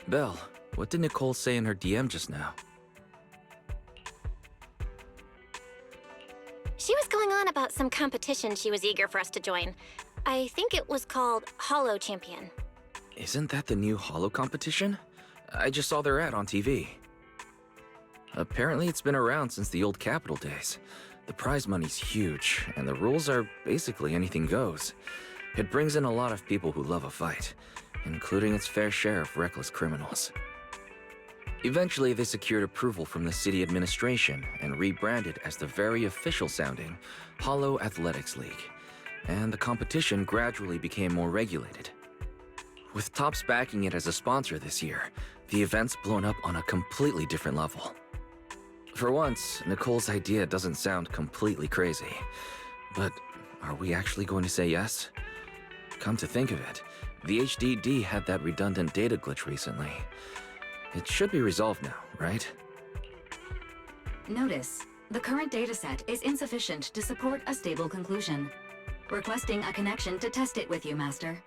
Belle, what did Nicole say in her DM just now? She was going on about some competition she was eager for us to join. I think it was called Hollow Champion. Isn't that the new Hollow competition? I just saw their ad on TV. Apparently it's been around since the old Capital days. The prize money's huge, and the rules are basically anything goes. It brings in a lot of people who love a fight, including its fair share of reckless criminals. Eventually, they secured approval from the city administration and rebranded as the very official-sounding Hollow Athletics League, and the competition gradually became more regulated. With Topps backing it as a sponsor this year, the event's blown up on a completely different level. For once, Nicole's idea doesn't sound completely crazy. But are we actually going to say yes? Come to think of it, the HDD had that redundant data glitch recently. It should be resolved now, right? Notice, the current dataset is insufficient to support a stable conclusion. Requesting a connection to test it with you, Master.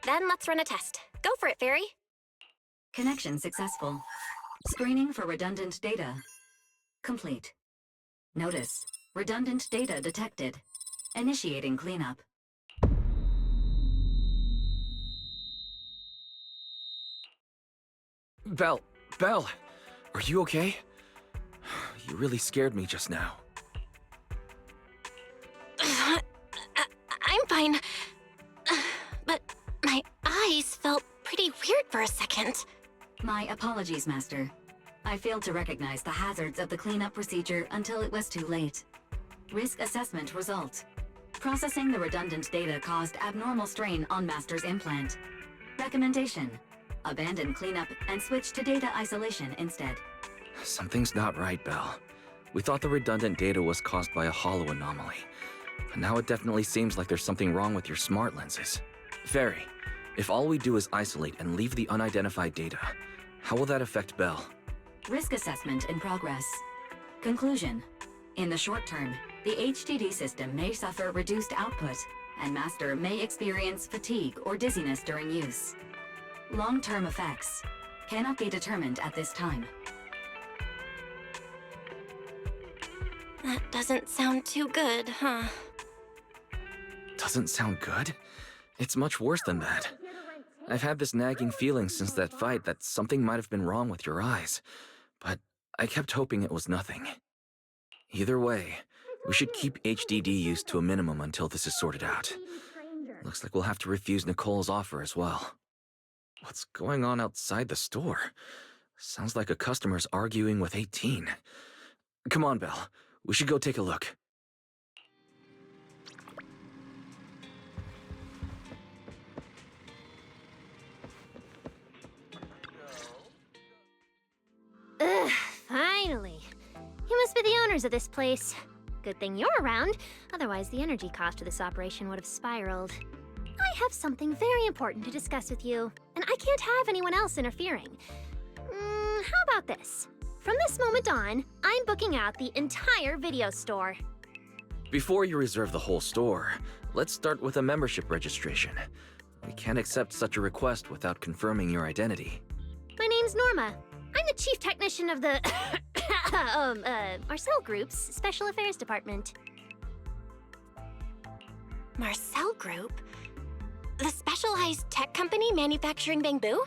Then let's run a test. Go for it, Fairy. Connection successful. Screening for redundant data. Complete. Notice, redundant data detected. Initiating cleanup. Belle, are you okay? You really scared me just now. I'm fine. But my eyes felt pretty weird for a second. My apologies, Master. I failed to recognize the hazards of the cleanup procedure until it was too late. Risk assessment result. Processing the redundant data caused abnormal strain on Master's implant. Recommendation: abandon cleanup and switch to data isolation instead. Something's not right, Belle. We thought the redundant data was caused by a hollow anomaly. But now it definitely seems like there's something wrong with your smart lenses. Fairy, if all we do is isolate and leave the unidentified data, how will that affect Belle? Risk assessment in progress. Conclusion: in the short term, the HDD system may suffer reduced output, and Master may experience fatigue or dizziness during use. Long-term effects cannot be determined at this time. That doesn't sound too good, huh? Doesn't sound good? It's much worse than that. I've had this nagging feeling since that fight that something might have been wrong with your eyes, but I kept hoping it was nothing. Either way, we should keep HDD use to a minimum until this is sorted out. Looks like we'll have to refuse Nicole's offer as well. What's going on outside the store? Sounds like a customer's arguing with 18. Come on, Belle. We should go take a look. Ugh, finally. You must be the owners of this place. Good thing you're around, otherwise the energy cost of this operation would have spiraled. I have something very important to discuss with you, and I can't have anyone else interfering. How about this? From this moment on, I'm booking out the entire video store. Before you reserve the whole store, let's start with a membership registration. We can't accept such a request without confirming your identity. My name's Norma. I'm the chief technician of the Marcel Group's Special Affairs Department. Marcel Group? The specialized tech company manufacturing bamboo?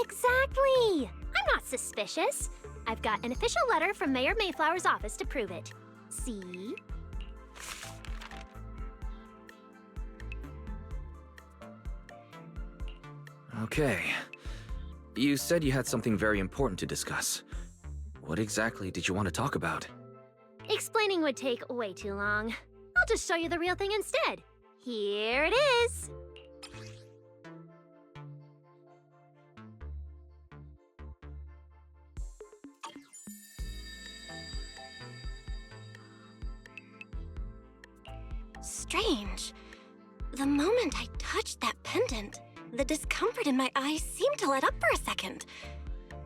Exactly! I'm not suspicious. I've got an official letter from Mayor Mayflower's office to prove it. See? Okay. You said you had something very important to discuss. What exactly did you want to talk about? Explaining would take way too long. I'll just show you the real thing instead. Here it is! Strange. The moment I touched that pendant, the discomfort in my eyes seemed to let up for a second.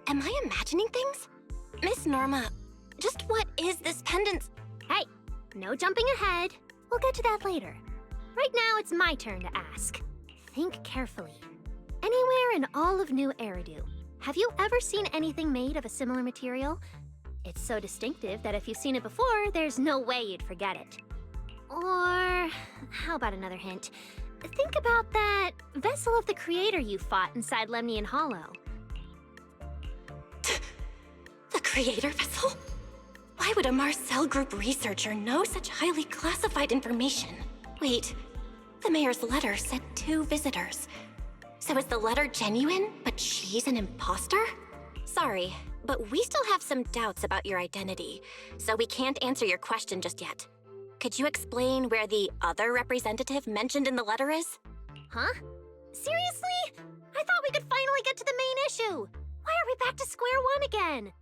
Am I imagining things? Miss Norma, just what is this pendant? Hey, no jumping ahead. We'll get to that later. Right now, it's my turn to ask. Think carefully. Anywhere in all of New Eridu, have you ever seen anything made of a similar material? It's so distinctive that if you've seen it before, there's no way you'd forget it. Or, how about another hint? Think about that vessel of the Creator you fought inside Lemnian Hollow. The Creator vessel? Why would a Marcel Group researcher know such highly classified information? Wait, the mayor's letter said 2 visitors. So is the letter genuine, but she's an imposter? Sorry, but we still have some doubts about your identity, so we can't answer your question just yet. Could you explain where the other representative mentioned in the letter is? Huh? Seriously? I thought we could finally get to the main issue. Why are we back to square one again?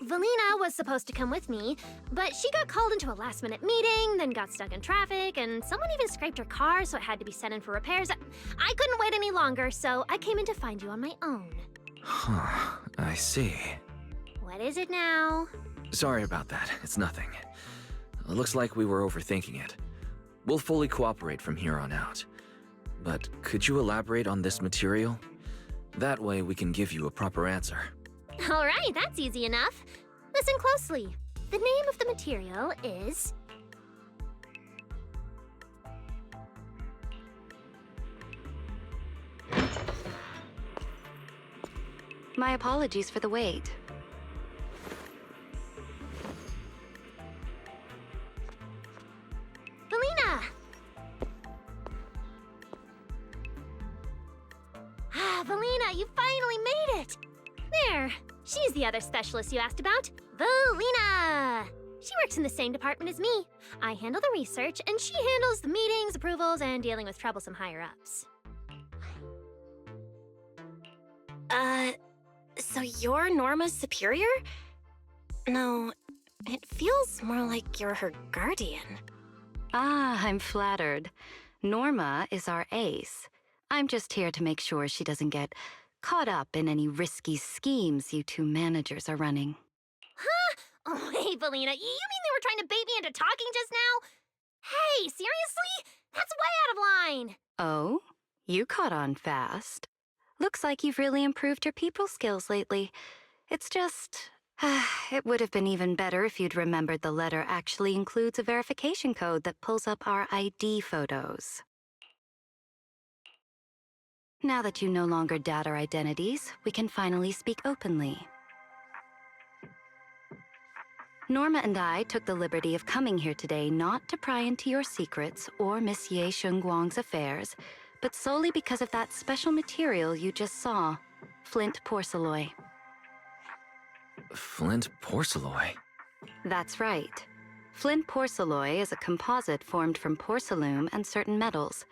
Valina was supposed to come with me, but she got called into a last-minute meeting, then got stuck in traffic, and someone even scraped her car, so it had to be sent in for repairs. I couldn't wait any longer, so I came in to find you on my own. Huh, I see. What is it now? Sorry about that, it's nothing. It looks like we were overthinking it. We'll fully cooperate from here on out. But could you elaborate on this material? That way we can give you a proper answer. All right, that's easy enough. Listen closely. The name of the material is... My apologies for the wait. Valina! Valina, you finally made it! There, she's the other specialist you asked about, Valina! She works in the same department as me. I handle the research, and she handles the meetings, approvals, and dealing with troublesome higher-ups. So you're Norma's superior? No, it feels more like you're her guardian. Ah, I'm flattered. Norma is our ace. I'm just here to make sure she doesn't get caught up in any risky schemes you 2 managers are running. Huh? Oh, hey, Valina, you mean they were trying to bait me into talking just now? Hey, seriously? That's way out of line! Oh? You caught on fast. Looks like you've really improved your people skills lately. It's just... it would have been even better if you'd remembered the letter actually includes a verification code that pulls up our ID photos. Now that you no longer doubt our identities, we can finally speak openly. Norma and I took the liberty of coming here today not to pry into your secrets or Miss Ye Shengguang's affairs, but solely because of that special material you just saw, flint porcelain. Flint porcelain? That's right. Flint porcelain is a composite formed from porcelain and certain metals.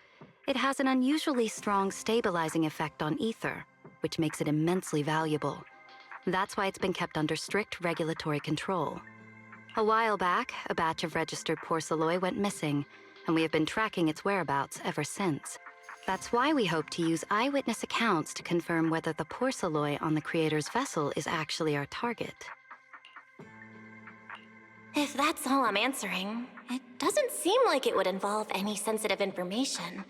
It has an unusually strong stabilizing effect on ether, which makes it immensely valuable. That's why it's been kept under strict regulatory control. A while back, a batch of registered porcelain went missing, and we have been tracking its whereabouts ever since. That's why we hope to use eyewitness accounts to confirm whether the porcelain on the Creator's vessel is actually our target. If that's all I'm answering, it doesn't seem like it would involve any sensitive information.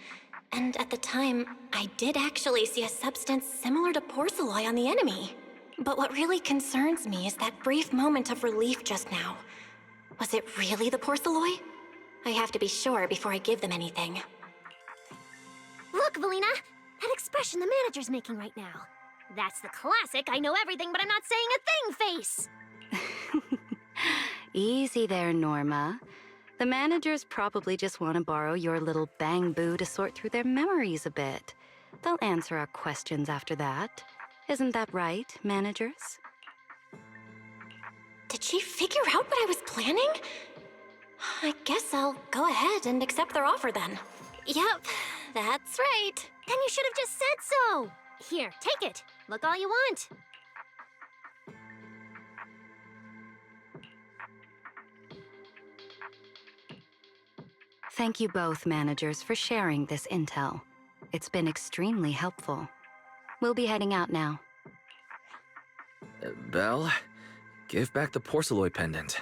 And at the time, I did actually see a substance similar to porcelain on the enemy. But what really concerns me is that brief moment of relief just now. Was it really the porcelain? I have to be sure before I give them anything. Look, Valina! That expression the manager's making right now. That's the classic I know everything but I'm not saying a thing face! Easy there, Norma. The managers probably just want to borrow your little bang-boo to sort through their memories a bit. They'll answer our questions after that. Isn't that right, managers? Did she figure out what I was planning? I guess I'll go ahead and accept their offer then. Yep, that's right. Then you should have just said so! Here, take it. Look all you want. Thank you both, managers, for sharing this intel. It's been extremely helpful. We'll be heading out now. Belle, give back the porcelain pendant.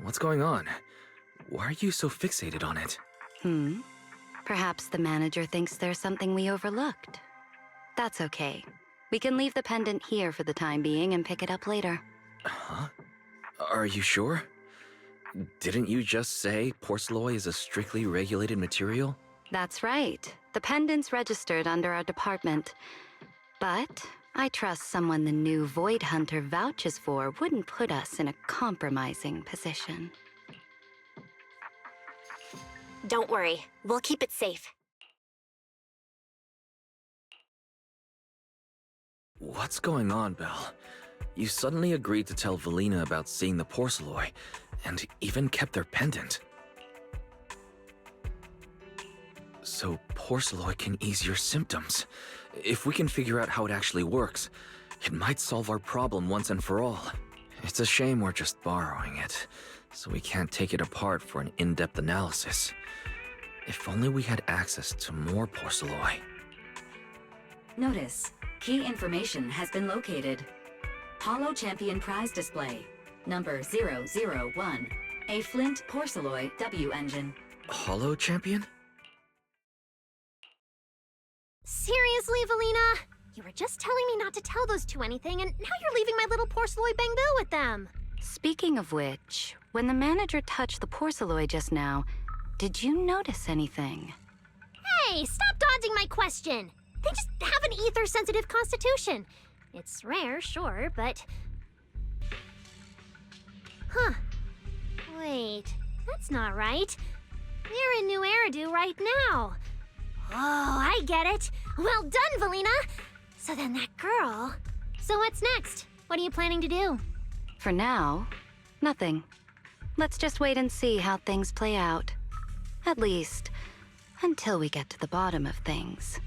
What's going on? Why are you so fixated on it? Perhaps the manager thinks there's something we overlooked. That's okay. We can leave the pendant here for the time being and pick it up later. Huh? Are you sure? Didn't you just say porcelain is a strictly regulated material? That's right. The pendant's registered under our department. But I trust someone the new Void Hunter vouches for wouldn't put us in a compromising position. Don't worry, we'll keep it safe. What's going on, Belle? You suddenly agreed to tell Valina about seeing the porcelain, and even kept their pendant. So porcelain can ease your symptoms. If we can figure out how it actually works, it might solve our problem once and for all. It's a shame we're just borrowing it, so we can't take it apart for an in-depth analysis. If only we had access to more porcelain. Notice, key information has been located. Holo Champion Prize Display, number 001, a Flint Porceloid W engine. Holo Champion? Seriously, Valina? You were just telling me not to tell those two anything, and now you're leaving my little porcelain bangbill with them. Speaking of which, when the manager touched the porcelain just now, did you notice anything? Hey, stop dodging my question! They just have an ether-sensitive constitution. It's rare, sure, but... Huh. Wait, that's not right. They're in New Eridu right now. Oh, I get it. Well done, Valina! So then that girl... So what's next? What are you planning to do? For now, nothing. Let's just wait and see how things play out. At least, until we get to the bottom of things.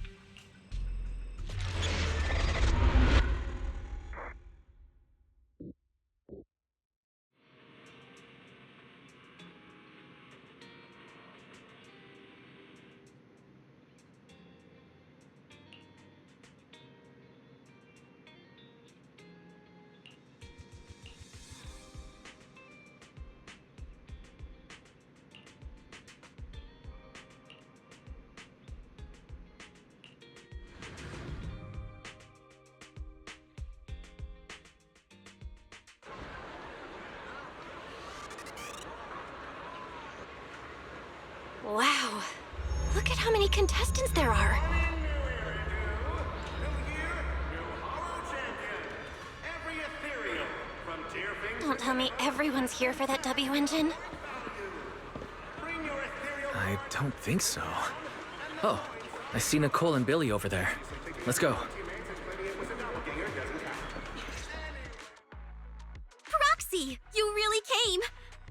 Wow. Look at how many contestants there are. Don't tell me everyone's here for that W engine. I don't think so. Oh, I see Nicole and Billy over there. Let's go. Proxy, you really came!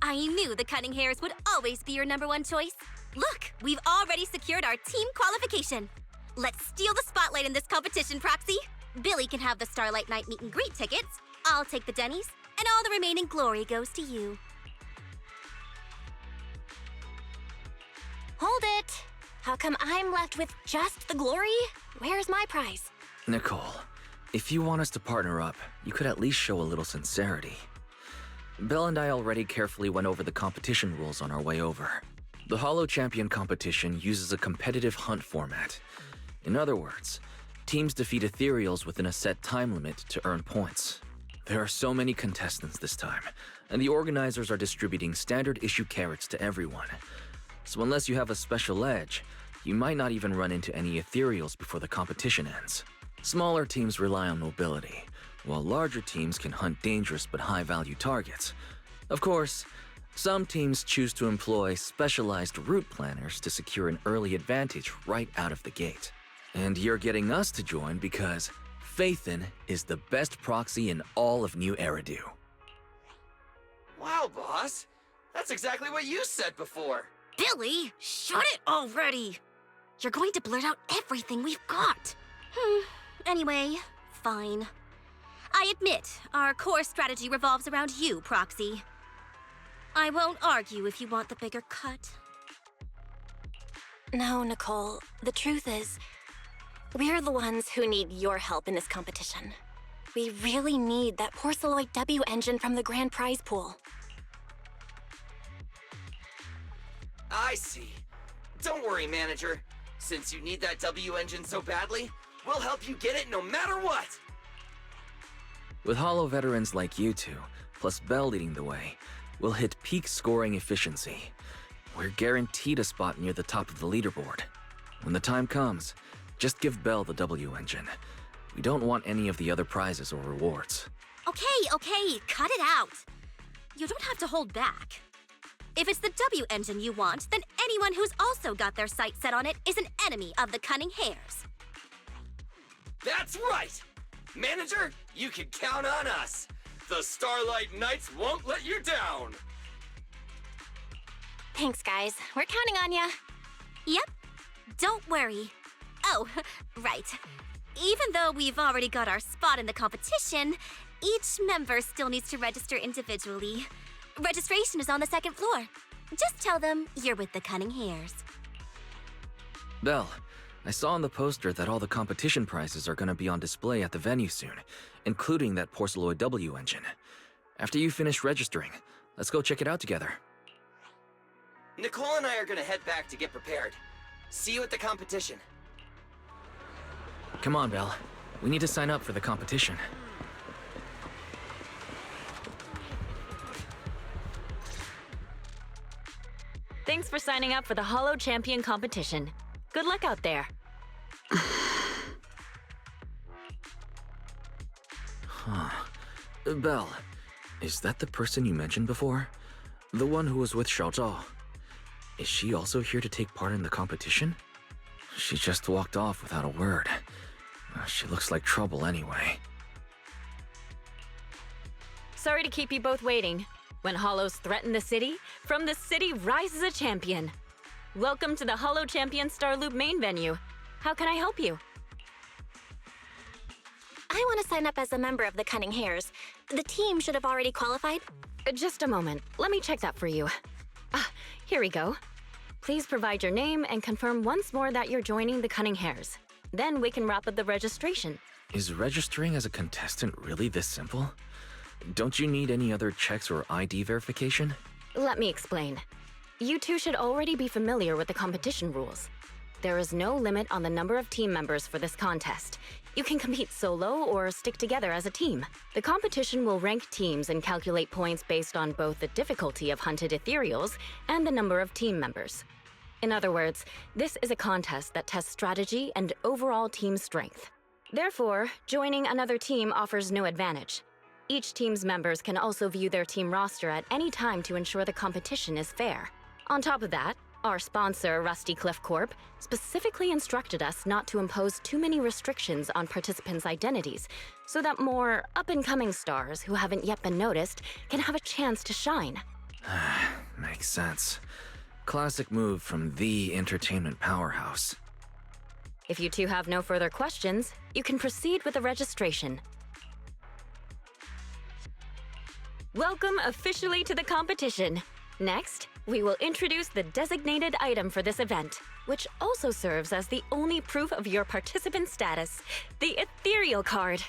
I knew the cutting hairs would always be your #1 choice. Look, we've already secured our team qualification. Let's steal the spotlight in this competition, Proxy. Billy can have the Starlight Night meet and greet tickets. I'll take the Denny's, and all the remaining glory goes to you. Hold it! How come I'm left with just the glory? Where's my prize? Nicole, if you want us to partner up, you could at least show a little sincerity. Belle and I already carefully went over the competition rules on our way over. The Holo Champion competition uses a competitive hunt format. In other words, teams defeat ethereals within a set time limit to earn points. There are so many contestants this time, and the organizers are distributing standard issue carrots to everyone. So unless you have a special edge, you might not even run into any ethereals before the competition ends. Smaller teams rely on mobility, while larger teams can hunt dangerous but high-value targets. Of course, some teams choose to employ specialized route planners to secure an early advantage right out of the gate. And you're getting us to join because Phaethon is the best proxy in all of New Eridu. Wow, boss. That's exactly what you said before. Billy, shut it already! You're going to blurt out everything we've got. Anyway, fine. I admit, our core strategy revolves around you, Proxy. I won't argue if you want the bigger cut. No, Nicole. The truth is, we're the ones who need your help in this competition. We really need that porcelain W engine from the grand prize pool. I see. Don't worry, manager. Since you need that W engine so badly, We'll help you get it no matter what! With Holo veterans like you two, plus Bell leading the way, we'll hit peak scoring efficiency. We're guaranteed a spot near the top of the leaderboard. When the time comes, just give Bell the W engine. We don't want any of the other prizes or rewards. Okay, cut it out. You don't have to hold back. If it's the W engine you want, then anyone who's also got their sights set on it is an enemy of the Cunning Hares. That's right! Manager, you can count on us. The Starlight Knights won't let you down. Thanks, guys. We're counting on ya. Yep, don't worry. Oh, right. Even though we've already got our spot in the competition, each member still needs to register individually. Registration is on the second floor. Just tell them you're with the Cunning Hares. Bell, I saw on the poster that all the competition prizes are gonna be on display at the venue soon, including that Porceloid W engine. After you finish registering, let's go check it out together. Nicole and I are gonna head back to get prepared. See you at the competition. Come on, Bell. We need to sign up for the competition. Thanks for signing up for the Holo Champion competition. Good luck out there. Bell, is that the person you mentioned before? The one who was with Xiaozhao? Is she also here to take part in the competition? She just walked off without a word. She looks like trouble anyway. Sorry to keep you both waiting. When Holos threaten the city, from the city rises a champion. Welcome to the Holo Champion Starloop main venue. How can I help you? I want to sign up as a member of the Cunning Hares. The team should have already qualified. Just a moment. Let me check that for you. Here we go. Please provide your name and confirm once more that you're joining the Cunning Hares. Then we can wrap up the registration. Is registering as a contestant really this simple? Don't you need any other checks or ID verification? Let me explain. You two should already be familiar with the competition rules. There is no limit on the number of team members for this contest. You can compete solo or stick together as a team. The competition will rank teams and calculate points based on both the difficulty of hunted ethereals and the number of team members. In other words, this is a contest that tests strategy and overall team strength. Therefore, joining another team offers no advantage. Each team's members can also view their team roster at any time to ensure the competition is fair. On top of that, our sponsor, Rusty Cliff Corp, specifically instructed us not to impose too many restrictions on participants' identities, so that more up-and-coming stars who haven't yet been noticed can have a chance to shine. Makes sense. Classic move from the entertainment powerhouse. If you two have no further questions, you can proceed with the registration. Welcome officially to the competition. Next, we will introduce the designated item for this event, which also serves as the only proof of your participant status, the Ethereal Card.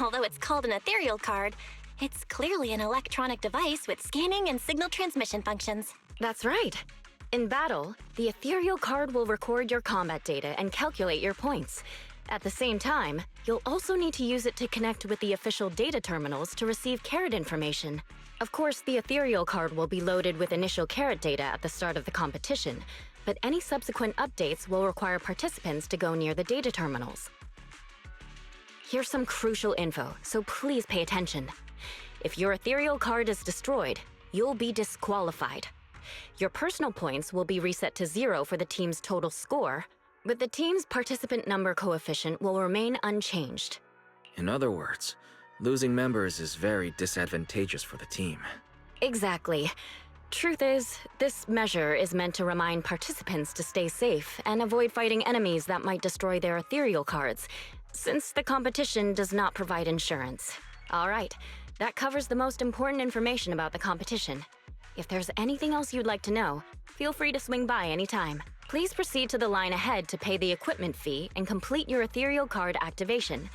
Although it's called an ethereal card, it's clearly an electronic device with scanning and signal transmission functions. That's right. In battle, the Ethereal Card will record your combat data and calculate your points. At the same time, you'll also need to use it to connect with the official data terminals to receive carrot information. Of course, the Ethereal Card will be loaded with initial carrot data at the start of the competition, but any subsequent updates will require participants to go near the data terminals. Here's some crucial info, so please pay attention. If your Ethereal Card is destroyed, you'll be disqualified. Your personal points will be reset to 0 for the team's total score, but the team's participant number coefficient will remain unchanged. In other words, losing members is very disadvantageous for the team. Exactly. Truth is, this measure is meant to remind participants to stay safe and avoid fighting enemies that might destroy their Ethereal Cards, since the competition does not provide insurance. All right, that covers the most important information about the competition. If there's anything else you'd like to know, feel free to swing by anytime. Please proceed to the line ahead to pay the equipment fee and complete your ethereal card activation.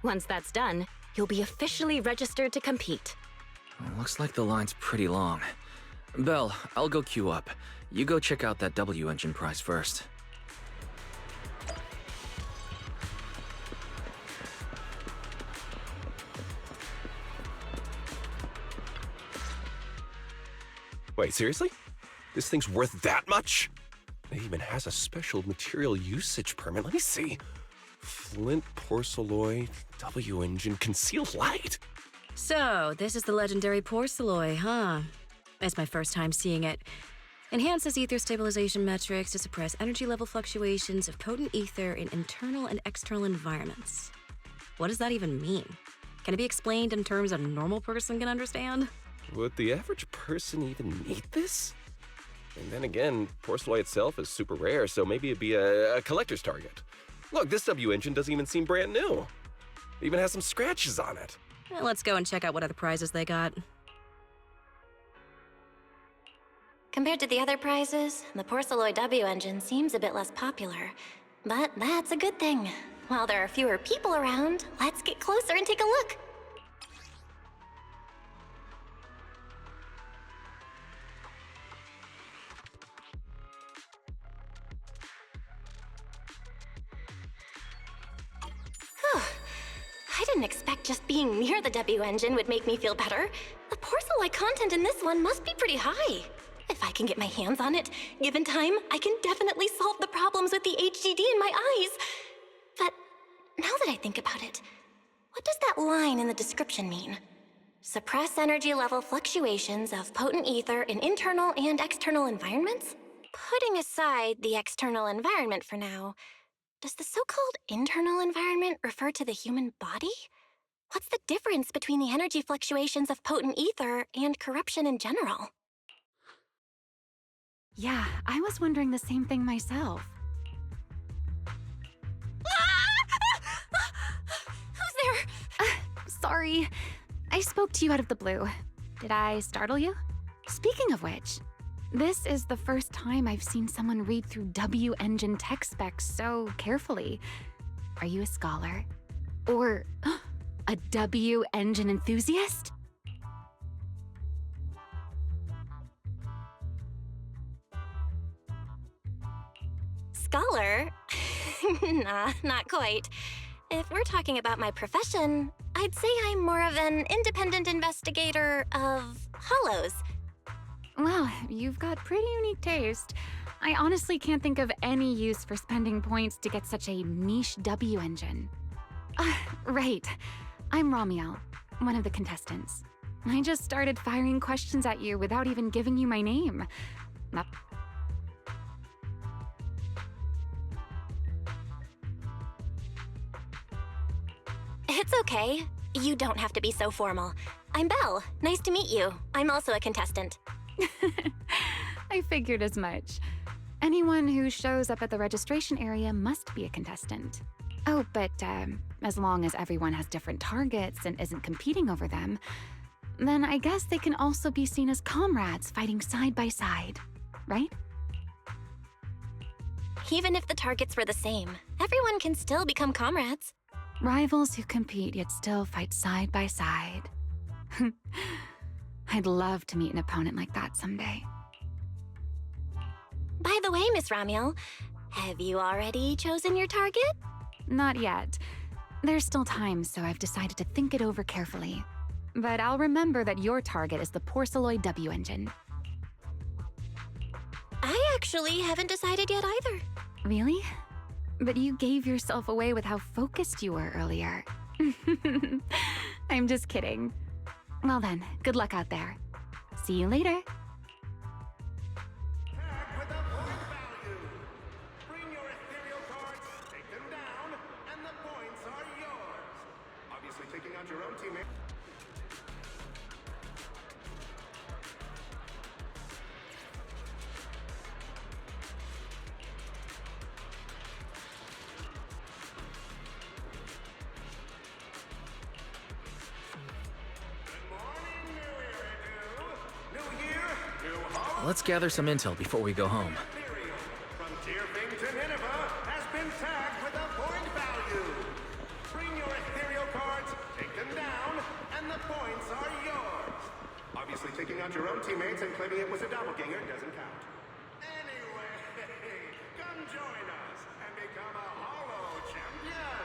Once that's done, you'll be officially registered to compete. Looks like the line's pretty long. Belle, I'll go queue up. You go check out that W engine prize first. Wait, seriously? This thing's worth that much? It even has a special material usage permit. Let me see. Flint, porcelloy, W engine, concealed light. So, this is the legendary porcelloy, huh? It's my first time seeing it. Enhances ether stabilization metrics to suppress energy level fluctuations of potent ether in internal and external environments. What does that even mean? Can it be explained in terms a normal person can understand? Would the average person even need this? And then again, porcelloy itself is super rare, so maybe it'd be a collector's target. Look, this W engine doesn't even seem brand new. It even has some scratches on it. Well, let's go and check out what other prizes they got. Compared to the other prizes, the Porcelloy W engine seems a bit less popular. But that's a good thing. While there are fewer people around, let's get closer and take a look. I didn't expect just being near the W engine would make me feel better. The porcelloy content in this one must be pretty high. If I can get my hands on it, given time, I can definitely solve the problems with the HDD in my eyes. But now that I think about it, what does that line in the description mean? Suppress energy level fluctuations of potent ether in internal and external environments? Putting aside the external environment for now, does the so-called internal environment refer to the human body? What's the difference between the energy fluctuations of potent ether and corruption in general? Yeah, I was wondering the same thing myself. Who's there? Sorry. I spoke to you out of the blue. Did I startle you? Speaking of which, this is the first time I've seen someone read through W engine tech specs so carefully. Are you a scholar? Or a W engine enthusiast? Scholar? Nah, not quite. If we're talking about my profession, I'd say I'm more of an independent investigator of hollows. Well, you've got pretty unique taste. I honestly can't think of any use for spending points to get such a niche W engine. Right. I'm Ramiel, one of the contestants. I just started firing questions at you without even giving you my name. It's okay. You don't have to be so formal. I'm Belle. Nice to meet you. I'm also a contestant. I figured as much. Anyone who shows up at the registration area must be a contestant. Oh, but as long as everyone has different targets and isn't competing over them, then I guess they can also be seen as comrades fighting side by side, right? Even if the targets were the same, everyone can still become comrades. Rivals who compete yet still fight side by side. I'd love to meet an opponent like that someday. By the way, Miss Ramiel, have you already chosen your target? Not yet. There's still time, so I've decided to think it over carefully. But I'll remember that your target is the Porcelloy W engine. I actually haven't decided yet either. Really? But you gave yourself away with how focused you were earlier. I'm just kidding. Well then, good luck out there. See you later. Tag with a point value. Bring your ethereal cards, take them down, and the points are yours. Obviously taking out your own teammate. Let's gather some intel before we go home. Tearfing to Nineveh has been tagged with a point value. Bring your ethereal cards, take them down, and the points are yours. Obviously, taking out your own teammates and claiming it was a doppelganger doesn't count. Anyway, come join us and become a Hollow Champion.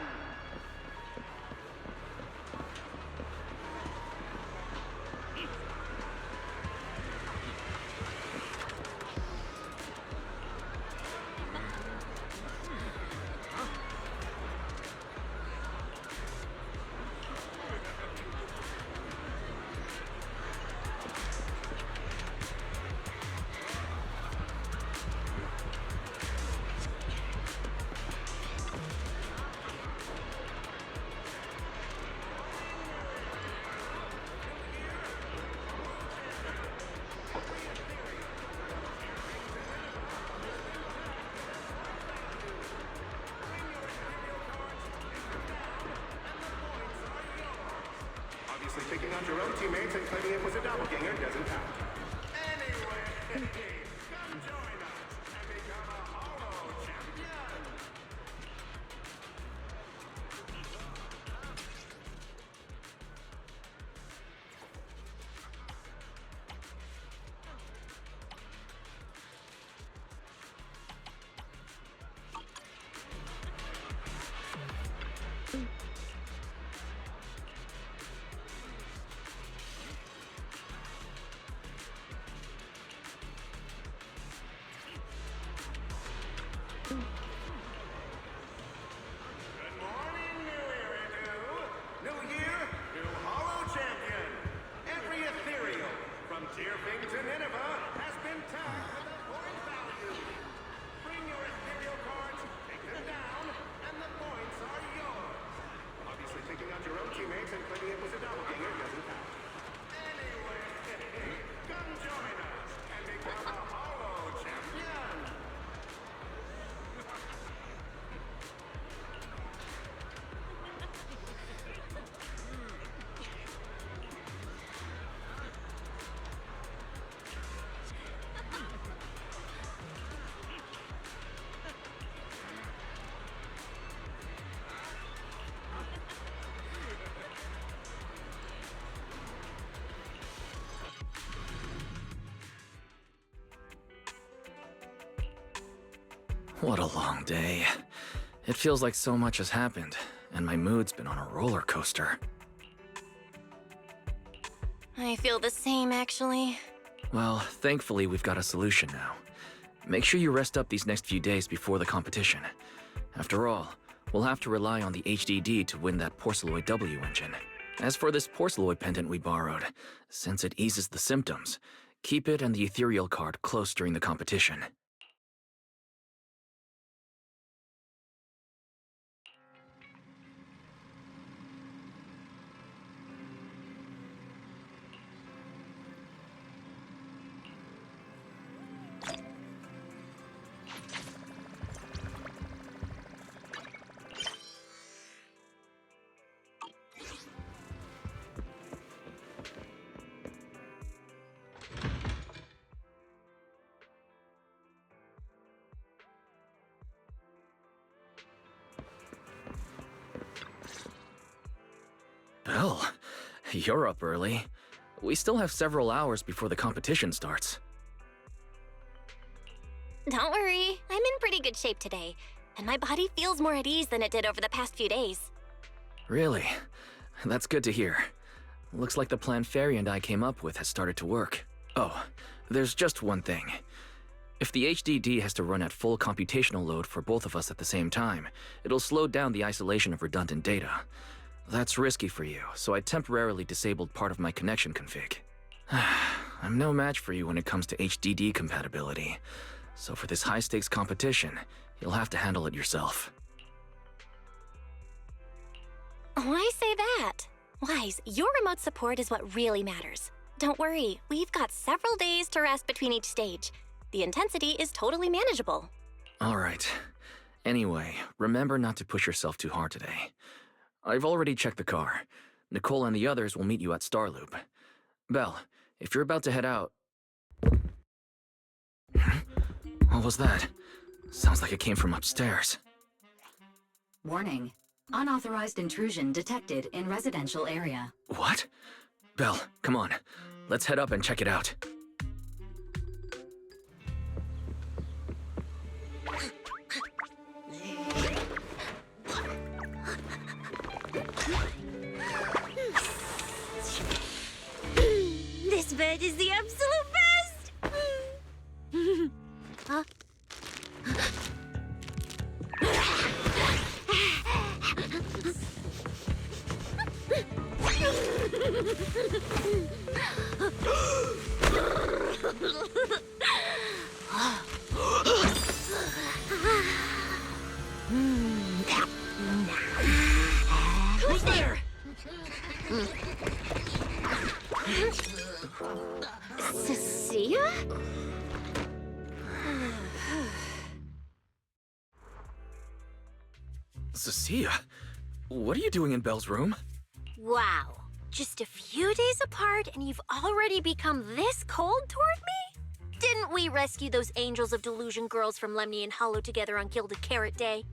Obviously, taking out your own teammates and claiming it was a doppelganger doesn't count. Anyway, come join us and become a Hollow Champion. Good morning, new Eridan. New year, new Hollow Champion. Every ethereal, from Tearfing to Nineveh, has been tagged with a point value. Bring your ethereal cards, take them down, and the points are yours. Obviously, taking out your own teammates and claiming it was a doppelganger doesn't count. Anyway, come join us and become a Hollow Champion. What a long day. It feels like so much has happened, and my mood's been on a roller coaster. I feel the same, actually. Well, thankfully we've got a solution now. Make sure you rest up these next few days before the competition. After all, we'll have to rely on the HDD to win that Porceloid W engine. As for this Porceloid pendant we borrowed, since it eases the symptoms, keep it and the ethereal card close during the competition. Well, you're up early. We still have several hours before the competition starts. Don't worry, I'm in pretty good shape today, and my body feels more at ease than it did over the past few days. Really? That's good to hear. Looks like the plan Fairy and I came up with has started to work. Oh, there's just one thing. If the HDD has to run at full computational load for both of us at the same time, it'll slow down the isolation of redundant data. That's risky for you, so I temporarily disabled part of my connection config. I'm no match for you when it comes to HDD compatibility, so for this high-stakes competition, you'll have to handle it yourself. Why say that? Wise, your remote support is what really matters. Don't worry, we've got several days to rest between each stage. The intensity is totally manageable. All right. Anyway, remember not to push yourself too hard today. I've already checked the car. Nicole and the others will meet you at Starloop. Belle, if you're about to head out... What was that? Sounds like it came from upstairs. Warning. Unauthorized intrusion detected in residential area. What? Belle, come on. Let's head up and check it out. This bed is the absolute best! Huh? Who's there? Cecilia? Cecilia? What are you doing in Belle's room? Wow. Just a few days apart and you've already become this cold toward me? Didn't we rescue those Angels of Delusion girls from Lemny and Hollow together on Gilded Carrot Day?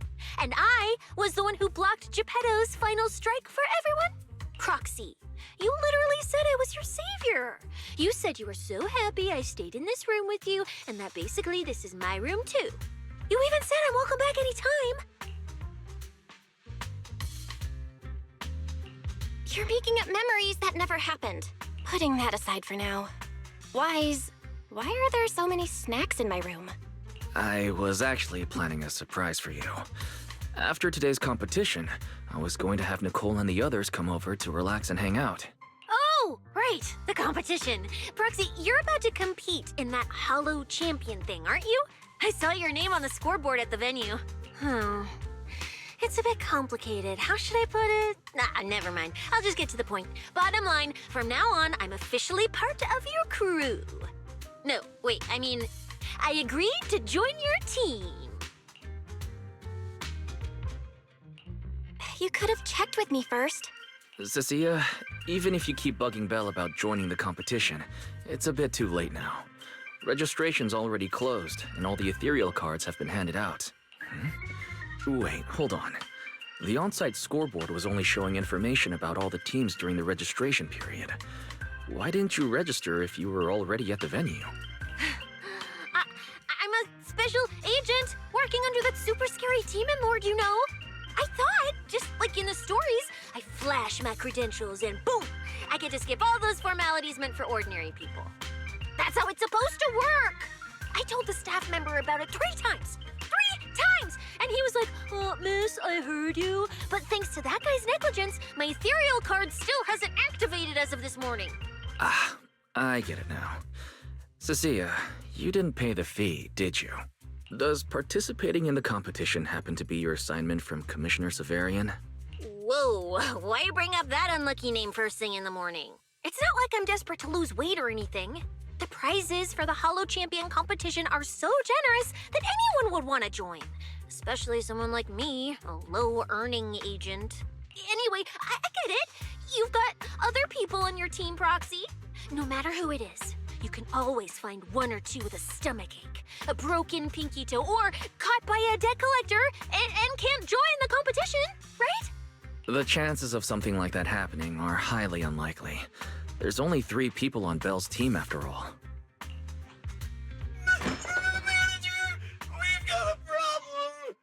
And I was the one who blocked Geppetto's final strike for everyone? Proxy, you literally said I was your savior. You said you were so happy I stayed in this room with you and that basically this is my room too. You even said I'm welcome back anytime. You're making up memories that never happened. Putting that aside for now. Wise, why are there so many snacks in my room? I was actually planning a surprise for you. After today's competition, I was going to have Nicole and the others come over to relax and hang out. Oh, right, the competition. Proxy, you're about to compete in that Hollow Champion thing, aren't you? I saw your name on the scoreboard at the venue. It's a bit complicated. How should I put it? Nah, never mind. I'll just get to the point. Bottom line, from now on, I'm officially part of your crew. No, wait, I mean, I agreed to join your team. You could have checked with me first. Cecilia, even if you keep bugging Belle about joining the competition, it's a bit too late now. Registration's already closed, and all the ethereal cards have been handed out. Wait, hold on. The on-site scoreboard was only showing information about all the teams during the registration period. Why didn't you register if you were already at the venue? I'm a special agent working under that super scary demon lord, you know? I thought, just like in the stories, I flash my credentials and boom! I get to skip all those formalities meant for ordinary people. That's how it's supposed to work! I told the staff member about it 3 times! 3 times! And he was like, miss, I heard you. But thanks to that guy's negligence, my ethereal card still hasn't activated as of this morning. Ah, I get it now. Cecilia, you didn't pay the fee, did you? Does participating in the competition happen to be your assignment from Commissioner Severian? Whoa, why bring up that unlucky name first thing in the morning? It's not like I'm desperate to lose weight or anything. The prizes for the Hollow Champion competition are so generous that anyone would want to join. Especially someone like me, a low-earning agent. Anyway, I get it. You've got other people on your team, Proxy. No matter who it is, you can always find 1 or 2 with a stomachache, a broken pinky toe, or caught by a debt collector and can't join the competition, right? The chances of something like that happening are highly unlikely. There's only 3 people on Belle's team after all. Manager, we've got a problem!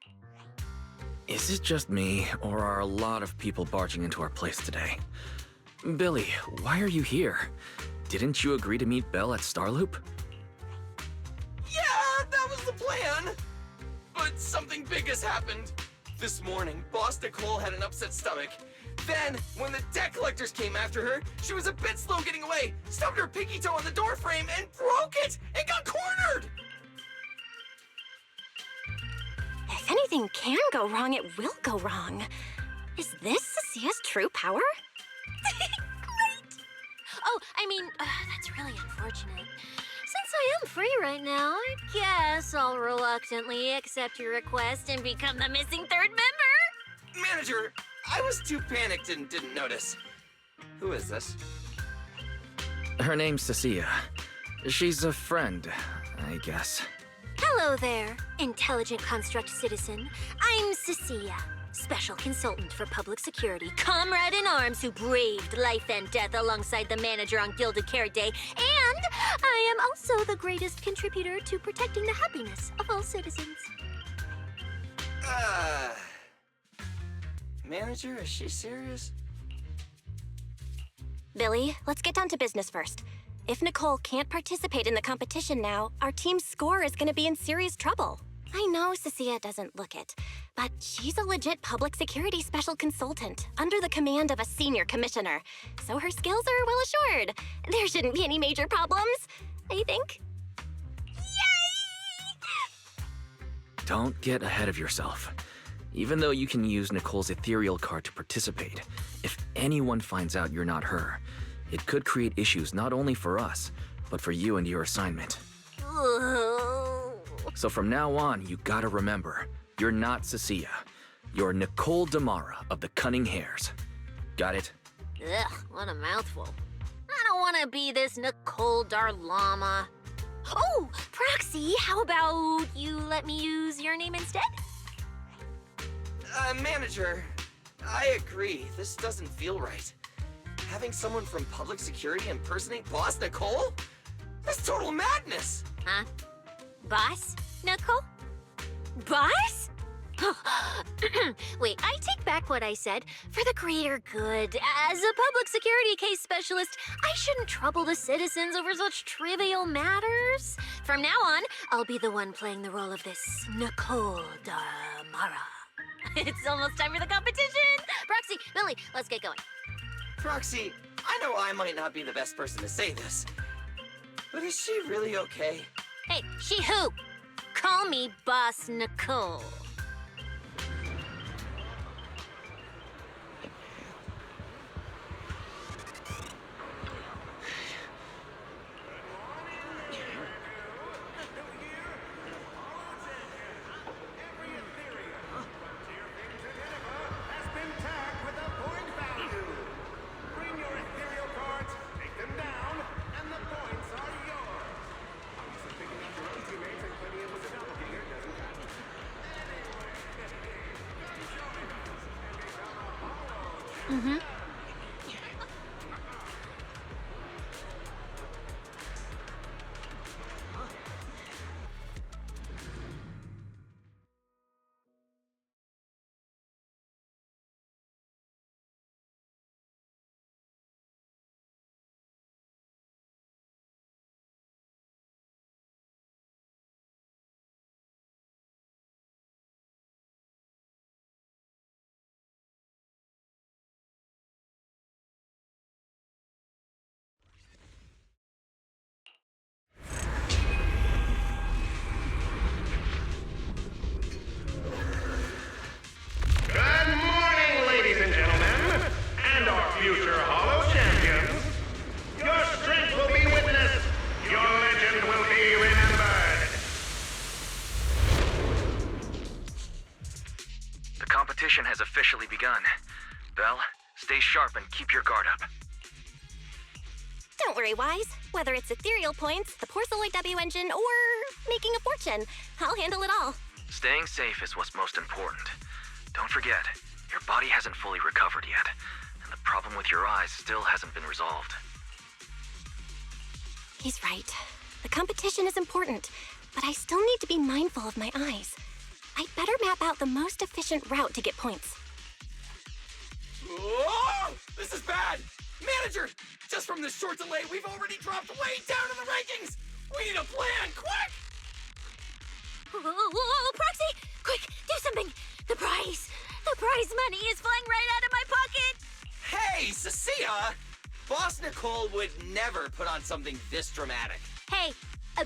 Is it just me, or are a lot of people barging into our place today? Billy, why are you here? Didn't you agree to meet Belle at Starloop? Yeah, that was the plan! But something big has happened. This morning, Boss Nicole had an upset stomach. Then, when the debt collectors came after her, she was a bit slow getting away, stubbed her pinky toe on the door frame, and broke it! It got cornered! If anything can go wrong, it will go wrong. Is this Cecilia's true power? Great! Oh, I mean, that's really unfortunate. Since I am free right now, I guess I'll reluctantly accept your request and become the missing 3rd member. Manager, I was too panicked and didn't notice. Who is this? Her name's Cecilia. She's a friend, I guess. Hello there, intelligent construct citizen. I'm Cecilia, special consultant for public security, comrade in arms who braved life and death alongside the manager on Gilded Care Day, and I am also the greatest contributor to protecting the happiness of all citizens. Manager, is she serious? Billy, let's get down to business first. If Nicole can't participate in the competition now, our team's score is gonna be in serious trouble. I know Cecilia doesn't look it, but she's a legit public security special consultant under the command of a senior commissioner, so her skills are well assured. There shouldn't be any major problems, I think. Don't get ahead of yourself. Even though you can use Nicole's ethereal card to participate, if anyone finds out you're not her, it could create issues not only for us, but for you and your assignment. So from now on, you gotta remember, you're not Cecilia. You're Nicole Damara of the Cunning Hares. Got it? Ugh, what a mouthful. I don't want to be this Nicole Darlama. Oh, Proxy, how about you let me use your name instead? Manager, I agree. This doesn't feel right. Having someone from public security impersonate Boss Nicole? That's total madness! Huh? Boss, Nicole? Boss? Wait, I take back what I said. For the greater good, as a public security case specialist, I shouldn't trouble the citizens over such trivial matters. From now on, I'll be the one playing the role of this Nicole Damara. It's almost time for the competition! Proxy, Billy, let's get going. Proxy, I know I might not be the best person to say this, but is she really okay? Hey, she who? Call me Boss Nicole. has been tagged with a point value. Bring your ethereal cards, take them down, and the points are yours. Obviously, picking out your own teammates and claiming it was a doppelganger doesn't count. Mm-hmm. Good morning, ladies and gentlemen, and our future Hollow champions. Your strength will be witnessed. Your legend will be remembered. The competition has officially begun. Belle, stay sharp and keep your guard up. Don't worry, Wise. Whether it's ethereal points, the Porceloid W engine, or making a fortune, I'll handle it all. Staying safe is what's most important. Don't forget, your body hasn't fully recovered yet, and the problem with your eyes still hasn't been resolved. He's right. The competition is important, but I still need to be mindful of my eyes. I'd better map out the most efficient route to get points. Whoa! This is bad! Manager! Just from this short delay, we've already dropped way down in the rankings! We need a plan, quick! Whoa, Proxy! Quick, do something! The prize money is flying right out of my pocket! Hey, Cecilia! Boss Nicole would never put on something this dramatic. Hey,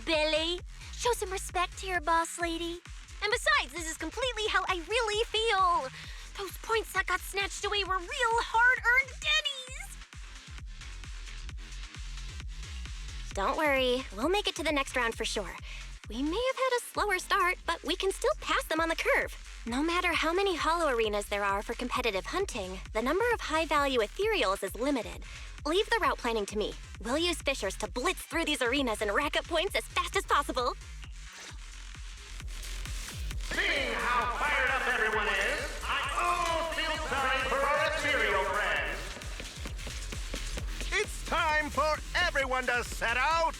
Billy, show some respect to your boss lady. And besides, this is completely how I really feel. Those points that got snatched away were real hard-earned dennies. Don't worry, we'll make it to the next round for sure. We may have had a slower start, but we can still pass them on the curve. No matter how many hollow arenas there are for competitive hunting, the number of high-value ethereals is limited. Leave the route planning to me. We'll use fishers to blitz through these arenas and rack up points as fast as possible. everyone to set out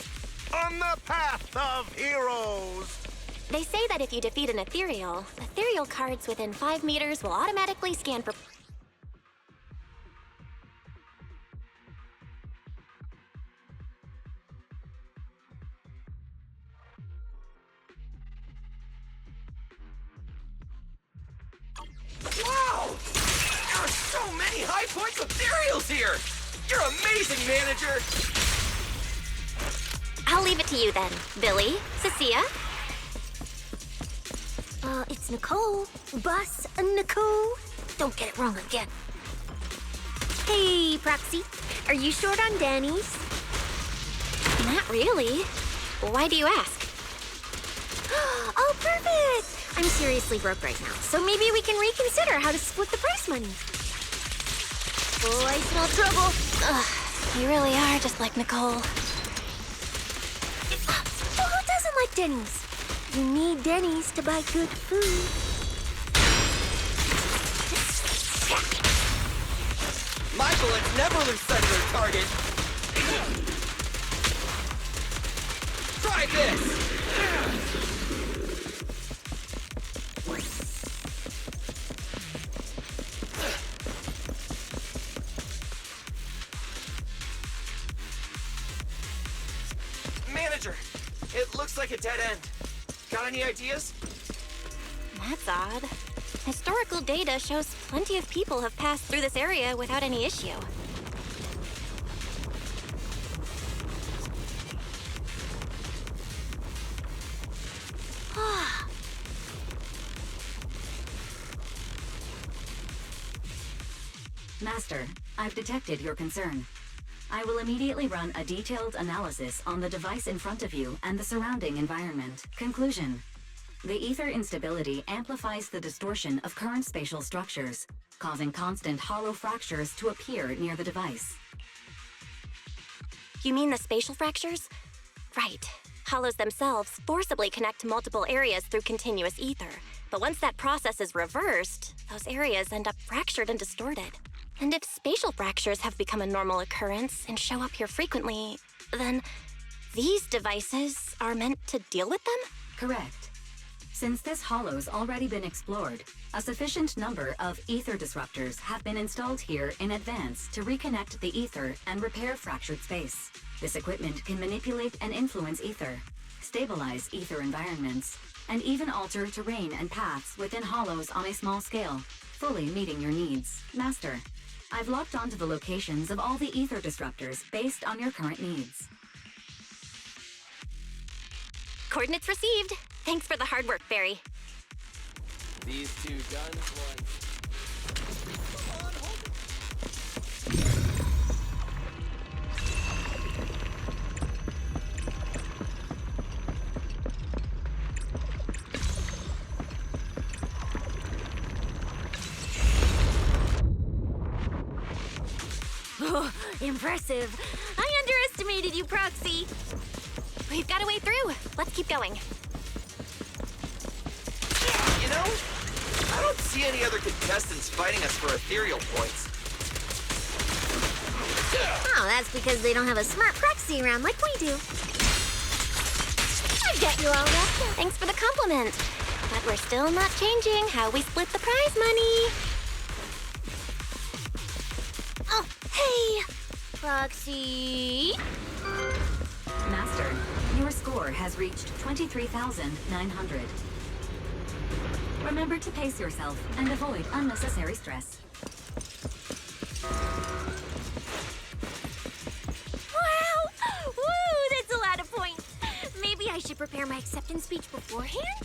on the path of heroes. They say that if you defeat an ethereal cards within 5 meters will automatically scan for... Wow! There are so many high points ethereals here! You're amazing, manager! I'll leave it to you then, Billy, Cecilia. It's Nicole. Boss, Nicole. Don't get it wrong again. Hey, Proxy. Are you short on Danny's? Not really. Why do you ask? Oh, perfect! I'm seriously broke right now, so maybe we can reconsider how to split the prize money. Oh, I smell trouble. Ugh, you really are just like Nicole. Well, who doesn't like Denny's? You need Denny's to buy good food. My bullets never lose sight of their target! Try this! Manager, it looks like a dead end. Got any ideas? That's odd. Historical data shows plenty of people have passed through this area without any issue. Master, I've detected your concern. I will immediately run a detailed analysis on the device in front of you and the surrounding environment. Conclusion. The ether instability amplifies the distortion of current spatial structures, causing constant hollow fractures to appear near the device. You mean the spatial fractures? Right. Hollows themselves forcibly connect to multiple areas through continuous ether. But once that process is reversed, those areas end up fractured and distorted. And if spatial fractures have become a normal occurrence and show up here frequently, then these devices are meant to deal with them? Correct. Since this hollow's already been explored, a sufficient number of ether disruptors have been installed here in advance to reconnect the ether and repair fractured space. This equipment can manipulate and influence ether, stabilize ether environments, and even alter terrain and paths within hollows on a small scale, fully meeting your needs. Master, I've locked onto the locations of all the ether disruptors based on your current needs. Coordinates received. Thanks for the hard work, Barry. These two guns, one. Oh, impressive. I underestimated you, Proxy. We've got a way through. Let's keep going. You know, I don't see any other contestants fighting us for ethereal points. Oh, that's because they don't have a smart Proxy around like we do. I get you all wrapped up. Thanks for the compliment. But we're still not changing how we split the prize money. Oh, hey! Proxy! Master, your score has reached 23,900. Remember to pace yourself and avoid unnecessary stress. Wow! Woo! That's a lot of points. Maybe I should prepare my acceptance speech beforehand?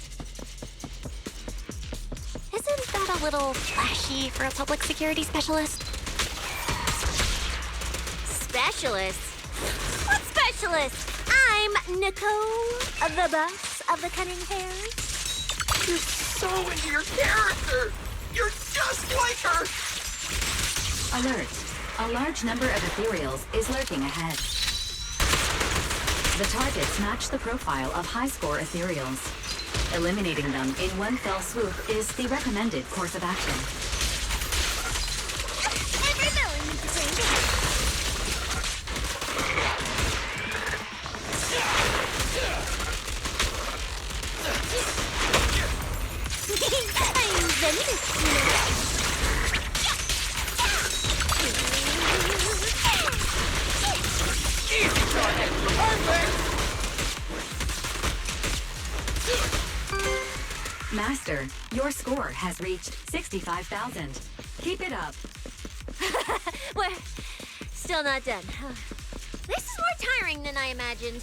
Isn't that a little flashy for a public security specialist? Specialist? What specialist? I'm Nicole, the boss of the Cunning Hairs. You're so into your character! You're just like her! Alert. A large number of ethereals is lurking ahead. The targets match the profile of high-score ethereals. Eliminating them in one fell swoop is the recommended course of action. Every villain needs a train to Easy target! Perfect! Master, your score has reached 65,000. Keep it up. We're still not done. This is more tiring than I imagined.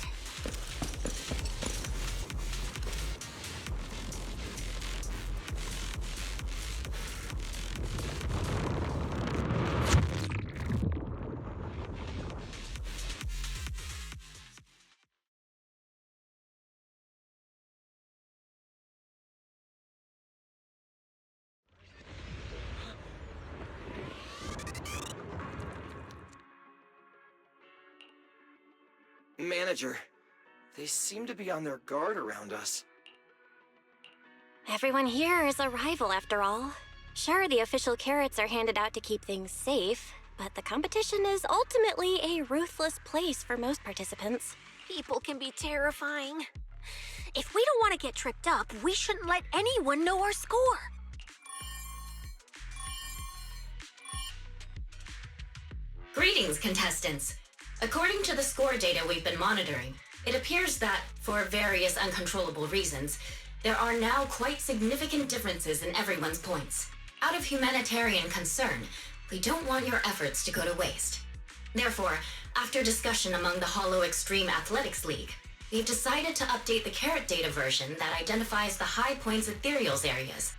Manager, they seem to be on their guard around us. Everyone here is a rival, after all. Sure, the official carrots are handed out to keep things safe, but the competition is ultimately a ruthless place for most participants. People can be terrifying. If we don't want to get tripped up, we shouldn't let anyone know our score. Greetings, contestants. According to the score data we've been monitoring, it appears that, for various uncontrollable reasons, there are now quite significant differences in everyone's points. Out of humanitarian concern, we don't want your efforts to go to waste. Therefore, after discussion among the Hollow Extreme Athletics League, we've decided to update the carrot data version that identifies the high points ethereals areas.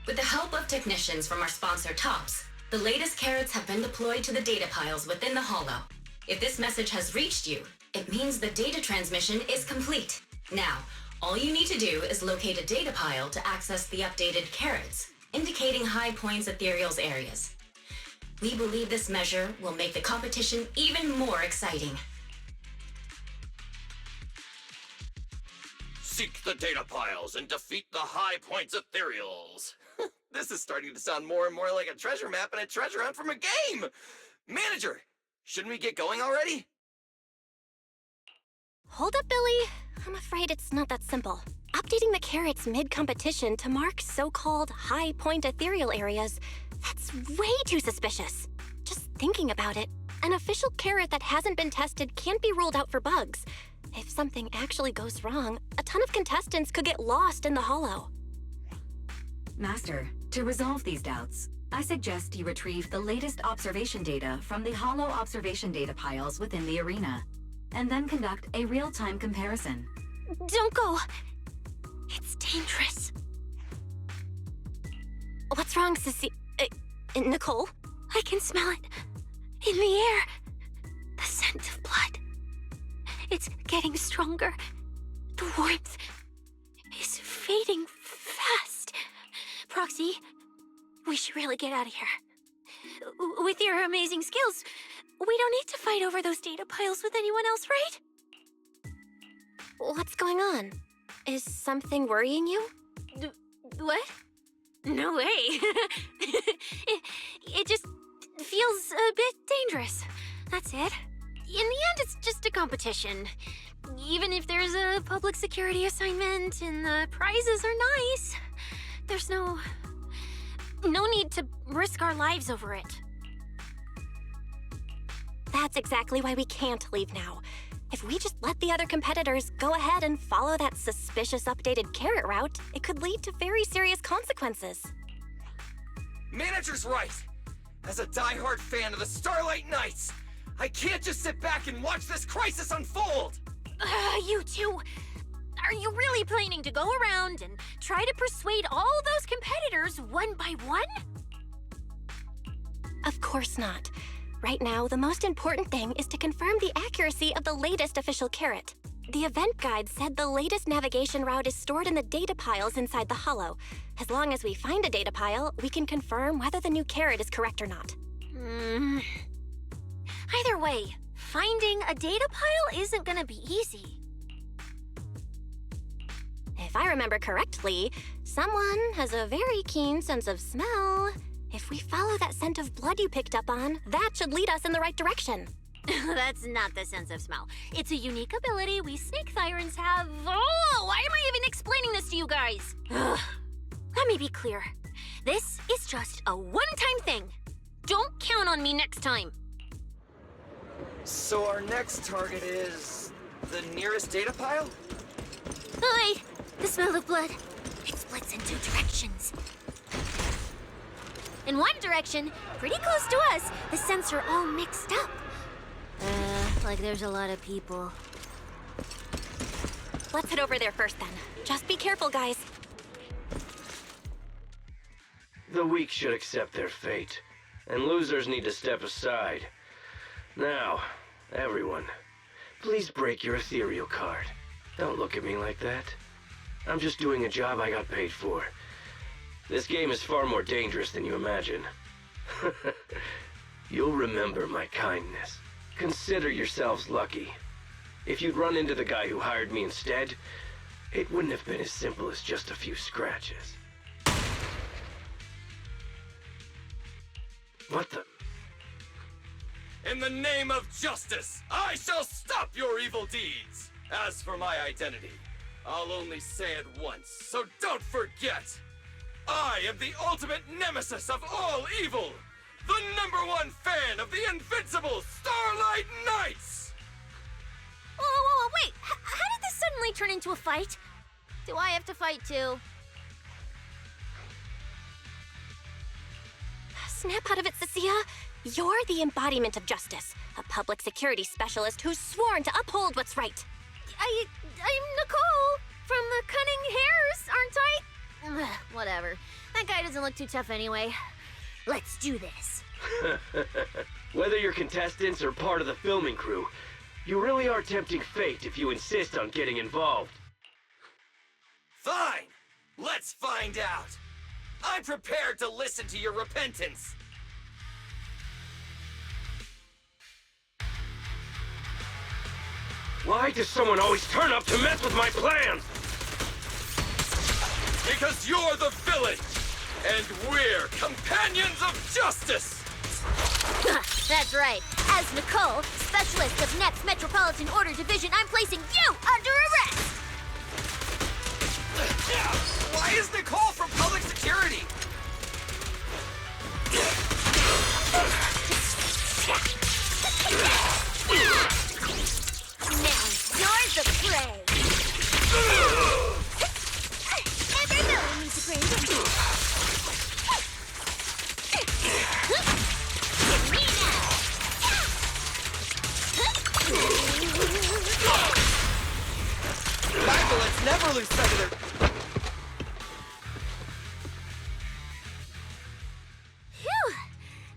With the help of technicians from our sponsor Tops, the latest carrots have been deployed to the data piles within the Hollow. If this message has reached you, it means the data transmission is complete. Now, all you need to do is locate a data pile to access the updated carrots, indicating high points ethereals areas. We believe this measure will make the competition even more exciting. Seek the data piles and defeat the high points ethereals. This is starting to sound more and more like a treasure map and a treasure hunt from a game! Manager, shouldn't we get going already? Hold up, Billy. I'm afraid it's not that simple. Updating the carrots mid-competition to mark so-called high-point ethereal areas, that's way too suspicious. Just thinking about it, an official carrot that hasn't been tested can't be ruled out for bugs. If something actually goes wrong, a ton of contestants could get lost in the Hollow. Master, to resolve these doubts, I suggest you retrieve the latest observation data from the Hollow observation data piles within the arena, and then conduct a real-time comparison. Don't go! It's dangerous. What's wrong, Sissy? Nicole? I can smell it. In the air. The scent of blood. It's getting stronger. The warmth is fading fast. Proxy, we should really get out of here. With your amazing skills, we don't need to fight over those data piles with anyone else, right? What's going on? Is something worrying you? What? No way. it just feels a bit dangerous. That's it. In the end, it's just a competition. Even if there's a public security assignment and the prizes are nice, there's no need to risk our lives over it. That's exactly why we can't leave now. If we just let the other competitors go ahead and follow that suspicious updated carrot route, it could lead to very serious consequences. Manager's right! As a die-hard fan of the Starlight Knights, I can't just sit back and watch this crisis unfold! You two, are you really planning to go around and try to persuade all those competitors one by one? Of course not. Right now, the most important thing is to confirm the accuracy of the latest official carrot. The event guide said the latest navigation route is stored in the data piles inside the Hollow. As long as we find a data pile, we can confirm whether the new carrot is correct or not. Either way, finding a data pile isn't gonna be easy. If I remember correctly, someone has a very keen sense of smell. If we follow that scent of blood you picked up on, that should lead us in the right direction. That's not the sense of smell. It's a unique ability we snake sirens have. Oh, why am I even explaining this to you guys? Let me be clear. This is just a one-time thing. Don't count on me next time. So our next target is the nearest data pile? Oh, wait, the smell of blood. It splits in two directions. In one direction, pretty close to us, the scents are all mixed up. Like there's a lot of people. Let's head over there first then. Just be careful, guys. The weak should accept their fate, and losers need to step aside. Now, everyone, please break your ethereal card. Don't look at me like that. I'm just doing a job I got paid for. This game is far more dangerous than you imagine. You'll remember my kindness. Consider yourselves lucky. If you'd run into the guy who hired me instead, it wouldn't have been as simple as just a few scratches. What the? In the name of justice, I shall stop your evil deeds. As for my identity, I'll only say it once, so don't forget. I am the ultimate nemesis of all evil. The #1 fan of the invincible Starlight Knights. Whoa, wait. How did this suddenly turn into a fight? Do I have to fight too? Snap out of it, Cecilia. You're the embodiment of justice, a public security specialist who's sworn to uphold what's right. I'm Nicole from the Cunning Hairs, aren't I? Whatever. That guy doesn't look too tough anyway. Let's do this. Whether you're contestants or part of the filming crew, you really are tempting fate if you insist on getting involved. Fine, let's find out. I'm prepared to listen to your repentance. Why does someone always turn up to mess with my plans? Because you're the villain, and we're companions of justice! That's right. As Nicole, specialist of Next Metropolitan Order Division, I'm placing you under arrest! Why is Nicole from public security? Now you're the prey! Every villain needs a brain to do. Get me now! Let's never lose sight of their... Phew!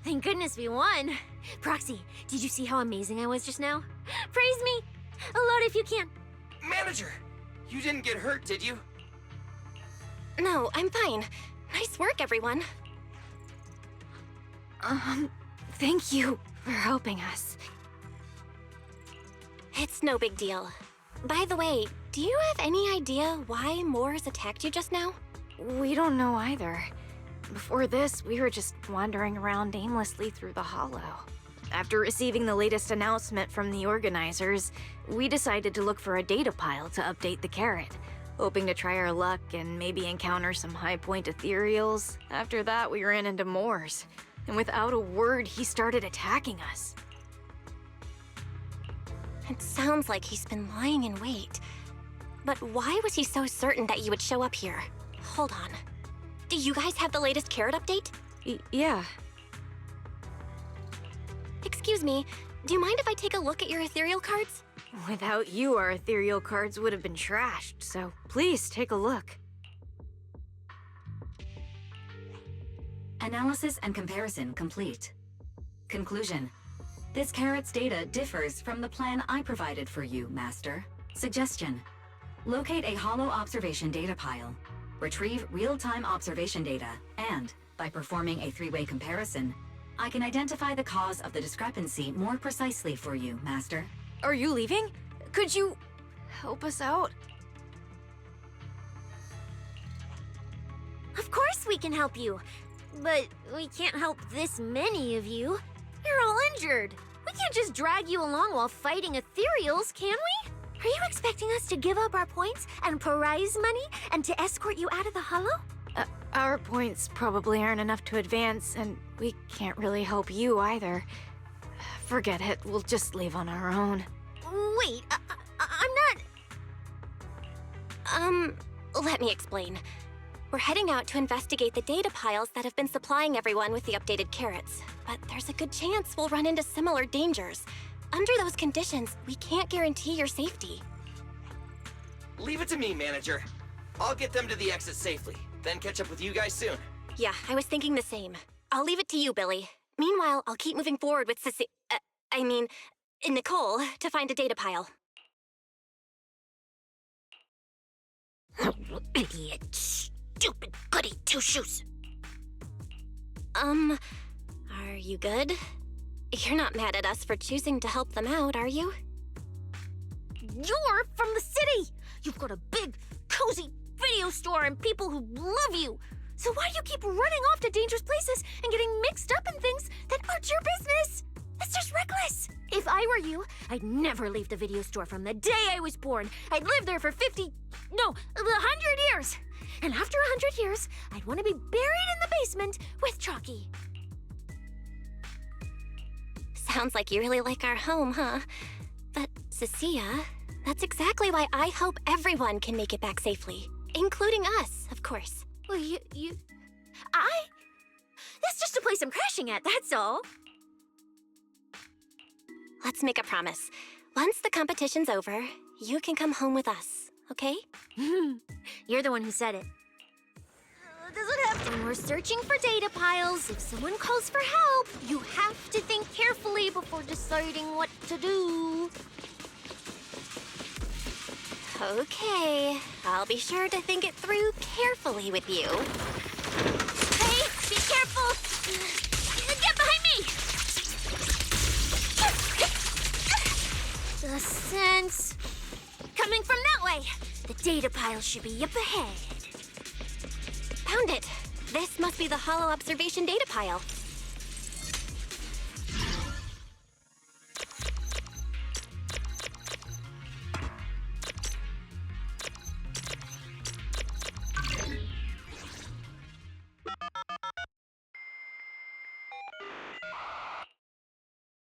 Thank goodness we won. Proxy, did you see how amazing I was just now? Praise me! A lot if you can. Manager, you didn't get hurt, did you? No, I'm fine. Nice work, everyone. Thank you for helping us. It's no big deal. By the way, do you have any idea why Moors attacked you just now? We don't know either. Before this, we were just wandering around aimlessly through the Hollow. After receiving the latest announcement from the organizers, we decided to look for a data pile to update the carrot, hoping to try our luck and maybe encounter some high-point ethereals. After that, we ran into Moors, and without a word, he started attacking us. It sounds like he's been lying in wait. But why was he so certain that you would show up here? Hold on. Do you guys have the latest carrot update? Yeah. Excuse me, do you mind if I take a look at your ethereal cards? Without you, our ethereal cards would have been trashed, so please take a look. Analysis and comparison complete. Conclusion. This carrot's data differs from the plan I provided for you, Master. Suggestion. Locate a hollow observation data pile. Retrieve real-time observation data, and, by performing a three-way comparison, I can identify the cause of the discrepancy more precisely for you, Master. Are you leaving? Could you help us out? Of course we can help you, but we can't help this many of you. You're all injured. We can't just drag you along while fighting ethereals, can we? Are you expecting us to give up our points and prize money and to escort you out of the Hollow? Our points probably aren't enough to advance, and we can't really help you either. Forget it, we'll just leave on our own. Wait, I'm not... Let me explain. We're heading out to investigate the data piles that have been supplying everyone with the updated carrots. But there's a good chance we'll run into similar dangers. Under those conditions, we can't guarantee your safety. Leave it to me, manager. I'll get them to the exit safely, then catch up with you guys soon. Yeah, I was thinking the same. I'll leave it to you, Billy. Meanwhile, I'll keep moving forward with Nicole, to find a data pile. Idiot. Stupid goody two-shoes. Are you good? You're not mad at us for choosing to help them out, are you? You're from the city! You've got a big, cozy video store and people who love you! So why do you keep running off to dangerous places and getting mixed up in things that aren't your business? That's just reckless! If I were you, I'd never leave the video store from the day I was born. I'd live there for 100 years! And after 100 years, I'd want to be buried in the basement with Chalky. Sounds like you really like our home, huh? But, Cecilia, that's exactly why I hope everyone can make it back safely. Including us, of course. Well, that's just a place I'm crashing at, that's all. Let's make a promise. Once the competition's over, you can come home with us, okay? You're the one who said it. Doesn't have to. When we're searching for data piles, if someone calls for help, you have to think carefully before deciding what to do. Okay, I'll be sure to think it through carefully with you. Hey, be careful! Get behind me! The sense coming from that way. The data pile should be up ahead. Found it. This must be the Holo observation data pile.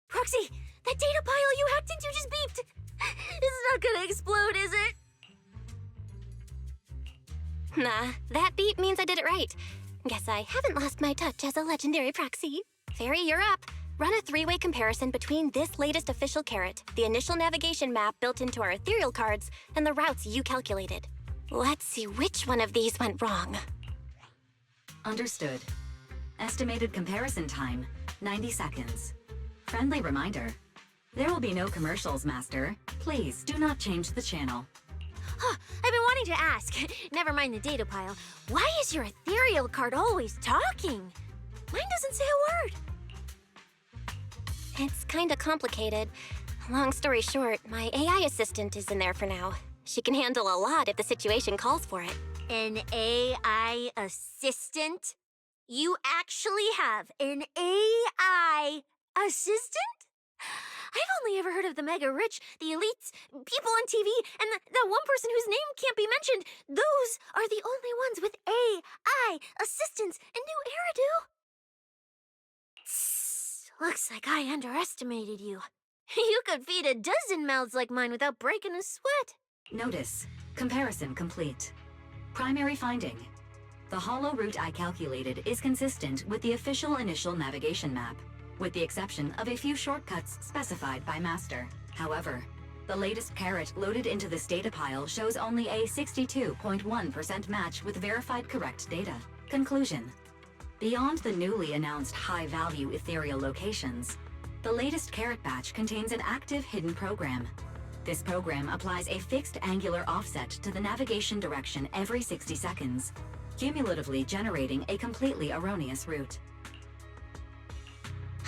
Proxy, that data pile you hacked into just beeped. It's not gonna explode, is it? Nah, that beep means I did it right. Guess I haven't lost my touch as a legendary proxy. Fairy, you're up. Run a three-way comparison between this latest official carrot, the initial navigation map built into our ethereal cards, and the routes you calculated. Let's see which one of these went wrong. Understood. Estimated comparison time, 90 seconds. Friendly reminder. There will be no commercials, Master. Please do not change the channel. I've been wanting to ask, never mind the data pile, why is your ethereal card always talking? Mine doesn't say a word. It's kinda complicated. Long story short, my AI assistant is in there for now. She can handle a lot if the situation calls for it. An AI assistant? You actually have an AI assistant? I've only ever heard of the mega rich, the elites, people on TV, and that one person whose name can't be mentioned. Those are the only ones with AI assistants in New Eridan. Looks like I underestimated you. You could feed a dozen mouths like mine without breaking a sweat. Notice. Comparison complete. Primary finding. The hollow route I calculated is consistent with the official initial navigation map, with the exception of a few shortcuts specified by Master. However, the latest carrot loaded into this data pile shows only a 62.1% match with verified correct data. Conclusion. Beyond the newly announced high-value ethereal locations, the latest carrot batch contains an active hidden program. This program applies a fixed angular offset to the navigation direction every 60 seconds, cumulatively generating a completely erroneous route.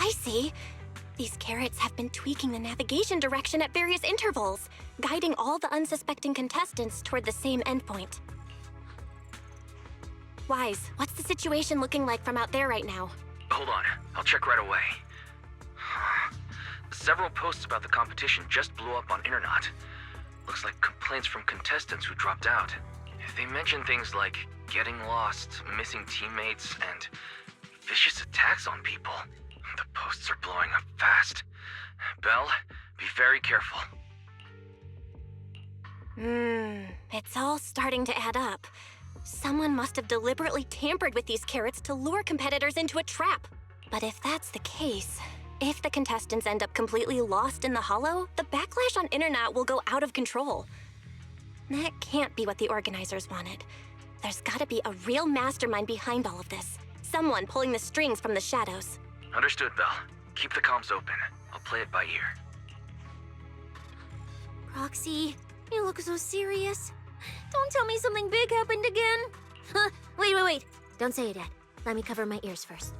I see. These carrots have been tweaking the navigation direction at various intervals, guiding all the unsuspecting contestants toward the same endpoint. Wise, what's the situation looking like from out there right now? Hold on, I'll check right away. Several posts about the competition just blew up on Internet. Looks like complaints from contestants who dropped out. They mention things like getting lost, missing teammates, and vicious attacks on people. The posts are blowing up fast. Belle, be very careful. It's all starting to add up. Someone must have deliberately tampered with these carrots to lure competitors into a trap. But if that's the case, if the contestants end up completely lost in the hollow, the backlash on internet will go out of control. That can't be what the organizers wanted. There's gotta be a real mastermind behind all of this. Someone pulling the strings from the shadows. Understood, Belle. Keep the comms open. I'll play it by ear. Roxy, you look so serious. Don't tell me something big happened again. Wait. Don't say it yet. Let me cover my ears first.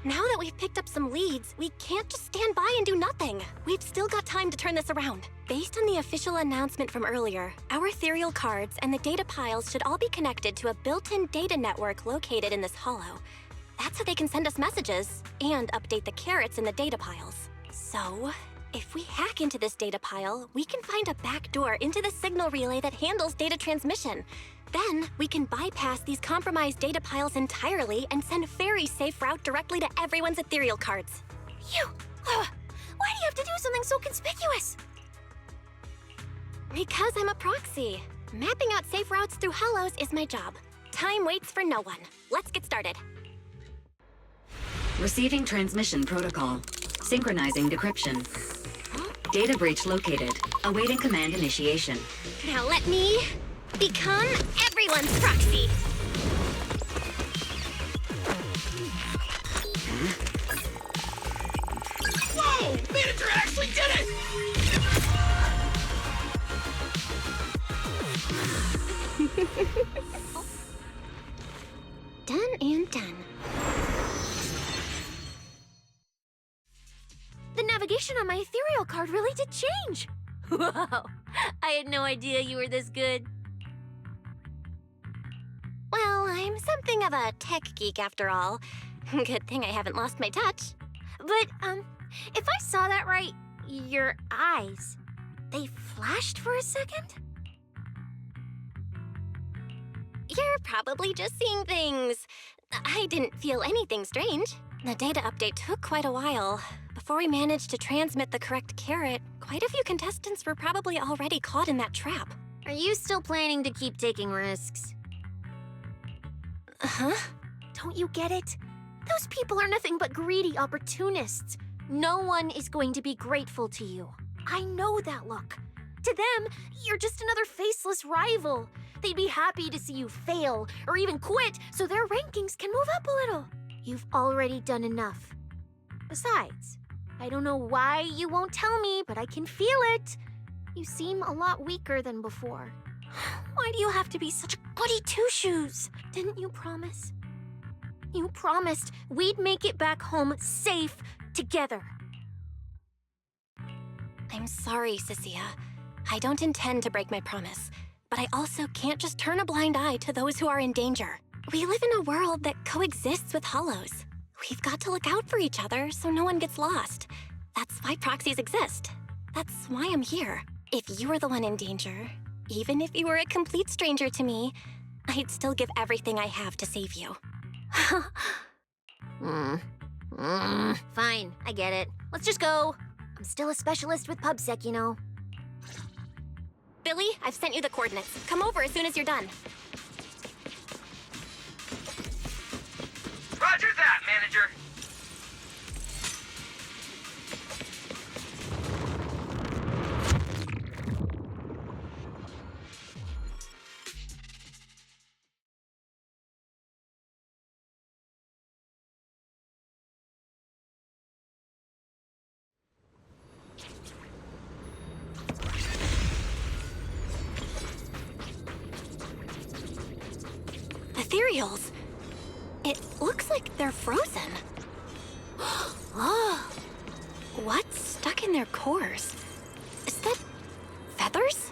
Now that we've picked up some leads, we can't just stand by and do nothing. We've still got time to turn this around. Based on the official announcement from earlier, our ethereal cards and the data piles should all be connected to a built-in data network located in this hollow. That's how they can send us messages and update the carrots in the data piles. So, if we hack into this data pile, we can find a back door into the signal relay that handles data transmission. Then, we can bypass these compromised data piles entirely and send a very safe route directly to everyone's ethereal cards. Why do you have to do something so conspicuous? Because I'm a proxy. Mapping out safe routes through hollows is my job. Time waits for no one. Let's get started. Receiving transmission protocol. Synchronizing decryption. Data breach located. Awaiting command initiation. Now let me become everyone's proxy. Whoa! Manager actually did it! Done and done. The navigation on my ethereal card really did change. Wow, I had no idea you were this good. Well, I'm something of a tech geek after all. Good thing I haven't lost my touch. But, if I saw that right, your eyes, they flashed for a second? You're probably just seeing things. I didn't feel anything strange. The data update took quite a while. Before we managed to transmit the correct carrot, quite a few contestants were probably already caught in that trap. Are you still planning to keep taking risks? Huh? Don't you get it? Those people are nothing but greedy opportunists. No one is going to be grateful to you. I know that look. To them, you're just another faceless rival. They'd be happy to see you fail or even quit so their rankings can move up a little. You've already done enough. Besides, I don't know why you won't tell me, but I can feel it. You seem a lot weaker than before. Why do you have to be such a goody two-shoes? Didn't you promise? You promised we'd make it back home safe together. I'm sorry, Cecilia. I don't intend to break my promise, but I also can't just turn a blind eye to those who are in danger. We live in a world that coexists with hollows. We've got to look out for each other so no one gets lost. That's why proxies exist. That's why I'm here. If you were the one in danger, even if you were a complete stranger to me, I'd still give everything I have to save you. Fine, I get it. Let's just go. I'm still a specialist with PubSec, you know. Billy, I've sent you the coordinates. Come over as soon as you're done. Roger that, manager. Ethereals. It looks like they're frozen. Oh, what's stuck in their cores? Is that feathers?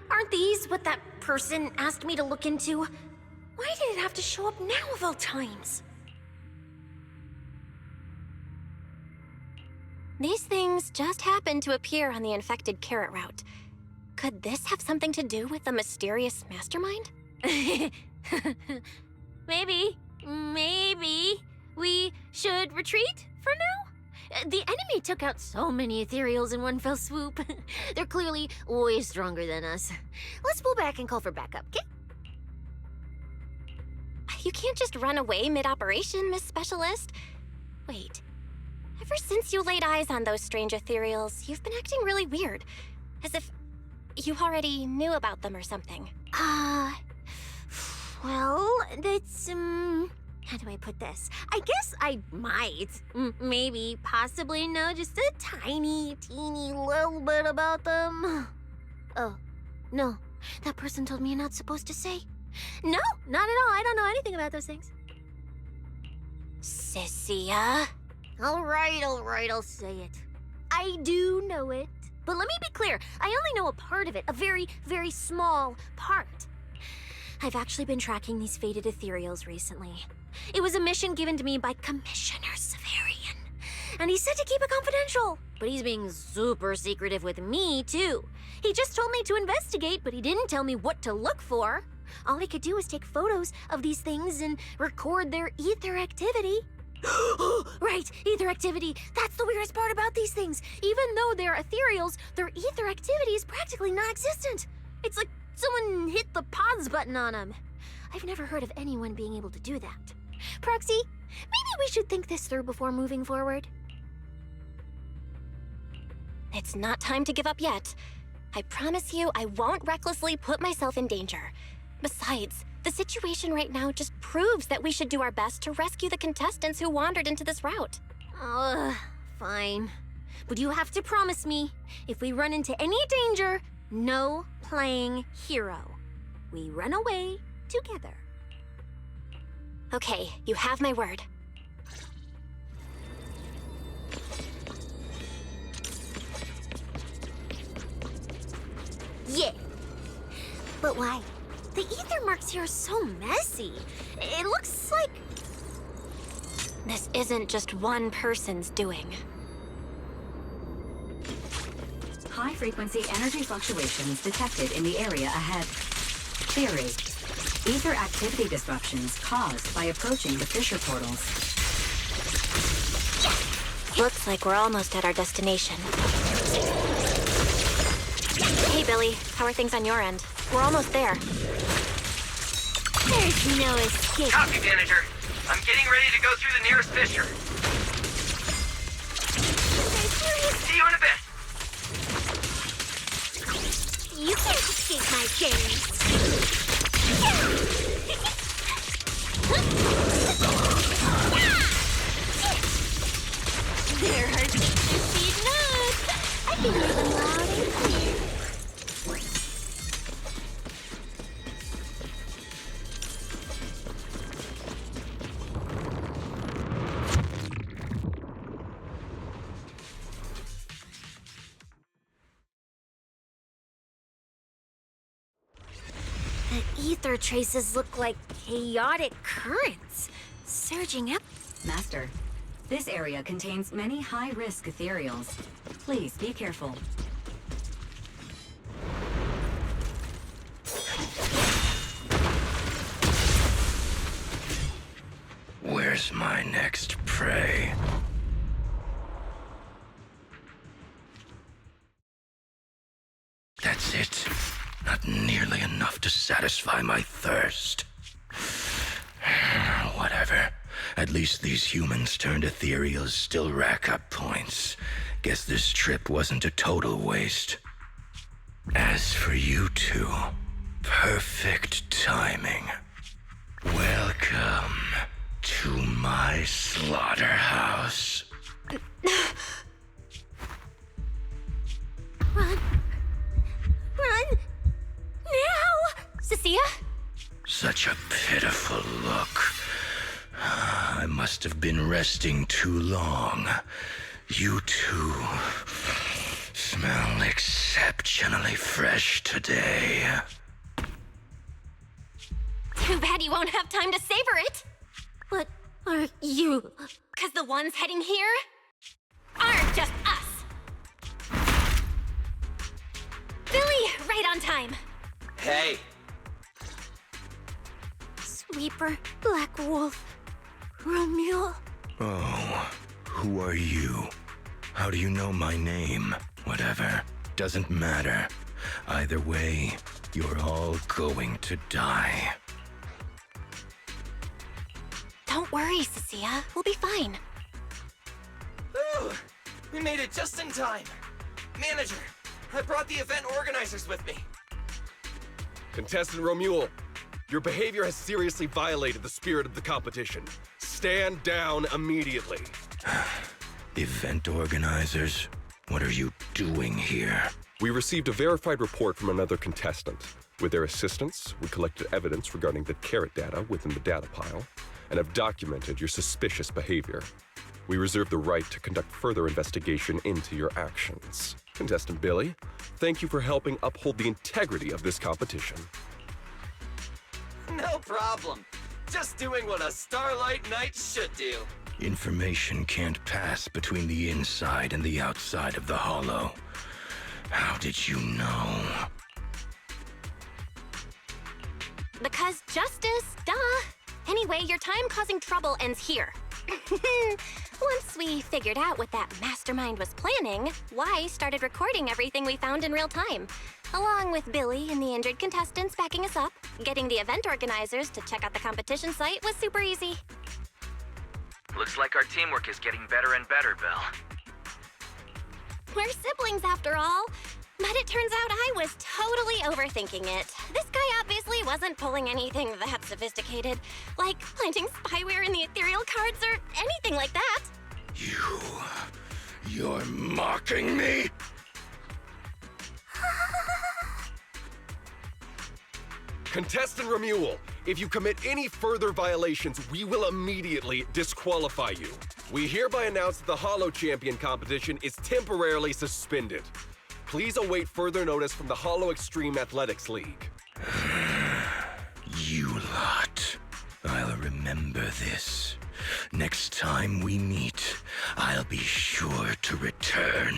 Aren't these what that person asked me to look into? Why did it have to show up now of all times? These things just happened to appear on the infected carrot route. Could this have something to do with the mysterious mastermind? Maybe. We should retreat for now? The enemy took out so many ethereals in one fell swoop. They're clearly way stronger than us. Let's pull back and call for backup, okay? You can't just run away mid-operation, Miss Specialist. Wait. Ever since you laid eyes on those strange ethereals, you've been acting really weird. As if you already knew about them or something. Well, that's, how do I put this? I guess I might, maybe, possibly know just a tiny, teeny little bit about them. Oh, no. That person told me you're not supposed to say. No, not at all. I don't know anything about those things. Sissia? All right, I'll say it. I do know it. But let me be clear, I only know a part of it, a very, very small part. I've actually been tracking these faded ethereals recently. It was a mission given to me by Commissioner Severian. And he said to keep it confidential. But he's being super secretive with me, too. He just told me to investigate, but he didn't tell me what to look for. All he could do was take photos of these things and record their ether activity. Right, ether activity. That's the weirdest part about these things. Even though they're ethereals, their ether activity is practically non-existent. It's like someone hit the pause button on them. I've never heard of anyone being able to do that. Proxy, maybe we should think this through before moving forward. It's not time to give up yet. I promise you I won't recklessly put myself in danger. Besides, the situation right now just proves that we should do our best to rescue the contestants who wandered into this route. Fine. But you have to promise me, if we run into any danger, no playing hero. We run away together. Okay, you have my word. Yeah. But why? The ether marks here are so messy. It looks like... This isn't just one person's doing. High-frequency energy fluctuations detected in the area ahead. Theory: ether activity disruptions caused by approaching the fissure portals. Looks like we're almost at our destination. Hey, Billy. How are things on your end? We're almost there. There's no escape. Copy, manager. I'm getting ready to go through the nearest fissure. See you in a bit. You can't escape my gaze. There are speed nuts. I can hear them loud and clear. The ether traces look like chaotic currents, surging up. Master, this area contains many high-risk ethereals. Please be careful. Where's my next prey? That's it. Not nearly enough to satisfy my thirst. Whatever. At least these humans turned ethereals still rack up points. Guess this trip wasn't a total waste. As for you two, perfect timing. Welcome to my slaughterhouse. Run! Run! Now! Sissia? Such a pitiful look. I must have been resting too long. You two smell exceptionally fresh today. Too bad you won't have time to savor it. What are you? 'Cause the ones heading here aren't just us. Billy, right on time. Hey, Sweeper, Black Wolf, Romule. Oh, who are you? How do you know my name? Whatever. Doesn't matter. Either way, you're all going to die. Don't worry, Cecilia. We'll be fine. ooh, we made it just in time. Manager, I brought the event organizers with me. Contestant Romule, your behavior has seriously violated the spirit of the competition. Stand down immediately. Event organizers? What are you doing here? We received a verified report from another contestant. With their assistance, we collected evidence regarding the carrot data within the data pile and have documented your suspicious behavior. We reserve the right to conduct further investigation into your actions. Contestant Billy, thank you for helping uphold the integrity of this competition. No problem. Just doing what a Starlight Knight should do. Information can't pass between the inside and the outside of the Hollow. How did you know? Because justice, duh. Anyway, your time causing trouble ends here. Once we figured out what that mastermind was planning, Y started recording everything we found in real time. Along with Billy and the injured contestants backing us up, getting the event organizers to check out the competition site was super easy. Looks like our teamwork is getting better and better, Belle. We're siblings after all. But it turns out I was totally overthinking it. This guy obviously wasn't pulling anything that sophisticated, like planting spyware in the ethereal cards or anything like that. You're mocking me? Contestant Romule, if you commit any further violations, we will immediately disqualify you. We hereby announce that the Hollow Champion competition is temporarily suspended. Please await further notice from the Hollow Extreme Athletics League. You lot. I'll remember this. Next time we meet, I'll be sure to return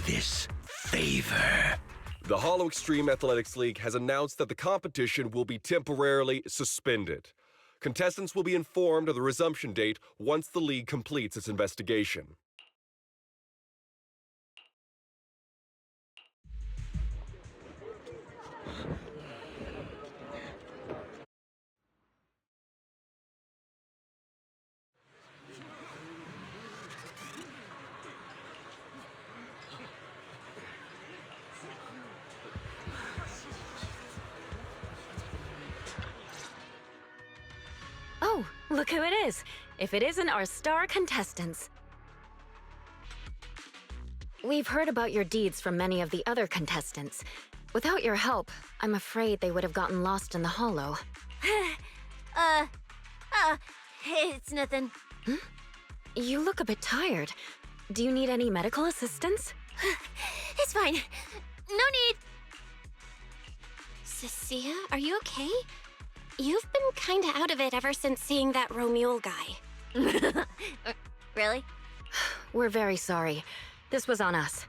this favor. The Hollow Extreme Athletics League has announced that the competition will be temporarily suspended. Contestants will be informed of the resumption date once the league completes its investigation. Oh, look who it is. If it isn't our star contestants. We've heard about your deeds from many of the other contestants. Without your help, I'm afraid they would have gotten lost in the Hollow. It's nothing. You look a bit tired. Do you need any medical assistance? It's fine. No need. Cecilia, are you okay? You've been kinda out of it ever since seeing that Romule guy. Really? We're very sorry. This was on us.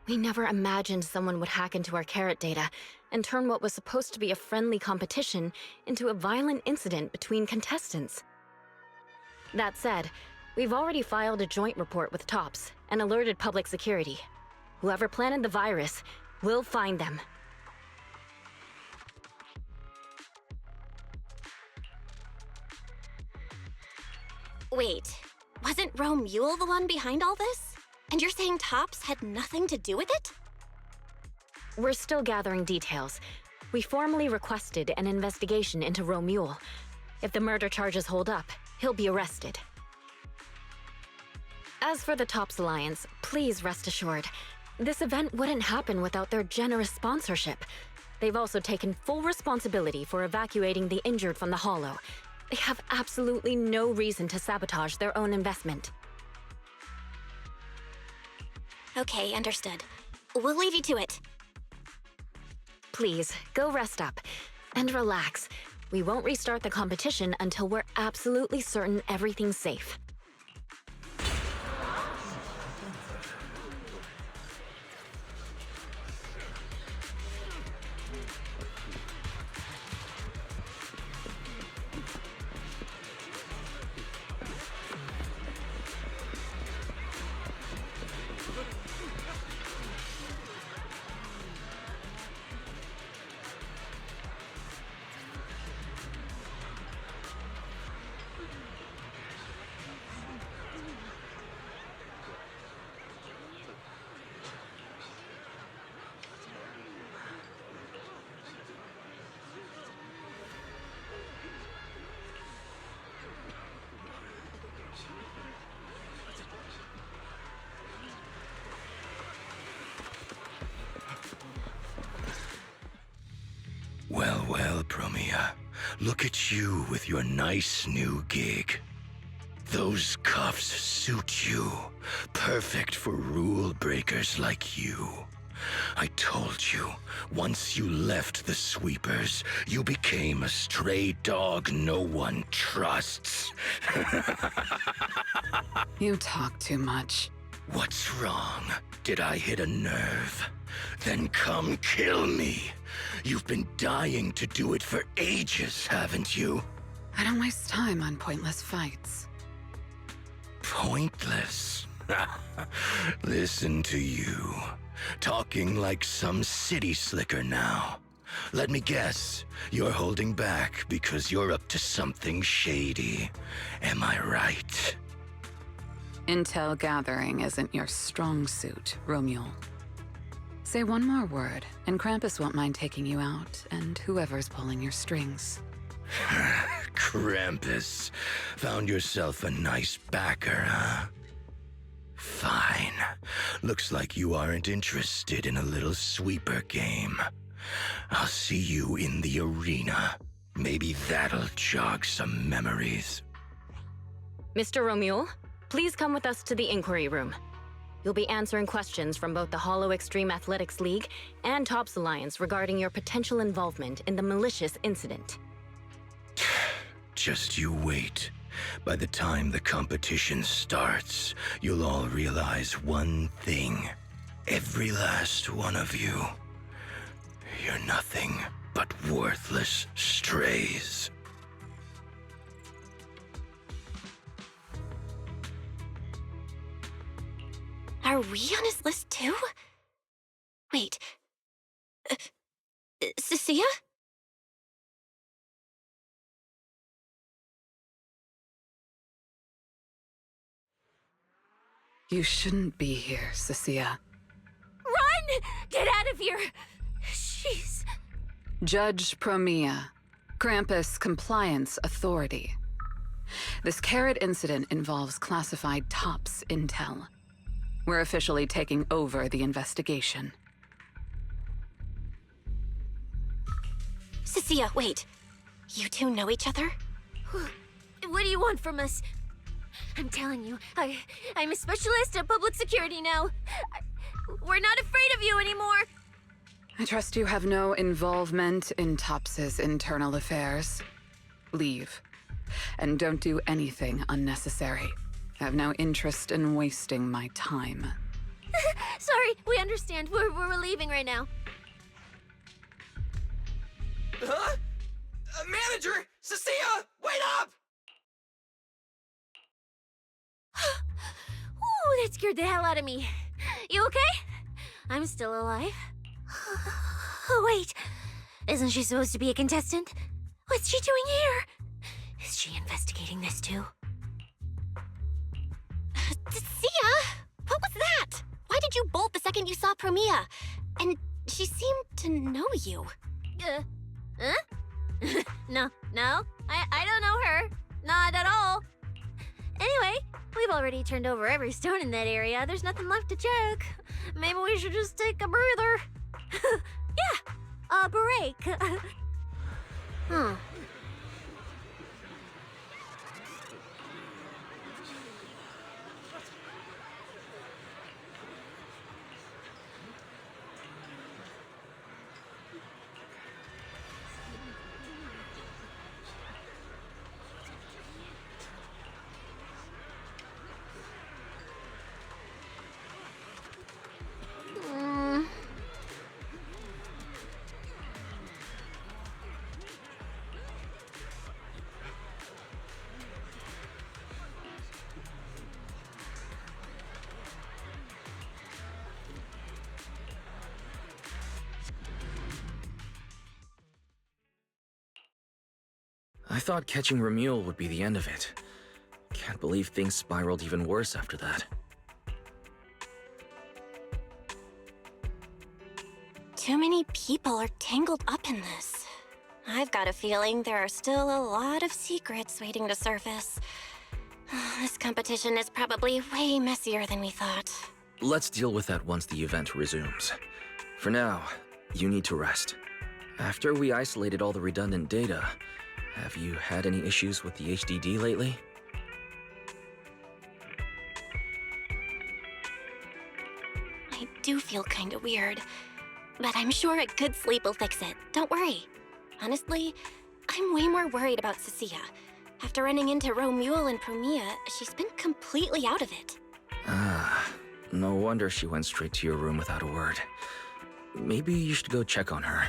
We never imagined someone would hack into our carrot data and turn what was supposed to be a friendly competition into a violent incident between contestants. That said, we've already filed a joint report with TOPS and alerted public security. Whoever planted the virus, we'll find them. Wait, wasn't Romule the one behind all this? And you're saying TOPS had nothing to do with it? We're still gathering details. We formally requested an investigation into Romule. If the murder charges hold up, he'll be arrested. As for the TOPS Alliance, please rest assured, this event wouldn't happen without their generous sponsorship. They've also taken full responsibility for evacuating the injured from the Hollow. They have absolutely no reason to sabotage their own investment. Okay, understood. We'll leave you to it. Please, go rest up. And relax. We won't restart the competition until we're absolutely certain everything's safe. Well, well, Promia. Look at you with your nice new gig. Those cuffs suit you. Perfect for rule breakers like you. I told you, once you left the sweepers, you became a stray dog no one trusts. You talk too much. What's wrong? Did I hit a nerve? Then come kill me. You've been dying to do it for ages, haven't you? I don't waste time on pointless fights. Pointless? Listen to you. Talking like some city slicker now. Let me guess, you're holding back because you're up to something shady. Am I right? Intel gathering isn't your strong suit, Romule. Say one more word, and Krampus won't mind taking you out, and whoever's pulling your strings. Krampus. Found yourself a nice backer, huh? Fine. Looks like you aren't interested in a little sweeper game. I'll see you in the arena. Maybe that'll jog some memories. Mr. Romule, please come with us to the inquiry room. You'll be answering questions from both the Hollow Extreme Athletics League and Tops Alliance regarding your potential involvement in the malicious incident. Just you wait. By the time the competition starts, you'll all realize one thing. Every last one of you. You're nothing but worthless strays. Are we on his list too? Wait. Cecilia? You shouldn't be here, Cecilia. Run! Get out of here! She's... Judge Promia, Krampus Compliance Authority. This Carrot incident involves classified Tops intel. We're officially taking over the investigation. Cecilia, wait. You two know each other? What do you want from us? I'm telling you, I'm a specialist at public security now. We're not afraid of you anymore. I trust you have no involvement in Tops's internal affairs. Leave. And don't do anything unnecessary. I have no interest in wasting my time. Sorry, we understand. We're leaving right now. Huh? Manager! Cecilia! Wait up! Ooh, that scared the hell out of me. You okay? I'm still alive. Oh, wait. Isn't she supposed to be a contestant? What's she doing here? Is she investigating this too? Cecilia! What was that? Why did you bolt the second you saw Promia? And she seemed to know you. Huh? No, I don't know her. Not at all. Anyway, we've already turned over every stone in that area. There's nothing left to check. Maybe we should just take a breather. Yeah, a break. I thought catching Romule would be the end of it. Can't believe things spiraled even worse after that. Too many people are tangled up in this. I've got a feeling there are still a lot of secrets waiting to surface. This competition is probably way messier than we thought. Let's deal with that once the event resumes. For now, you need to rest. After we isolated all the redundant data, have you had any issues with the HDD lately? I do feel kinda weird, but I'm sure a good sleep will fix it. Don't worry. Honestly, I'm way more worried about Cecilia. After running into Romuald and Promia, she's been completely out of it. Ah, no wonder she went straight to your room without a word. Maybe you should go check on her.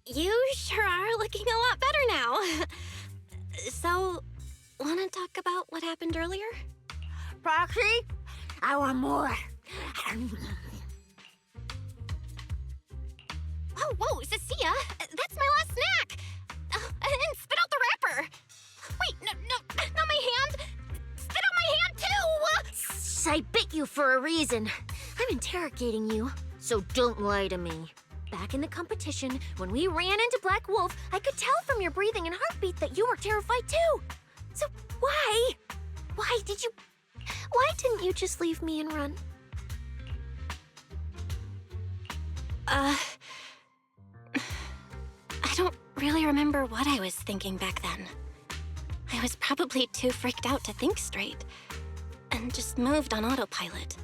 You sure are looking a lot better now. So, wanna talk about what happened earlier? Proxy, I want more. Whoa, Cecilia, that's my last snack. And spit out the wrapper. Wait, no, not my hand. Spit out my hand too. I bit you for a reason. I'm interrogating you, so don't lie to me. Back in the competition, when we ran into Black Wolf, I could tell from your breathing and heartbeat that you were terrified too. So why? Why didn't you just leave me and run? I don't really remember what I was thinking back then. I was probably too freaked out to think straight, and just moved on autopilot.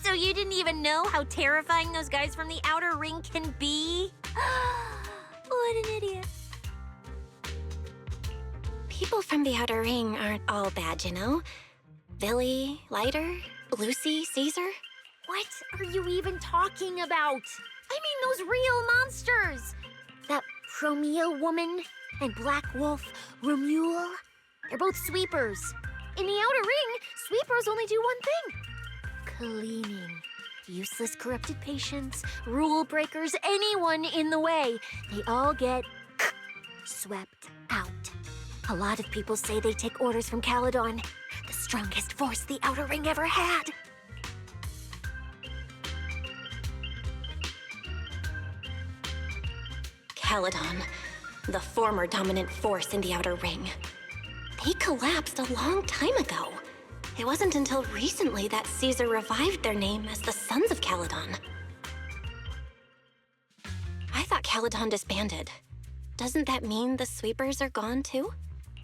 So you didn't even know how terrifying those guys from the outer ring can be? What an idiot. People from the outer ring aren't all bad, you know? Billy, Leiter, Lucy, Caesar. What are you even talking about? I mean those real monsters! That Promia woman and Black Wolf, Romuald, they're both sweepers. In the outer ring, sweepers only do one thing. Cleaning. Useless corrupted patients, rule breakers, anyone in the way. They all get swept out. A lot of people say they take orders from Caledon, the strongest force the outer ring ever had. Caledon, the former dominant force in the outer ring. They collapsed a long time ago. It wasn't until recently that Caesar revived their name as the Sons of Caledon. I thought Caledon disbanded. Doesn't that mean the sweepers are gone too?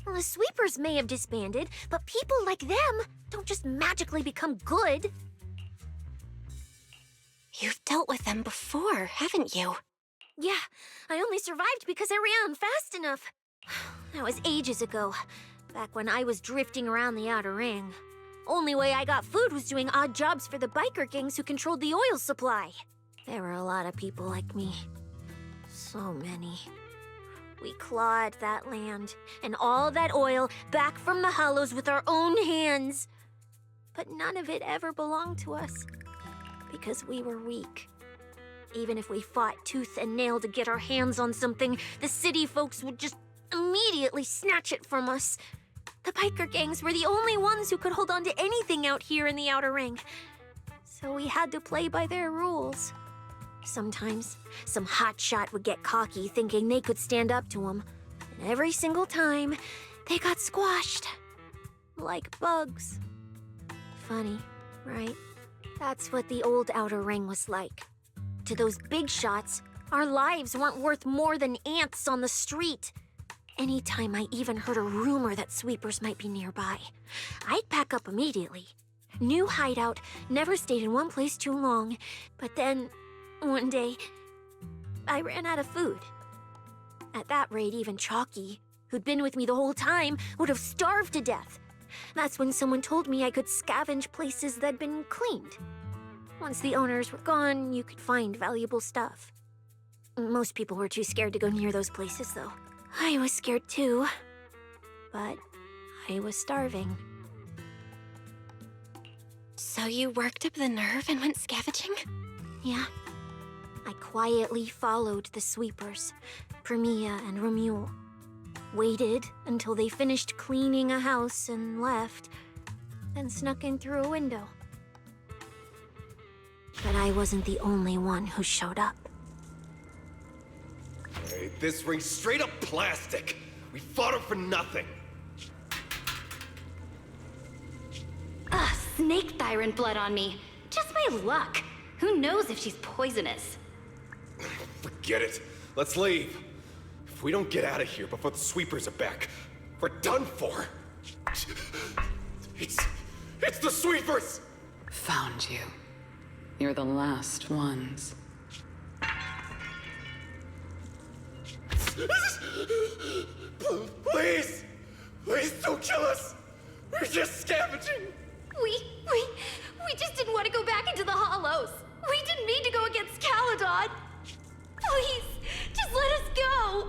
Well, the sweepers may have disbanded, but people like them don't just magically become good. You've dealt with them before, haven't you? Yeah, I only survived because I ran fast enough. That was ages ago, back when I was drifting around the outer ring. Only way I got food was doing odd jobs for the biker gangs who controlled the oil supply. There were a lot of people like me. So many. We clawed that land and all that oil back from the hollows with our own hands. But none of it ever belonged to us, because we were weak. Even if we fought tooth and nail to get our hands on something, the city folks would just immediately snatch it from us. The biker gangs were the only ones who could hold on to anything out here in the outer ring. So we had to play by their rules. Sometimes, some hotshot would get cocky thinking they could stand up to them. And every single time, they got squashed. Like bugs. Funny, right? That's what the old outer ring was like. To those big shots, our lives weren't worth more than ants on the street. Anytime I even heard a rumor that sweepers might be nearby, I'd pack up immediately. New hideout, never stayed in one place too long. But then, one day, I ran out of food. At that rate, even Chalky, who'd been with me the whole time, would have starved to death. That's when someone told me I could scavenge places that'd been cleaned. Once the owners were gone, you could find valuable stuff. Most people were too scared to go near those places, though. I was scared too, but I was starving. So you worked up the nerve and went scavenging? Yeah. I quietly followed the sweepers, Premia and Romule. Waited until they finished cleaning a house and left, then snuck in through a window. But I wasn't the only one who showed up. Hey, this ring's straight up plastic. We fought her for nothing. Ugh, snake thyron blood on me. Just my luck. Who knows if she's poisonous? Forget it. Let's leave. If we don't get out of here before the sweepers are back, we're done for. It's the sweepers! Found you. You're the last ones. Please! Please don't kill us! We're just scavenging! We just didn't want to go back into the hollows. We didn't mean to go against Caledon. Please, just let us go.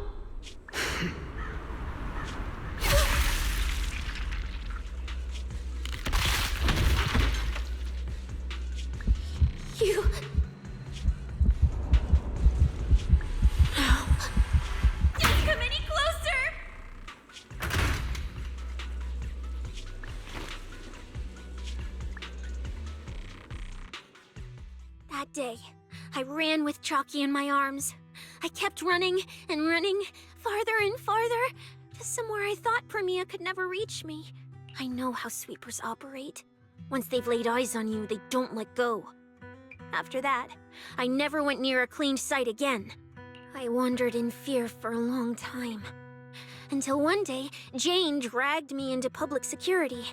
You... No. Don't come any closer! That day, I ran with Chalky in my arms. I kept running and running, farther and farther, to somewhere I thought Premia could never reach me. I know how sweepers operate. Once they've laid eyes on you, they don't let go. After that, I never went near a cleaned site again. I wandered in fear for a long time. Until one day, Jane dragged me into public security,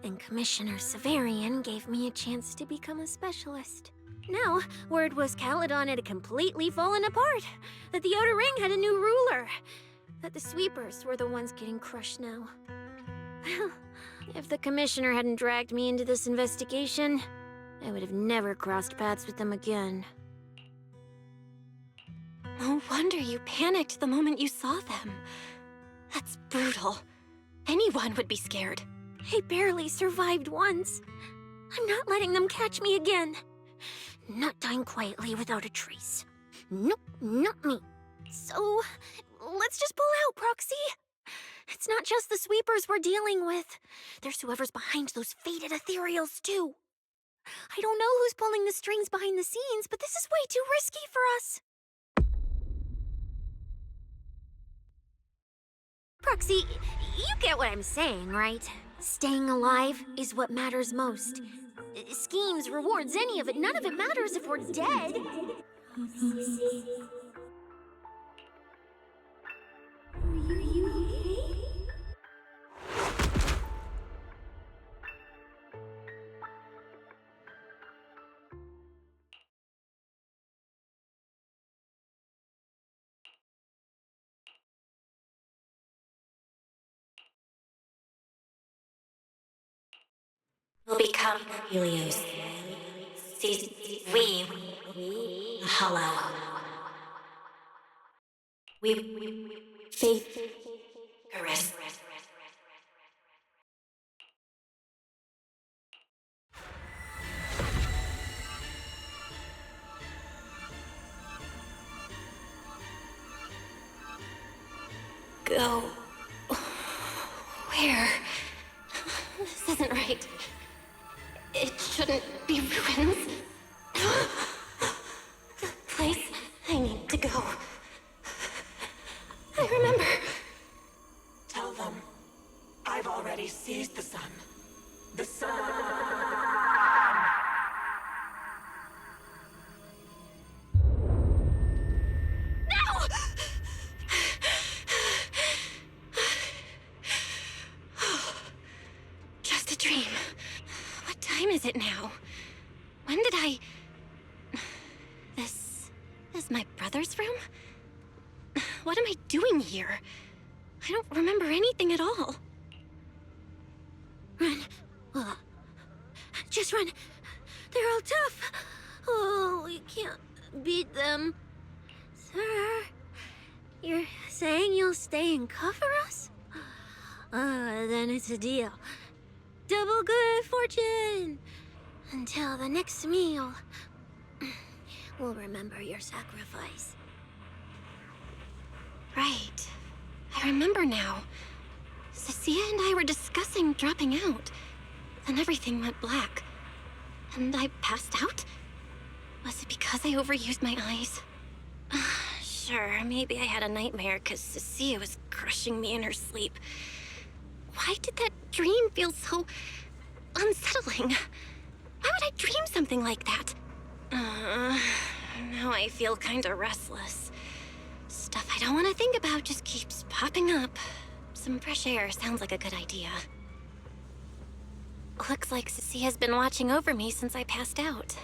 and Commissioner Severian gave me a chance to become a specialist. Now, word was Caledon had completely fallen apart, that the Outer Ring had a new ruler, that the sweepers were the ones getting crushed now. Well, if the Commissioner hadn't dragged me into this investigation, I would have never crossed paths with them again. No wonder you panicked the moment you saw them. That's brutal. Anyone would be scared. I barely survived once. I'm not letting them catch me again. Not dying quietly without a trace. Nope, not me. So, let's just pull out, Proxy. It's not just the sweepers we're dealing with. There's whoever's behind those faded ethereals, too. I don't know who's pulling the strings behind the scenes, but this is way too risky for us. Proxy, you get what I'm saying, right? Staying alive is what matters most. Schemes, rewards, any of it, none of it matters if we're dead. Will become Helios. We hollow. We faith caress. Go. Where? This isn't right. It shouldn't be ruins. The place I need to go. I remember. Tell them I've already seized the sun. The sun! No! Just a dream. What time is it now? When did I... This is my brother's room? What am I doing here? I don't remember anything at all. Run. Just run. They're all tough. Oh, we can't beat them. Sir, you're saying you'll stay and cover us? Then it's a deal. Double good fortune. Until the next meal, we'll remember your sacrifice. Right. I remember now. Cecilia and I were discussing dropping out. Then everything went black. And I passed out? Was it because I overused my eyes? Sure, maybe I had a nightmare because Cecilia was crushing me in her sleep. Why did that dream feel so unsettling? Why would I dream something like that? Now I feel kinda restless. Stuff I don't want to think about just keeps popping up. Some fresh air sounds like a good idea. Looks like Cecilia's been watching over me since I passed out.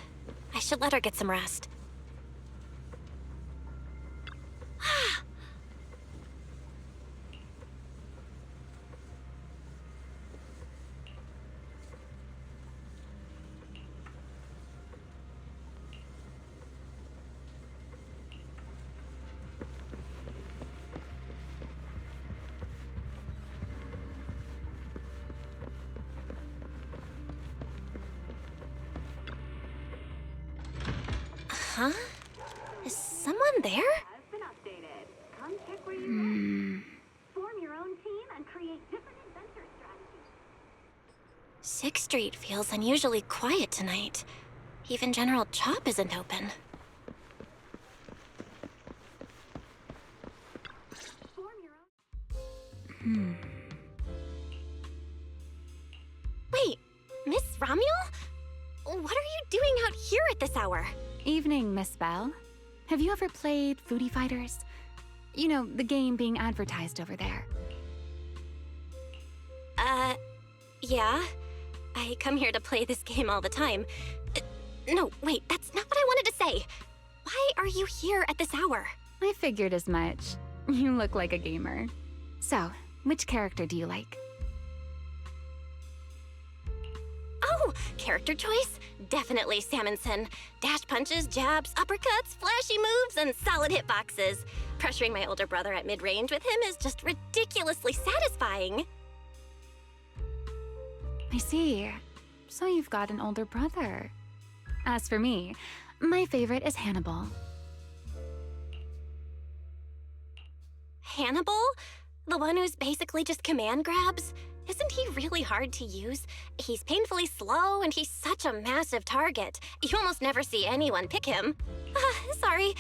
I should let her get some rest. Huh? Is someone there? Form your own team and create different adventure strategies. 6th Street feels unusually quiet tonight. Even General Chop isn't open. Wait, Miss Romuel? What are you doing out here at this hour? Evening, Miss Bell. Have you ever played Foodie Fighters? You know, the game being advertised over there. Yeah. I come here to play this game all the time. No, wait, that's not what I wanted to say. Why are you here at this hour? I figured as much. You look like a gamer. So, which character do you like? Oh, character choice? Definitely Salmonson. Dash punches, jabs, uppercuts, flashy moves, and solid hitboxes. Pressuring my older brother at mid-range with him is just ridiculously satisfying. I see. So you've got an older brother. As for me, my favorite is Hannibal. Hannibal? The one who's basically just command grabs? Isn't he really hard to use? He's painfully slow, and he's such a massive target. You almost never see anyone pick him. Sorry.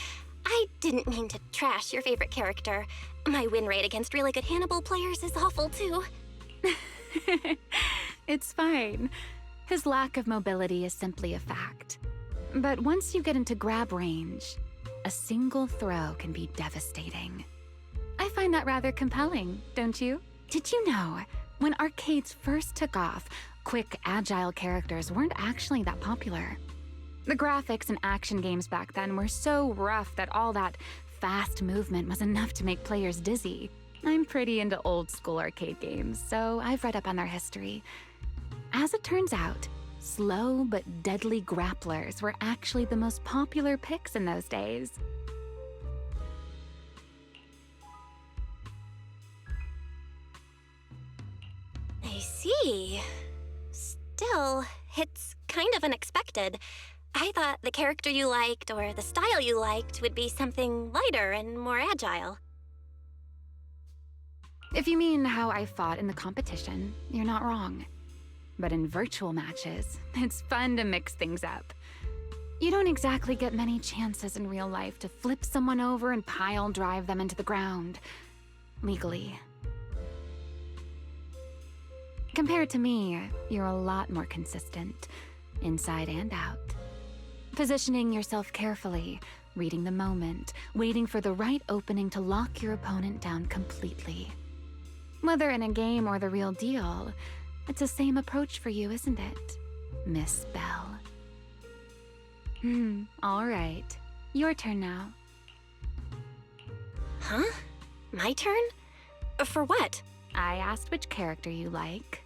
I didn't mean to trash your favorite character. My win rate against really good Hannibal players is awful, too. It's fine. His lack of mobility is simply a fact. But once you get into grab range, a single throw can be devastating. I find that rather compelling, don't you? Did you know, when arcades first took off, quick, agile characters weren't actually that popular? The graphics in action games back then were so rough that all that fast movement was enough to make players dizzy. I'm pretty into old school arcade games, so I've read up on their history. As it turns out, slow but deadly grapplers were actually the most popular picks in those days. I see. Still, it's kind of unexpected. I thought the character you liked or the style you liked would be something lighter and more agile. If you mean how I fought in the competition, you're not wrong. But in virtual matches, it's fun to mix things up. You don't exactly get many chances in real life to flip someone over and pile drive them into the ground. Legally. Compared to me, you're a lot more consistent, inside and out. Positioning yourself carefully, reading the moment, waiting for the right opening to lock your opponent down completely. Whether in a game or the real deal, it's the same approach for you, isn't it, Miss Bell? All right. Your turn now. Huh? My turn? For what? I asked which character you like.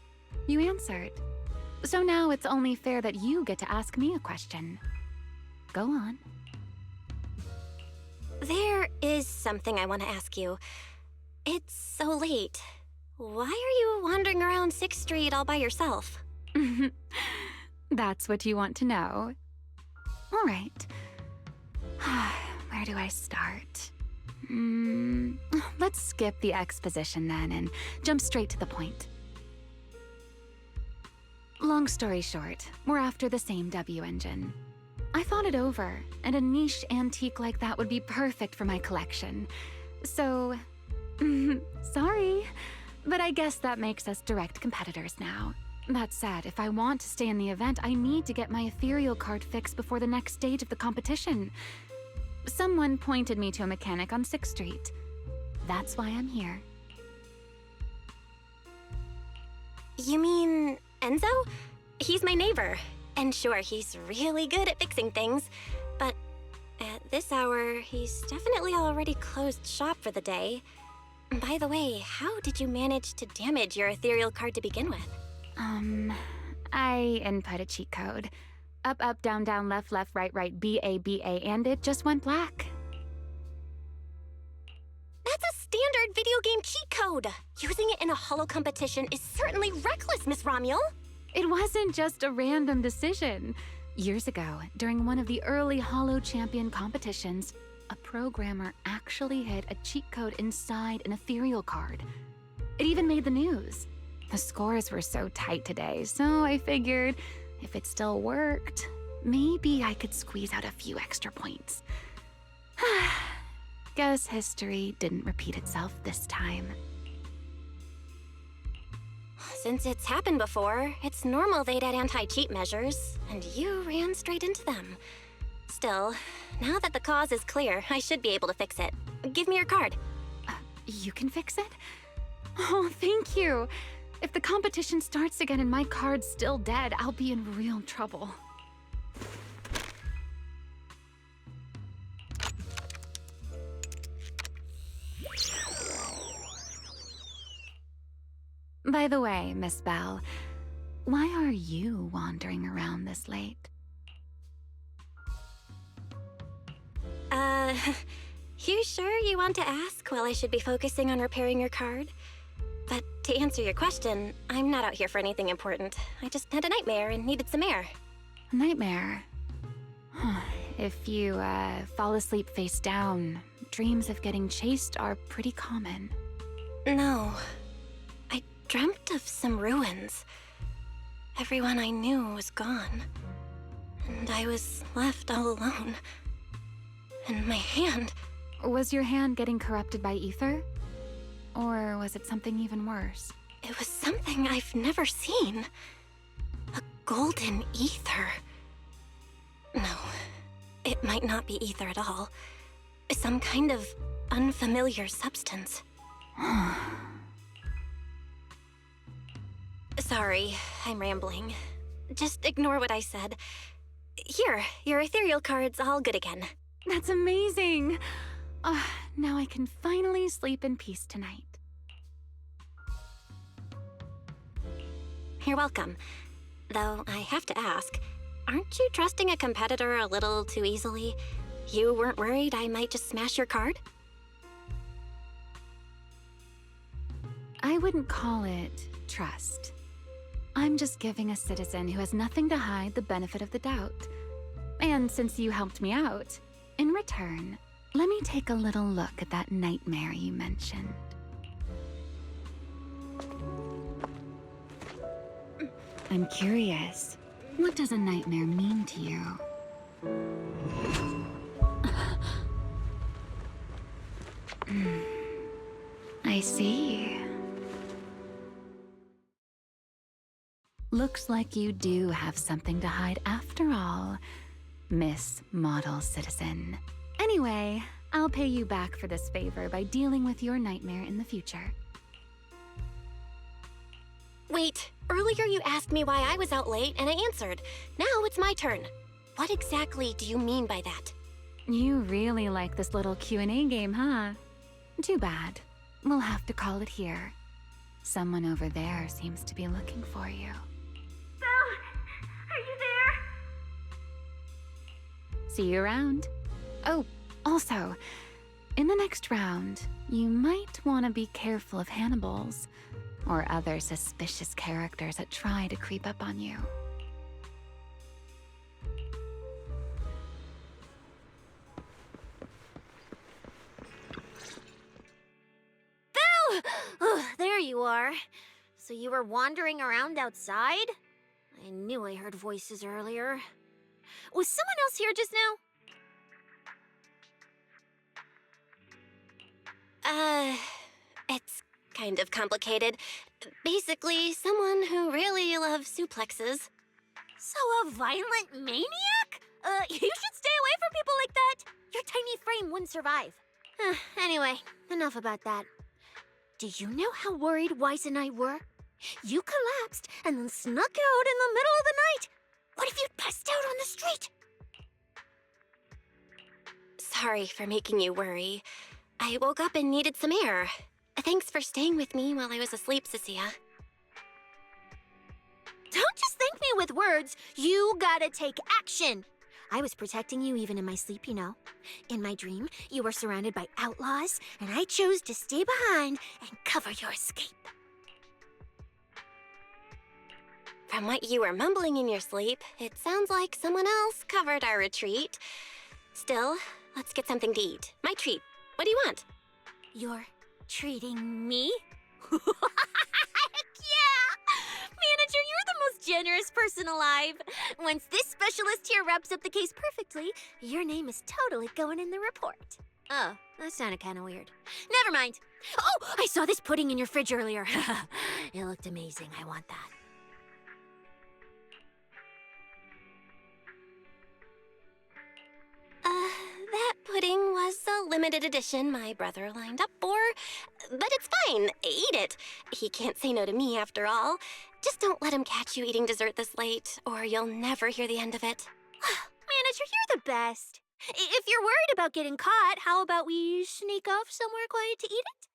You answered. So now it's only fair that you get to ask me a question. Go on. There is something I want to ask you. It's so late. Why are you wandering around 6th Street all by yourself? That's what you want to know? All right. Where do I start? Let's skip the exposition then and jump straight to the point. Long story short, we're after the same W engine. I thought it over, and a niche antique like that would be perfect for my collection. So, sorry, but I guess that makes us direct competitors now. That said, if I want to stay in the event, I need to get my ethereal card fixed before the next stage of the competition. Someone pointed me to a mechanic on 6th Street. That's why I'm here. You mean Enzo? He's my neighbor. And sure, he's really good at fixing things. But at this hour, he's definitely already closed shop for the day. By the way, how did you manage to damage your ethereal card to begin with? I input a cheat code. Up, up, down, down, left, left, right, right, BA, BA, and it just went black. That's a standard video game cheat code! Using it in a holo competition is certainly reckless, Miss Romuel! It wasn't just a random decision. Years ago, during one of the early Holo Champion competitions, a programmer actually hid a cheat code inside an ethereal card. It even made the news. The scores were so tight today, so I figured if it still worked, maybe I could squeeze out a few extra points. Guess history didn't repeat itself this time. Since it's happened before, it's normal they'd add anti-cheat measures, and you ran straight into them. Still, now that the cause is clear, I should be able to fix it. Give me your card. You can fix it? Oh, thank you. If the competition starts again and my card's still dead, I'll be in real trouble. By the way, Miss Bell, why are you wandering around this late? You sure you want to ask while I should be focusing on repairing your card? But to answer your question, I'm not out here for anything important. I just had a nightmare and needed some air. Nightmare? If you, fall asleep face down, dreams of getting chased are pretty common. No. I dreamt of some ruins. Everyone I knew was gone. And I was left all alone. And my hand... Was your hand getting corrupted by ether? Or was it something even worse? It was something I've never seen. A golden ether. No, it might not be ether at all. Some kind of unfamiliar substance. Sorry, I'm rambling. Just ignore what I said. Here, your ethereal card's all good again. That's amazing! Now I can finally sleep in peace tonight. You're welcome. Though I have to ask, aren't you trusting a competitor a little too easily? You weren't worried I might just smash your card? I wouldn't call it trust. I'm just giving a citizen who has nothing to hide the benefit of the doubt. And since you helped me out, in return, let me take a little look at that nightmare you mentioned. I'm curious, what does a nightmare mean to you? I see. Looks like you do have something to hide after all, Miss Model Citizen. Anyway, I'll pay you back for this favor by dealing with your nightmare in the future. Wait, earlier you asked me why I was out late and I answered. Now it's my turn. What exactly do you mean by that? You really like this little Q&A game, huh? Too bad. We'll have to call it here. Someone over there seems to be looking for you. Belle, are you there? See you around. Oh, also, in the next round, you might want to be careful of Hannibals or other suspicious characters that try to creep up on you. there. So you were wandering around outside? I knew I heard voices earlier. Was someone else here just now? It's kind of complicated. Basically, someone who really loves suplexes. So a violent maniac? You should stay away from people like that. Your tiny frame wouldn't survive. Anyway, enough about that. Do you know how worried Weiss and I were? You collapsed and then snuck out in the middle of the night. What if you'd passed out on the street? Sorry for making you worry. I woke up and needed some air. Thanks for staying with me while I was asleep, Cecilia. Don't just thank me with words. You gotta take action. I was protecting you even in my sleep, you know. In my dream, you were surrounded by outlaws, and I chose to stay behind and cover your escape. From what you were mumbling in your sleep, it sounds like someone else covered our retreat. Still, let's get something to eat. My treat. What do you want? You're treating me? Heck yeah! Manager, you're the most generous person alive. Once this specialist here wraps up the case perfectly, your name is totally going in the report. Oh, that sounded kind of weird. Never mind. Oh, I saw this pudding in your fridge earlier. It looked amazing. I want that. That pudding was a limited edition my brother lined up for. But it's fine. Eat it. He can't say no to me after all. Just don't let him catch you eating dessert this late, or you'll never hear the end of it. Manager, you're the best. If you're worried about getting caught, how about we sneak off somewhere quiet to eat it?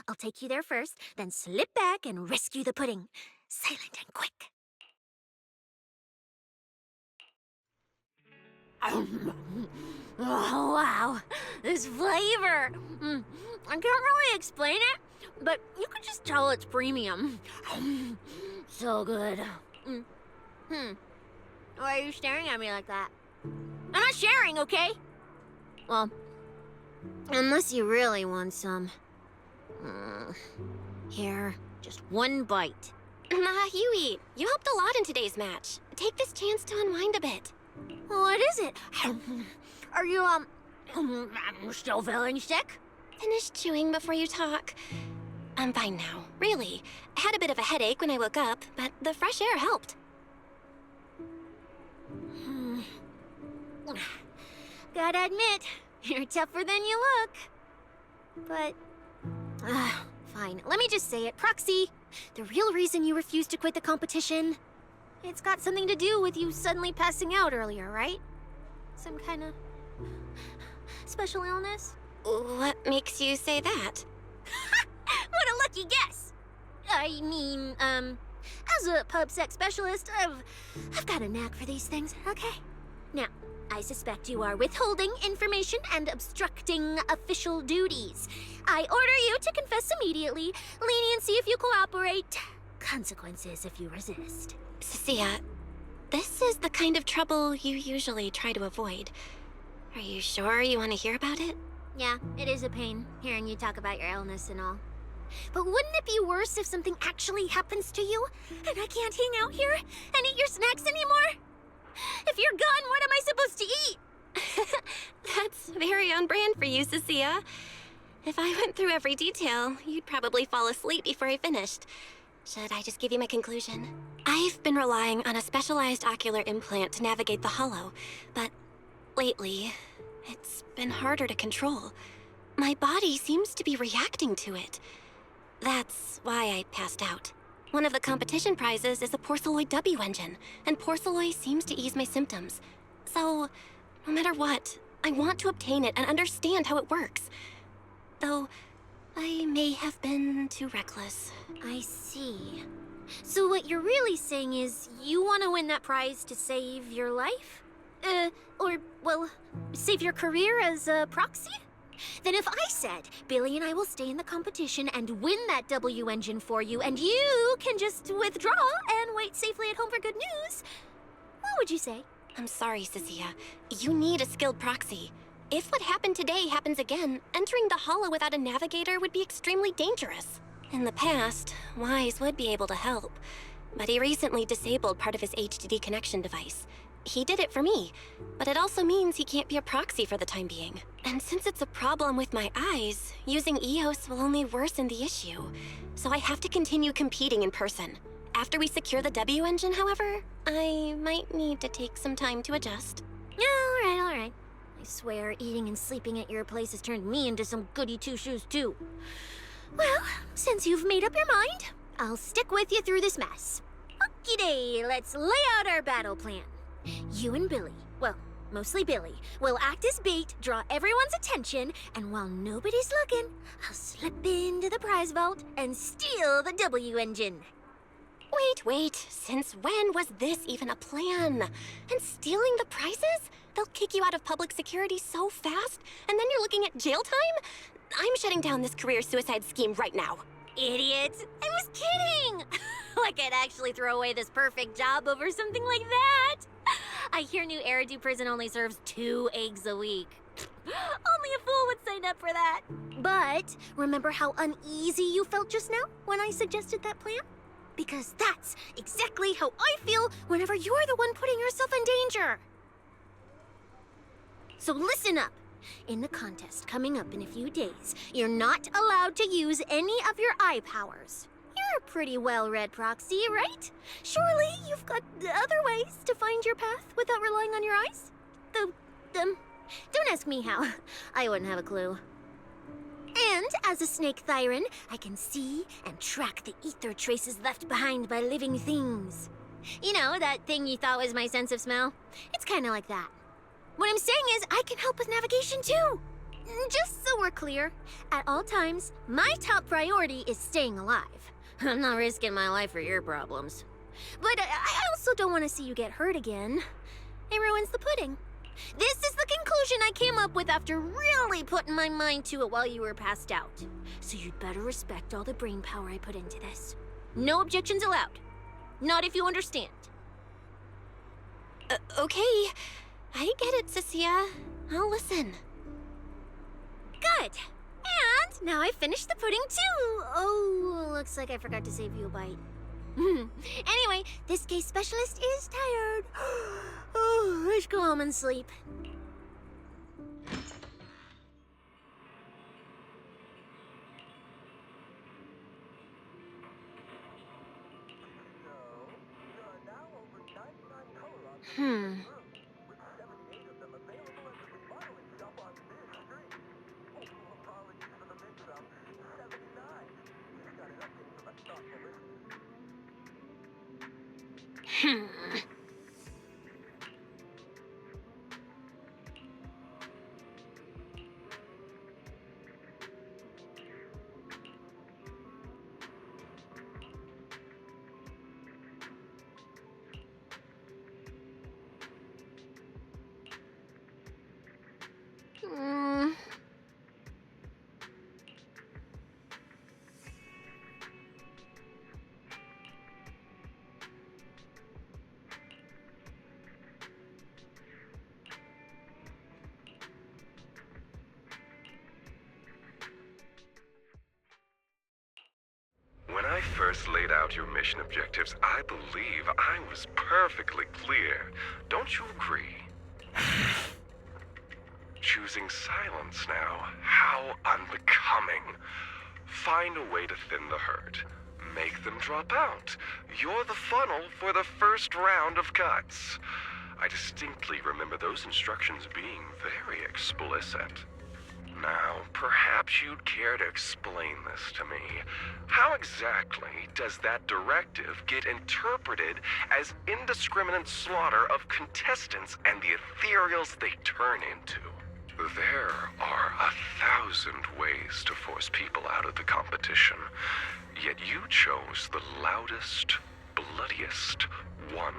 I'll take you there first, then slip back and rescue the pudding. Silent and quick. Oh, wow. This flavor. I can't really explain it, but you can just tell it's premium. So good. Why are you staring at me like that? I'm not sharing, okay? Well, unless you really want some. Here, just one bite. Nah, you eat. You helped a lot in today's match. Take this chance to unwind a bit. What is it? Are you, still feeling sick? Finish chewing before you talk. I'm fine now, really. I had a bit of a headache when I woke up, but the fresh air helped. Gotta admit, you're tougher than you look. But, fine. Let me just say it. Proxy, the real reason you refused to quit the competition, it's got something to do with you suddenly passing out earlier, right? Some kind of special illness? What makes you say that? What a lucky guess! I mean, as a pub-sec specialist, I've got a knack for these things, okay? Now, I suspect you are withholding information and obstructing official duties. I order you to confess immediately, leniency if you cooperate, consequences if you resist. Cecilia, this is the kind of trouble you usually try to avoid. Are you sure you want to hear about it? Yeah, it is a pain, hearing you talk about your illness and all. But wouldn't it be worse if something actually happens to you, and I can't hang out here and eat your snacks anymore? If you're gone, what am I supposed to eat? That's very on brand for you, Cecilia. If I went through every detail, you'd probably fall asleep before I finished. Should I just give you my conclusion? I've been relying on a specialized ocular implant to navigate the hollow, but lately, it's been harder to control. My body seems to be reacting to it. That's why I passed out. One of the competition prizes is a Porceloid W engine, and Porceloid seems to ease my symptoms. So, no matter what, I want to obtain it and understand how it works. Though, I may have been too reckless. I see. So what you're really saying is you want to win that prize to save your life? Well, save your career as a proxy? Then if I said, Billy and I will stay in the competition and win that W engine for you, and you can just withdraw and wait safely at home for good news, what would you say? I'm sorry, Cecilia. You need a skilled proxy. If what happened today happens again, entering the hollow without a navigator would be extremely dangerous. In the past, Wise would be able to help, but he recently disabled part of his HDD connection device. He did it for me, but it also means he can't be a proxy for the time being. And since it's a problem with my eyes, using EOS will only worsen the issue. So I have to continue competing in person. After we secure the W engine, however, I might need to take some time to adjust. All right. I swear, eating and sleeping at your place has turned me into some goody two-shoes, too. Well, since you've made up your mind, I'll stick with you through this mess. Okie-day, let's lay out our battle plan. You and Billy, well, mostly Billy, will act as bait, draw everyone's attention, and while nobody's looking, I'll slip into the prize vault and steal the W engine. Wait, since when was this even a plan? And stealing the prizes? They'll kick you out of public security so fast, and then you're looking at jail time? I'm shutting down this career suicide scheme right now. Idiot! I was kidding! Like I'd actually throw away this perfect job over something like that! I hear New Eridan prison only serves 2 eggs a week. Only a fool would sign up for that. But remember how uneasy you felt just now when I suggested that plan? Because that's exactly how I feel whenever you're the one putting yourself in danger. So listen up. In the contest coming up in a few days, you're not allowed to use any of your eye powers. You're a pretty well-read proxy, right? Surely you've got other ways to find your path without relying on your eyes? Don't ask me how. I wouldn't have a clue. And as a snake Thyran, I can see and track the ether traces left behind by living things. You know, that thing you thought was my sense of smell? It's kind of like that. What I'm saying is, I can help with navigation too. Just so we're clear, at all times, my top priority is staying alive. I'm not risking my life for your problems. But I also don't want to see you get hurt again. It ruins the pudding. This is the conclusion I came up with after really putting my mind to it while you were passed out. So you'd better respect all the brain power I put into this. No objections allowed. Not if you understand. Okay. I get it, Cecilia. I'll listen. Good. And now I've finished the pudding too. Oh, looks like I forgot to save you a bite. Anyway, this case specialist is tired. Oh, let's go home and sleep. When I first laid out your mission objectives, I believe I was perfectly clear. Don't you agree? Choosing silence now. How unbecoming. Find a way to thin the herd. Make them drop out. You're the funnel for the first round of cuts. I distinctly remember those instructions being very explicit. Now, perhaps you'd care to explain this to me. How exactly does that directive get interpreted as indiscriminate slaughter of contestants and the ethereals they turn into? There are 1,000 ways to force people out of the competition, yet you chose the loudest, bloodiest one.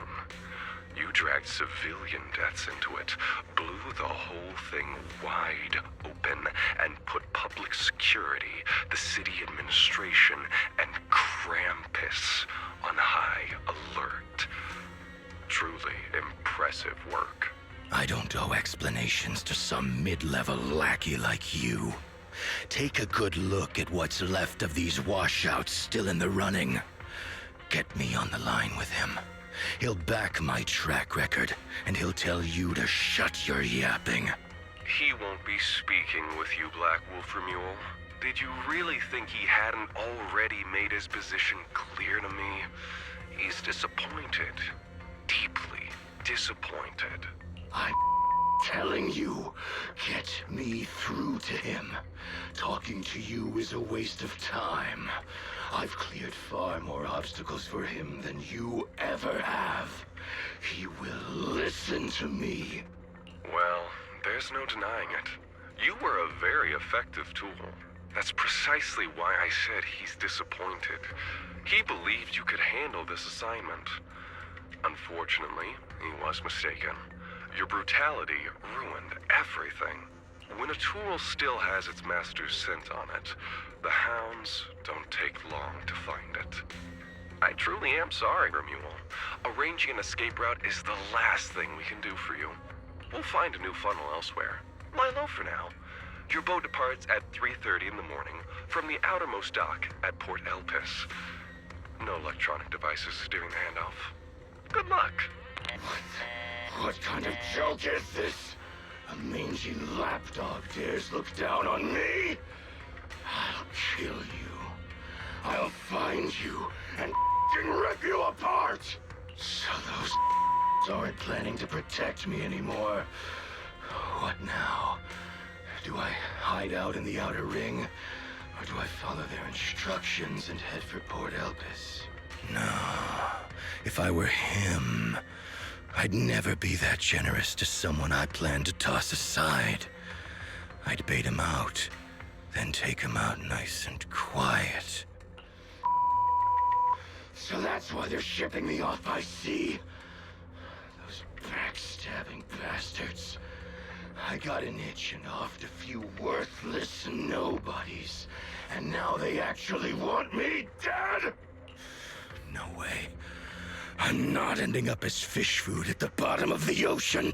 You dragged civilian deaths into it, blew the whole thing wide open, and put public security, the city administration, and Krampus on high alert. Truly impressive work. I don't owe explanations to some mid-level lackey like you. Take a good look at what's left of these washouts still in the running. Get me on the line with him. He'll back my track record, and he'll tell you to shut your yapping. He won't be speaking with you, Black Wolf Mule. Did you really think he hadn't already made his position clear to me? He's disappointed. Deeply disappointed. I'm telling you, get me through to him. Talking to you is a waste of time. I've cleared far more obstacles for him than you ever have. He will listen to me. Well, there's no denying it. You were a very effective tool. That's precisely why I said he's disappointed. He believed you could handle this assignment. Unfortunately, he was mistaken. Your brutality ruined everything. When a tool still has its master's scent on it, the hounds don't take long to find it. I truly am sorry, Remuel. Arranging an escape route is the last thing we can do for you. We'll find a new funnel elsewhere. Lie low for now. Your boat departs at 3:30 in the morning from the outermost dock at Port Elpis. No electronic devices during the handoff. Good luck. What kind of joke is this? A mangy lapdog dares look down on me? I'll kill you. I'll find you and rip you apart. So those aren't planning to protect me anymore. What now? Do I hide out in the outer ring? Or do I follow their instructions and head for Port Elpis? No. If I were him, I'd never be that generous to someone I plan to toss aside. I'd bait him out, then take him out nice and quiet. So that's why they're shipping me off by sea. Those backstabbing bastards. I got an itch and offed a few worthless nobodies, and now they actually want me dead? No way. I'm not ending up as fish food at the bottom of the ocean.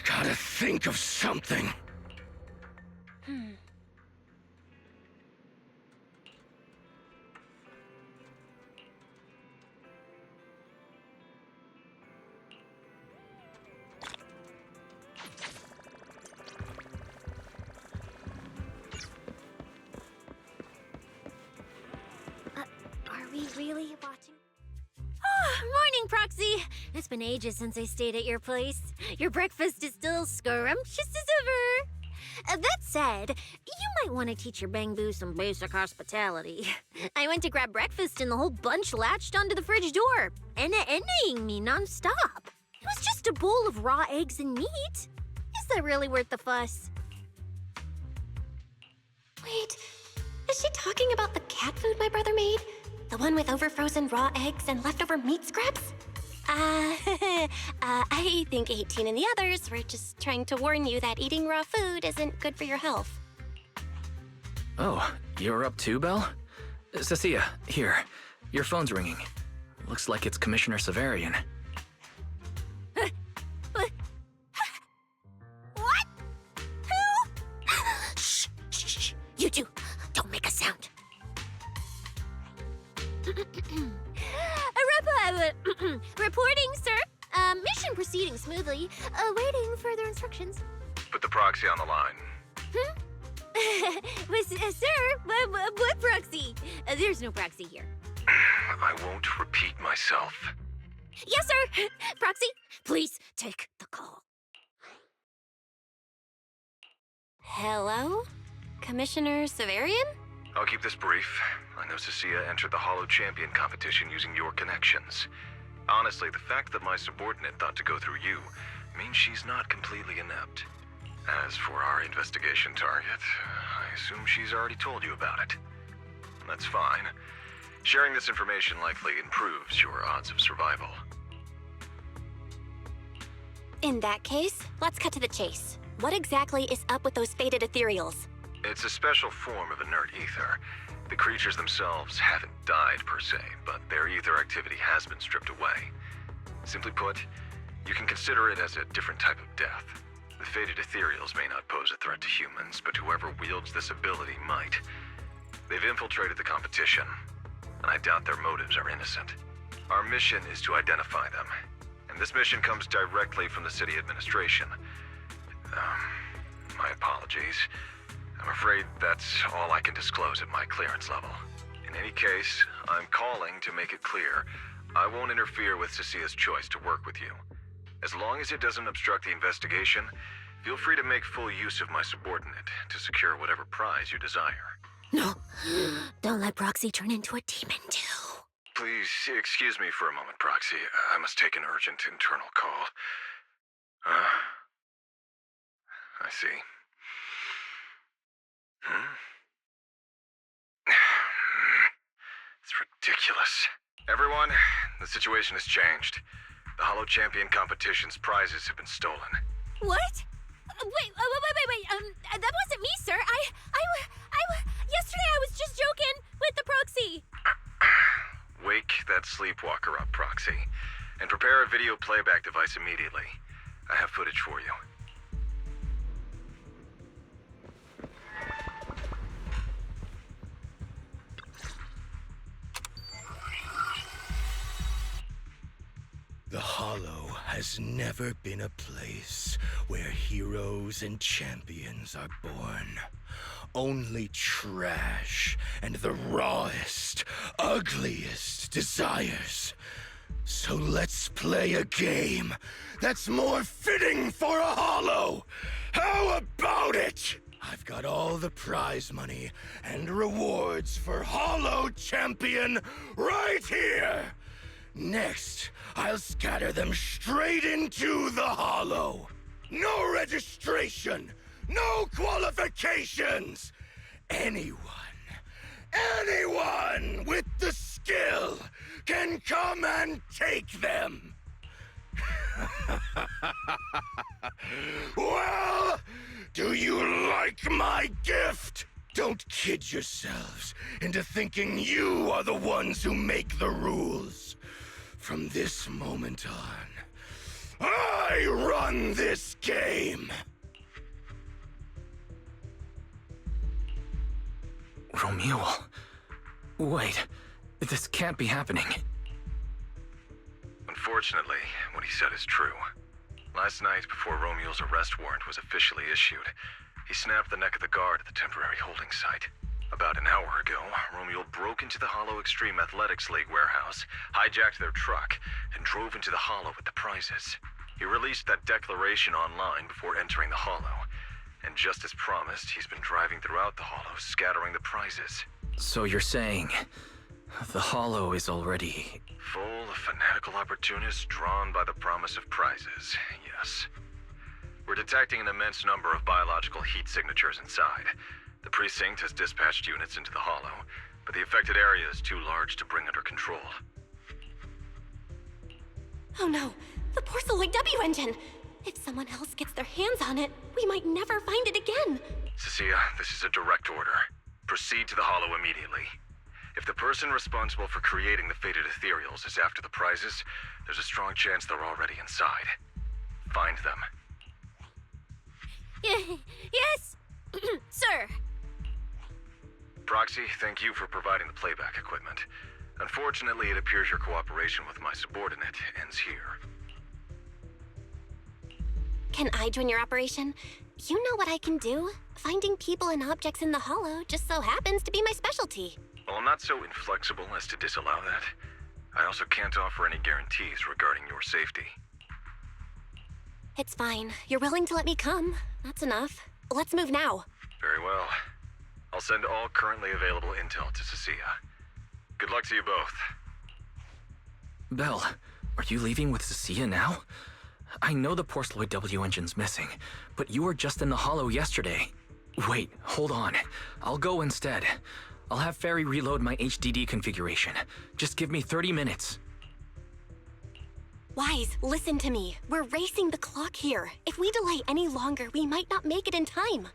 Gotta think of something. Are we really watching? Morning, Proxy! It's been ages since I stayed at your place. Your breakfast is still scrumptious as ever. That said, you might want to teach your Bangbu some basic hospitality. I went to grab breakfast and the whole bunch latched onto the fridge door, enna-ennaing me nonstop. It was just a bowl of raw eggs and meat. Is that really worth the fuss? Wait, is she talking about the cat food my brother made? The one with overfrozen raw eggs and leftover meat scraps? I think 18 and the others were just trying to warn you that eating raw food isn't good for your health. Oh, you're up too, Belle? Cecilia, here. Your phone's ringing. Looks like it's Commissioner Severian. What? Who? Shh, shh, shh. You two, don't make a sound. Reporting, sir. Mission proceeding smoothly. Awaiting further instructions. Put the proxy on the line. Sir, what proxy? There's no proxy here. I won't repeat myself. Yes, sir. Proxy, please take the call. Hello? Commissioner Severian? I'll keep this brief. I know Cecilia entered the Hollow Champion competition using your connections. Honestly, the fact that my subordinate thought to go through you means she's not completely inept. As for our investigation target, I assume she's already told you about it. That's fine. Sharing this information likely improves your odds of survival. In that case, let's cut to the chase. What exactly is up with those faded ethereals? It's a special form of inert ether. The creatures themselves haven't died per se, but their ether activity has been stripped away. Simply put, you can consider it as a different type of death. The fated ethereals may not pose a threat to humans, but whoever wields this ability might. They've infiltrated the competition, and I doubt their motives are innocent. Our mission is to identify them, and this mission comes directly from the city administration. My apologies. I'm afraid that's all I can disclose at my clearance level. In any case, I'm calling to make it clear I won't interfere with Cecia's choice to work with you. As long as it doesn't obstruct the investigation, feel free to make full use of my subordinate to secure whatever prize you desire. No, don't let Proxy turn into a demon too. Please excuse me for a moment, Proxy. I must take an urgent internal call. I see. It's ridiculous. Everyone, the situation has changed. The Hollow Champion competition's prizes have been stolen. What? Wait, that wasn't me, sir. Yesterday I was just joking with the Proxy. Wake that sleepwalker up, Proxy, and prepare a video playback device immediately. I have footage for you. The Hollow has never been a place where heroes and champions are born. Only trash and the rawest, ugliest desires. So let's play a game that's more fitting for a Hollow. How about it? I've got all the prize money and rewards for Hollow Champion right here. Next, I'll scatter them straight into the Hollow. No registration, no qualifications. Anyone with the skill can come and take them. Well, do you like my gift? Don't kid yourselves into thinking you are the ones who make the rules. From this moment on, I run this game! Romuald. Wait, this can't be happening. Unfortunately, what he said is true. Last night, before Romuald's arrest warrant was officially issued, he snapped the neck of the guard at the temporary holding site. About an hour ago, Romuald broke into the Hollow Extreme Athletics League warehouse, hijacked their truck, and drove into the Hollow with the prizes. He released that declaration online before entering the Hollow, and just as promised, he's been driving throughout the Hollow, scattering the prizes. So you're saying the Hollow is already... Full of fanatical opportunists drawn by the promise of prizes, yes. We're detecting an immense number of biological heat signatures inside. The precinct has dispatched units into the Hollow, but the affected area is too large to bring under control. Oh no, the Porceloid W engine! If someone else gets their hands on it, we might never find it again. Cecilia, this is a direct order. Proceed to the Hollow immediately. If the person responsible for creating the fated ethereals is after the prizes, there's a strong chance they're already inside. Find them. Yes, sir. Proxy, thank you for providing the playback equipment. Unfortunately, it appears your cooperation with my subordinate ends here. Can I join your operation? You know what I can do. Finding people and objects in the Hollow just so happens to be my specialty. Well, I'm not so inflexible as to disallow that. I also can't offer any guarantees regarding your safety. It's fine. You're willing to let me come. That's enough. Let's move now. Very well. I'll send all currently available intel to Cecilia. Good luck to you both. Belle, are you leaving with Cecilia now? I know the Porceloid W engine's missing, but you were just in the Hollow yesterday. Wait, hold on. I'll go instead. I'll have Ferry reload my HDD configuration. Just give me 30 minutes. Wise, listen to me. We're racing the clock here. If we delay any longer, we might not make it in time.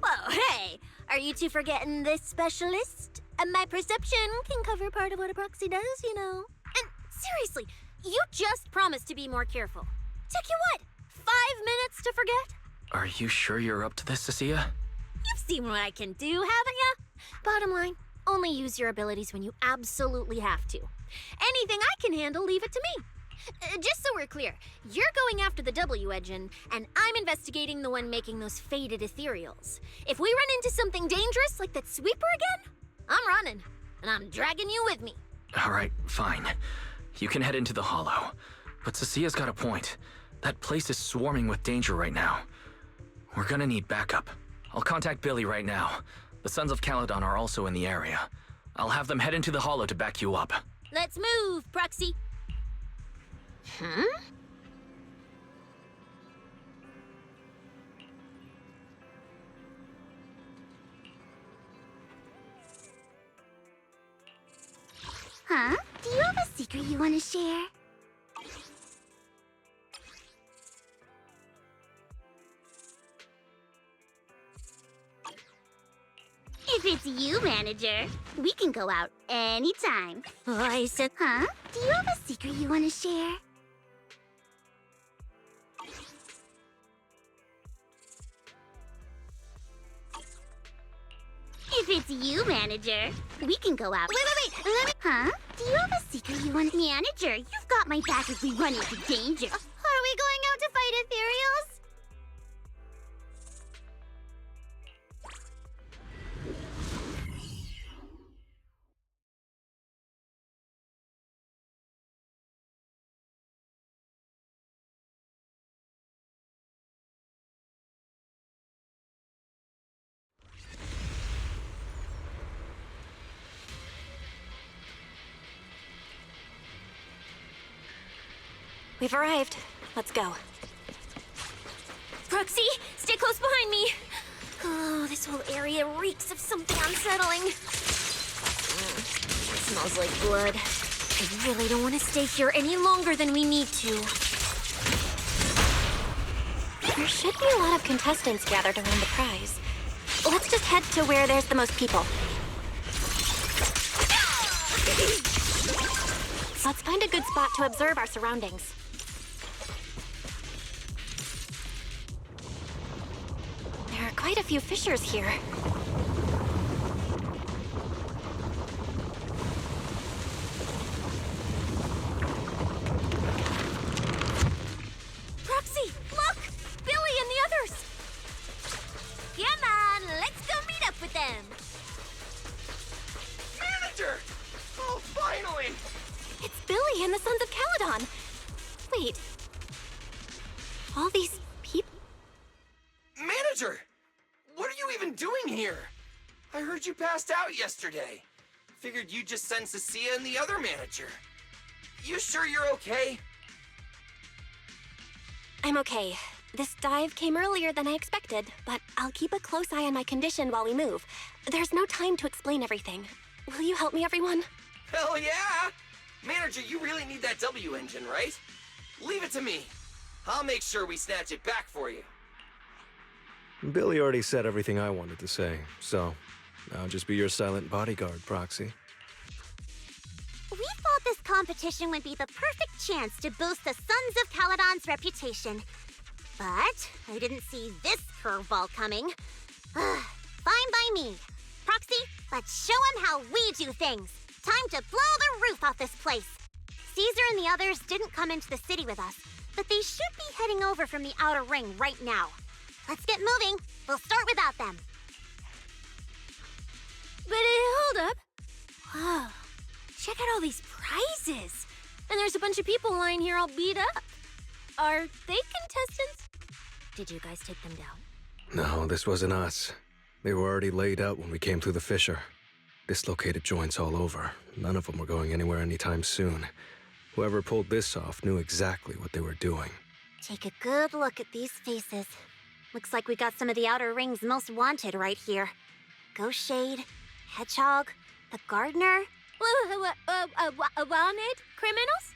Whoa, hey! Are you two forgetting this specialist? My perception can cover part of what a proxy does, you know. And seriously, you just promised to be more careful. Check your what? minutes to forget? Are you sure you're up to this, Cecilia? You've seen what I can do, haven't ya? Bottom line, only use your abilities when you absolutely have to. Anything I can handle, leave it to me. Just so we're clear, you're going after the W engine, and I'm investigating the one making those faded ethereals. If we run into something dangerous like that sweeper again, I'm running, and I'm dragging you with me. All right, fine. You can head into the hollow. But Cecilia's got a point. That place is swarming with danger right now. We're gonna need backup. I'll contact Billy right now. The Sons of Caledon are also in the area. I'll have them head into the hollow to back you up. Let's move, Proxy. Huh? Huh? Do you have a secret you want to share? If it's you, manager, we can go out anytime. I said, huh? Do you have a secret you want to share? If it's you, manager, we can go out. Wait, let me. Huh? Do you have a secret you want? Manager, you've got my back if we run into danger. Are we going out to fight ethereals? We've arrived. Let's go. Proxy, stay close behind me. Oh, this whole area reeks of something unsettling. It smells like blood. I really don't want to stay here any longer than we need to. There should be a lot of contestants gathered around the prize. Let's just head to where there's the most people. Let's find a good spot to observe our surroundings. There are quite a few fissures here. Proxy, look! Billy and the others! Come on, let's go meet up with them. Manager! Oh, finally! It's Billy and the Sons of Caledon. Wait. All these people... Manager! What are you even doing here? I heard you passed out yesterday. Figured you'd just send Cecilia and the other manager. You sure you're okay? I'm okay. This dive came earlier than I expected, but I'll keep a close eye on my condition while we move. There's no time to explain everything. Will you help me, everyone? Hell yeah! Manager, you really need that W engine, right? Leave it to me. I'll make sure we snatch it back for you. Billy already said everything I wanted to say, so I'll just be your silent bodyguard, Proxy. We thought this competition would be the perfect chance to boost the Sons of Caledon's reputation. But I didn't see this curveball coming. Fine by me. Proxy, let's show him how we do things. Time to blow the roof off this place. Caesar and the others didn't come into the city with us, but they should be heading over from the outer ring right now. Let's get moving. We'll start without them. But hold up. Whoa. Check out all these prizes. And there's a bunch of people lying here all beat up. Are they contestants? Did you guys take them down? No, this wasn't us. They were already laid out when we came through the fissure. Dislocated joints all over. None of them were going anywhere anytime soon. Whoever pulled this off knew exactly what they were doing. Take a good look at these faces. Looks like we got some of the Outer Ring's most wanted right here. Ghost Shade, Hedgehog, the Gardener. Wanted criminals?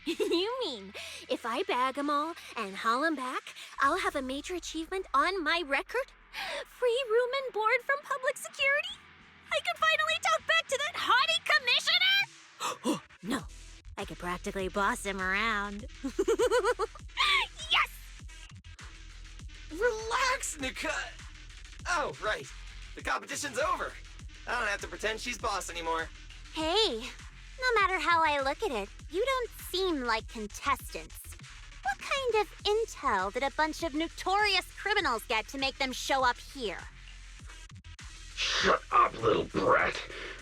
You mean, if I bag them all and haul them back, I'll have a major achievement on my record? Free room and board from public security? I could finally talk back to that haughty commissioner? No, I could practically boss him around. Yes! Relax, Nika. Oh, right. The competition's over. I don't have to pretend she's boss anymore. Hey, no matter how I look at it, you don't seem like contestants. What kind of intel did a bunch of notorious criminals get to make them show up here? Shut up, little brat.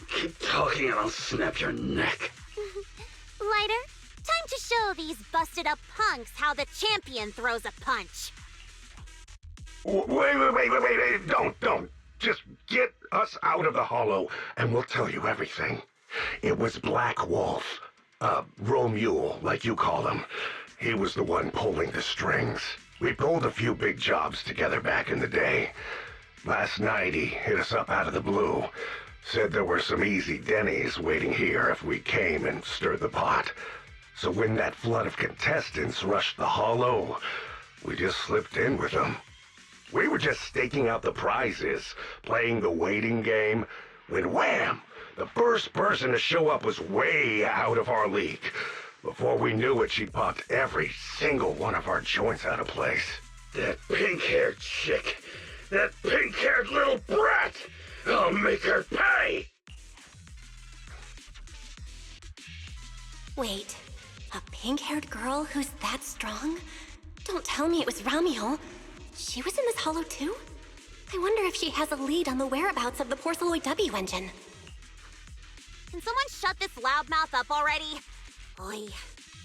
Keep talking and I'll snap your neck. Lighter, time to show these busted up punks how the champion throws a punch. Wait. Don't. Just get us out of the hollow and we'll tell you everything. It was Black Wolf. Romule, like you call him. He was the one pulling the strings. We pulled a few big jobs together back in the day. Last night he hit us up out of the blue. Said there were some easy Denny's waiting here if we came and stirred the pot. So when that flood of contestants rushed the hollow, we just slipped in with them. We were just staking out the prizes, playing the waiting game, when wham! The first person to show up was way out of our league. Before we knew it, she popped every single one of our joints out of place. That pink-haired chick. That pink-haired little brat. I'll make her pay. Wait, a pink-haired girl who's that strong? Don't tell me it was Ramiel. She was in this hollow too? I wonder if she has a lead on the whereabouts of the Porceloid W engine. Can someone shut this loudmouth up already? Oy.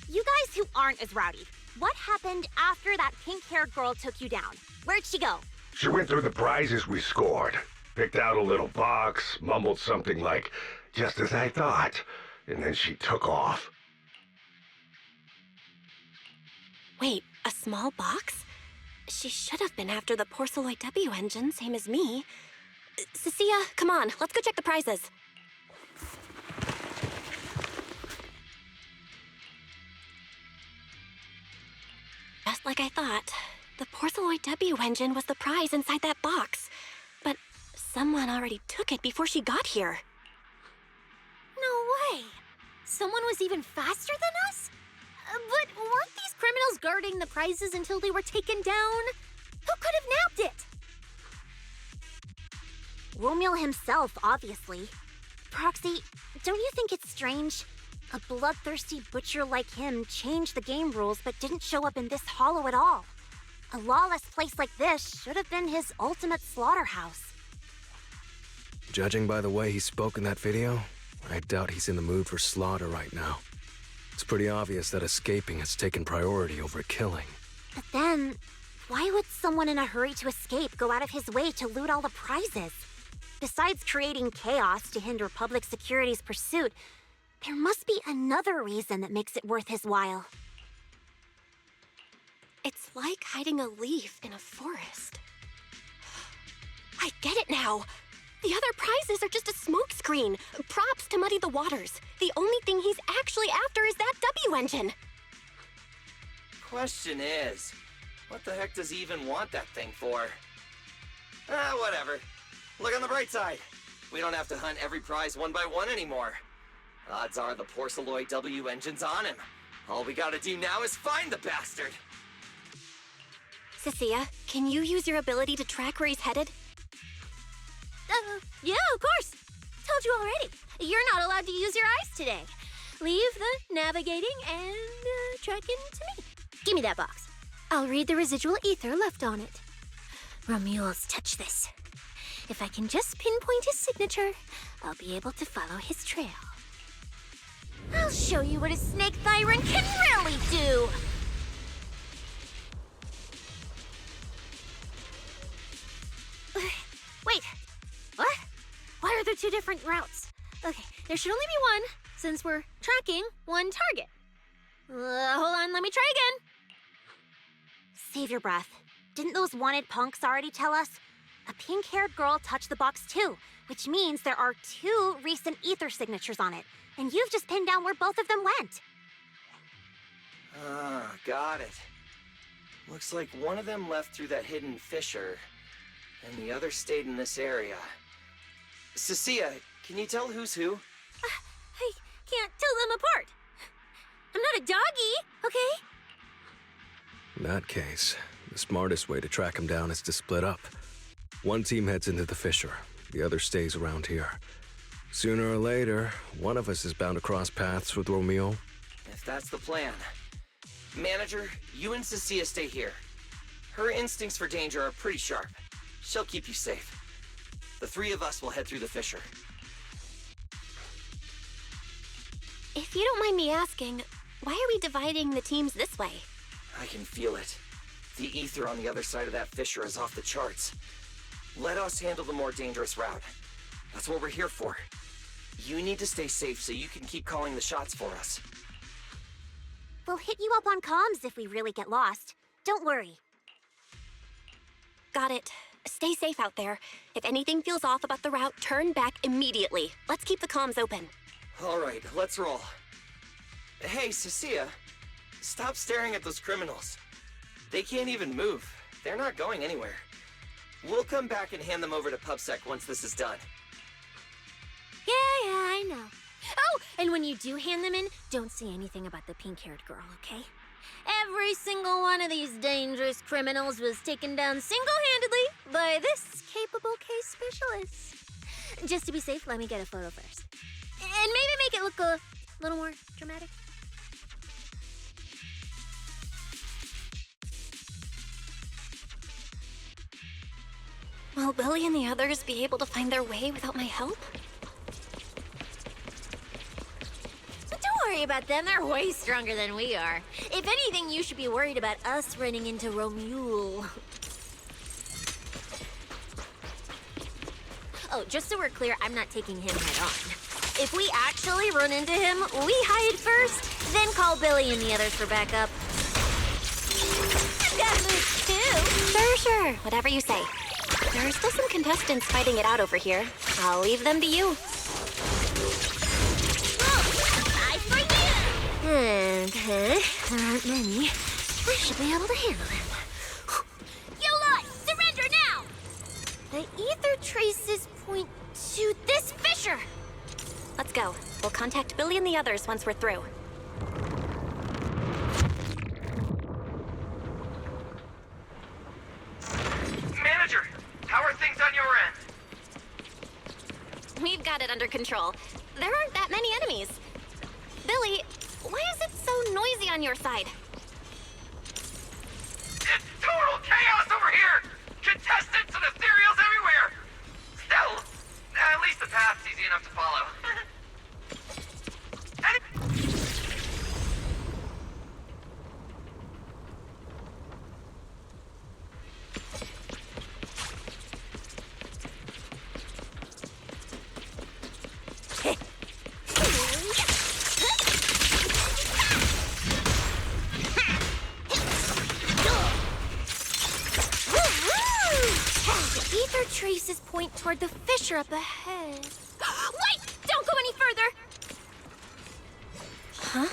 You guys who aren't as rowdy, what happened after that pink-haired girl took you down? Where'd she go? She went through the prizes we scored, picked out a little box, mumbled something like, "Just as I thought," and then she took off. Wait, a small box? She should have been after the Porceloid W engine, same as me. Cecilia, come on, let's go check the prizes. Just like I thought, the Porceloid W engine was the prize inside that box. But someone already took it before she got here. No way! Someone was even faster than us? But weren't these criminals guarding the prizes until they were taken down? Who could have nabbed it? Romeo himself, obviously. Proxy, don't you think it's strange? A bloodthirsty butcher like him changed the game rules but didn't show up in this hollow at all. A lawless place like this should have been his ultimate slaughterhouse. Judging by the way he spoke in that video, I doubt he's in the mood for slaughter right now. It's pretty obvious that escaping has taken priority over killing. But then, why would someone in a hurry to escape go out of his way to loot all the prizes? Besides creating chaos to hinder public security's pursuit, there must be another reason that makes it worth his while. It's like hiding a leaf in a forest. I get it now! The other prizes are just a smokescreen, props to muddy the waters. The only thing he's actually after is that W engine. Question is, what the heck does he even want that thing for? Whatever. Look on the bright side. We don't have to hunt every prize one by one anymore. Odds are the Porceloid W engine's on him. All we gotta do now is find the bastard. Cecilia, can you use your ability to track where he's headed? Yeah, of course. Told you already. You're not allowed to use your eyes today. Leave the navigating and tracking to me. Give me that box. I'll read the residual ether left on it. Romule's touch this. If I can just pinpoint his signature, I'll be able to follow his trail. I'll show you what a snake thyron can really do! Wait, what? Why are there two different routes? Okay, there should only be one, since we're tracking one target. Hold on, let me try again. Save your breath. Didn't those wanted punks already tell us? A pink-haired girl touched the box too, which means there are 2 recent ether signatures on it, and you've just pinned down where both of them went. Got it. Looks like one of them left through that hidden fissure, and the other stayed in this area. Cecilia, can you tell who's who? I can't tell them apart. I'm not a doggy, okay? In that case, The smartest way to track him down is to split up. One team heads into the fissure, the other stays around here. Sooner or later, one of us is bound to cross paths with Romeo. If that's the plan. Manager, you and Cecilia stay here. Her instincts for danger are pretty sharp. She'll keep you safe. The three of us will head through the fissure. If you don't mind me asking, why are we dividing the teams this way? I can feel it. The ether on the other side of that fissure is off the charts. Let us handle the more dangerous route. That's what we're here for. You need to stay safe so you can keep calling the shots for us. We'll hit you up on comms if we really get lost. Don't worry. Got it. Stay safe out there. If anything feels off about the route, turn back immediately. Let's keep the comms open. All right, let's roll. Hey, Cecilia, stop staring at those criminals. They can't even move. They're not going anywhere. We'll come back and hand them over to PubSec once this is done. Yeah, I know. Oh, and when you do hand them in, don't say anything about the pink-haired girl, okay? Every single one of these dangerous criminals was taken down single-handedly by this capable case specialist. Just to be safe, let me get a photo first. And maybe make it look a little more dramatic. Will Billy and the others be able to find their way without my help? Don't worry about them, they're way stronger than we are. If anything, you should be worried about us running into Romeo. Oh, just so we're clear, I'm not taking him head on. If we actually run into him, we hide first, then call Billy and the others for backup. I've got moves too. Sure. Whatever you say. There are still some contestants fighting it out over here. I'll leave them to you. Eye for you! Okay, there aren't many. We should be able to handle them. You lot, surrender now! The ether traces point to this fissure. Let's go. We'll contact Billy and the others once we're through. Manager, how are things on your end? We've got it under control. There aren't that many enemies. Billy, why is it so noisy on your side? It's total chaos over here! Contestants and ethereals everywhere! Still, at least the path's easy enough to follow. The ether traces point toward the fissure up ahead. Wait! Don't go any further! Huh?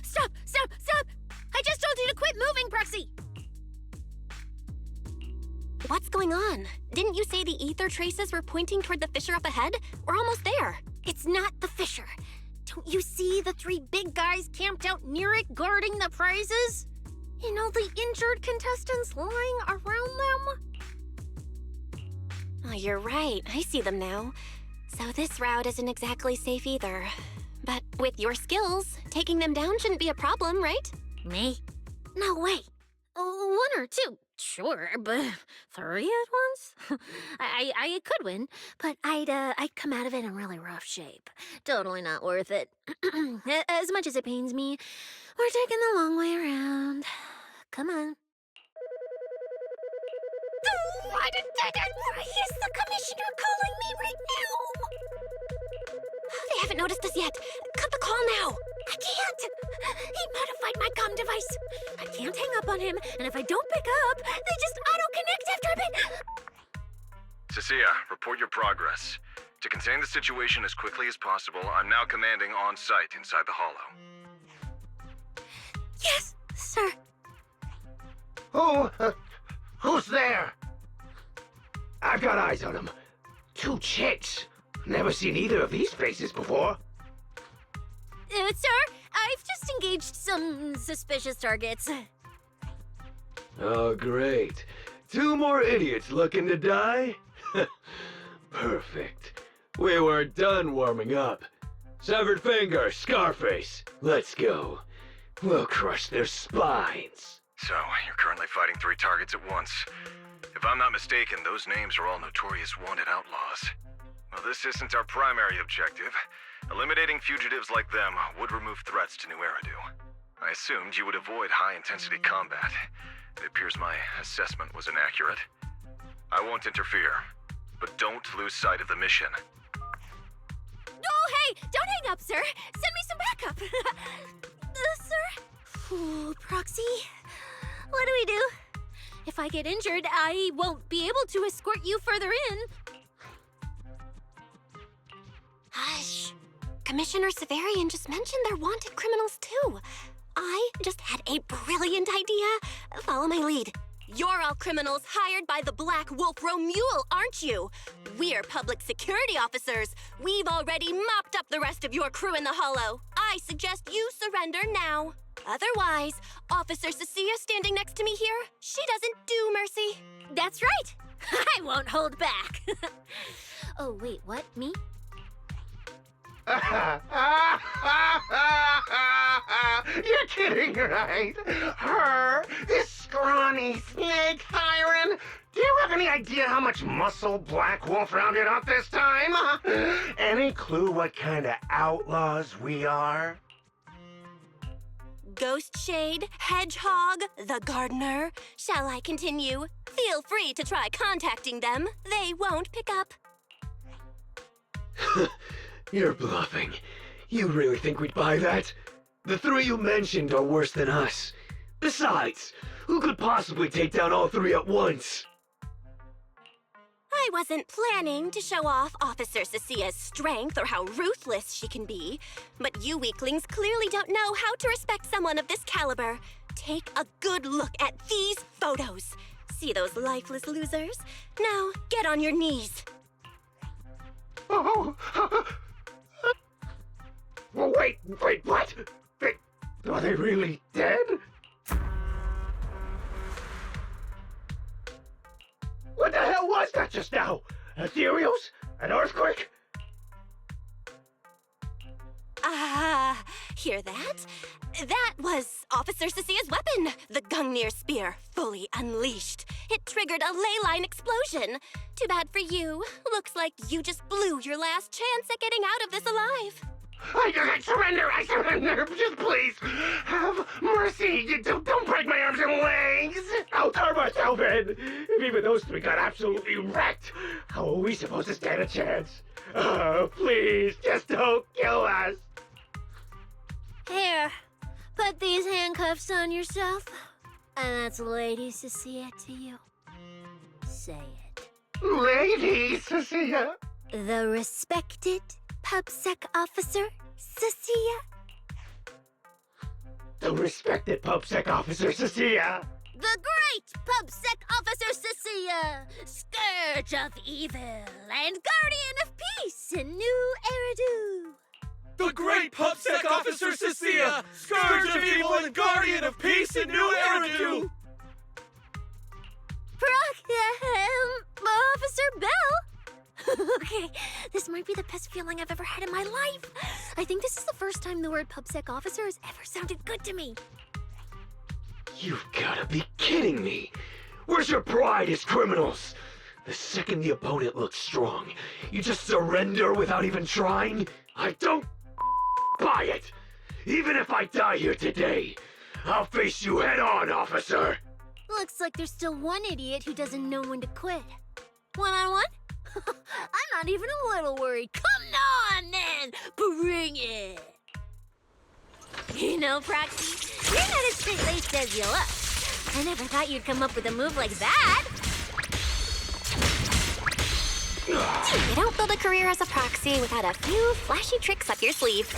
Stop! Stop! Stop! I just told you to quit moving, Proxy! What's going on? Didn't you say the ether traces were pointing toward the fissure up ahead? We're almost there. It's not the fissure. Don't you see the three big guys camped out near it guarding the prizes? And all the injured contestants lying around them? Oh, you're right. I see them now. So this route isn't exactly safe either. But with your skills, taking them down shouldn't be a problem, right? Me? No way. One or two, sure, but three at once? I could win, but I'd come out of it in really rough shape. Totally not worth it. As much as it pains me, we're taking the long way around. Come on. Why is the commissioner calling me right now? They haven't noticed us yet. Cut the call now. I can't! He modified my comm device. I can't hang up on him, and if I don't pick up, they just auto-connect after a bit. Cecilia, report your progress. To contain the situation as quickly as possible, I'm now commanding on-site inside the hollow. Yes, sir. Who's there? I've got eyes on them. Two chicks. Never seen either of these faces before. Sir, I've just engaged some suspicious targets. Oh, great. 2 more idiots looking to die? Perfect. We weren't done warming up. Severed finger, Scarface. Let's go. We'll crush their spines. So, you're currently fighting 3 targets at once. If I'm not mistaken, those names are all notorious wanted outlaws. Well, this isn't our primary objective. Eliminating fugitives like them would remove threats to New Eridu. I assumed you would avoid high-intensity combat. It appears my assessment was inaccurate. I won't interfere, but don't lose sight of the mission. Oh, hey! Don't hang up, sir! Send me some backup! Sir? Ooh, Proxy, what do we do? If I get injured, I won't be able to escort you further in. Hush. Commissioner Severian just mentioned they're wanted criminals too. I just had a brilliant idea. Follow my lead. You're all criminals hired by the Black Wolf Romule, aren't you? We're public security officers. We've already mopped up the rest of your crew in the Hollow. I suggest you surrender now. Otherwise, Officer Cecilia standing next to me here, she doesn't do mercy. That's right. I won't hold back. Oh, wait, what? Me? You're kidding, right? Her? This scrawny snake siren? Do you have any idea how much muscle Black Wolf rounded up this time? Any clue what kind of outlaws we are? Ghost Shade, Hedgehog, the Gardener. Shall I continue? Feel free to try contacting them. They won't pick up. You're bluffing. You really think we'd buy that? The 3 you mentioned are worse than us. Besides, who could possibly take down all 3 at once? I wasn't planning to show off Officer Cecilia's strength or how ruthless she can be, but you weaklings clearly don't know how to respect someone of this caliber. Take a good look at these photos. See those lifeless losers? Now, get on your knees. Oh, wait, what? Are they really dead? What the hell was that just now? Ethereals? An earthquake? Hear that? That was Officer Cecilia's weapon, the Gungnir Spear, fully unleashed. It triggered a ley line explosion. Too bad for you. Looks like you just blew your last chance at getting out of this alive. I surrender, just please, have mercy, don't break my arms and legs. I'll turn myself in. If even those 3 got absolutely wrecked, how are we supposed to stand a chance? Please, just don't kill us. Here, put these handcuffs on yourself. And that's Lady Cecilia to you. Say it. Lady Cecilia? The respected PubSec officer, Cecilia. The respected PubSec officer, Cecilia. The great PubSec officer, Cecilia. Scourge of evil and guardian of peace in New Eridu. The great PubSec officer, Cecilia. Scourge of evil and guardian of peace in New Eridu. Officer Bell. Okay, this might be the best feeling I've ever had in my life. I think this is the first time the word PubSec officer has ever sounded good to me. You've gotta be kidding me. Where's your pride as criminals? The second the opponent looks strong, you just surrender without even trying? I don't buy it. Even if I die here today, I'll face you head on, officer. Looks like there's still one idiot who doesn't know when to quit. One-on-one? I'm not even a little worried. Come on, then! Bring it! You know, Proxy, you're not as straight-laced as you look. I never thought you'd come up with a move like that. You don't build a career as a proxy without a few flashy tricks up your sleeve.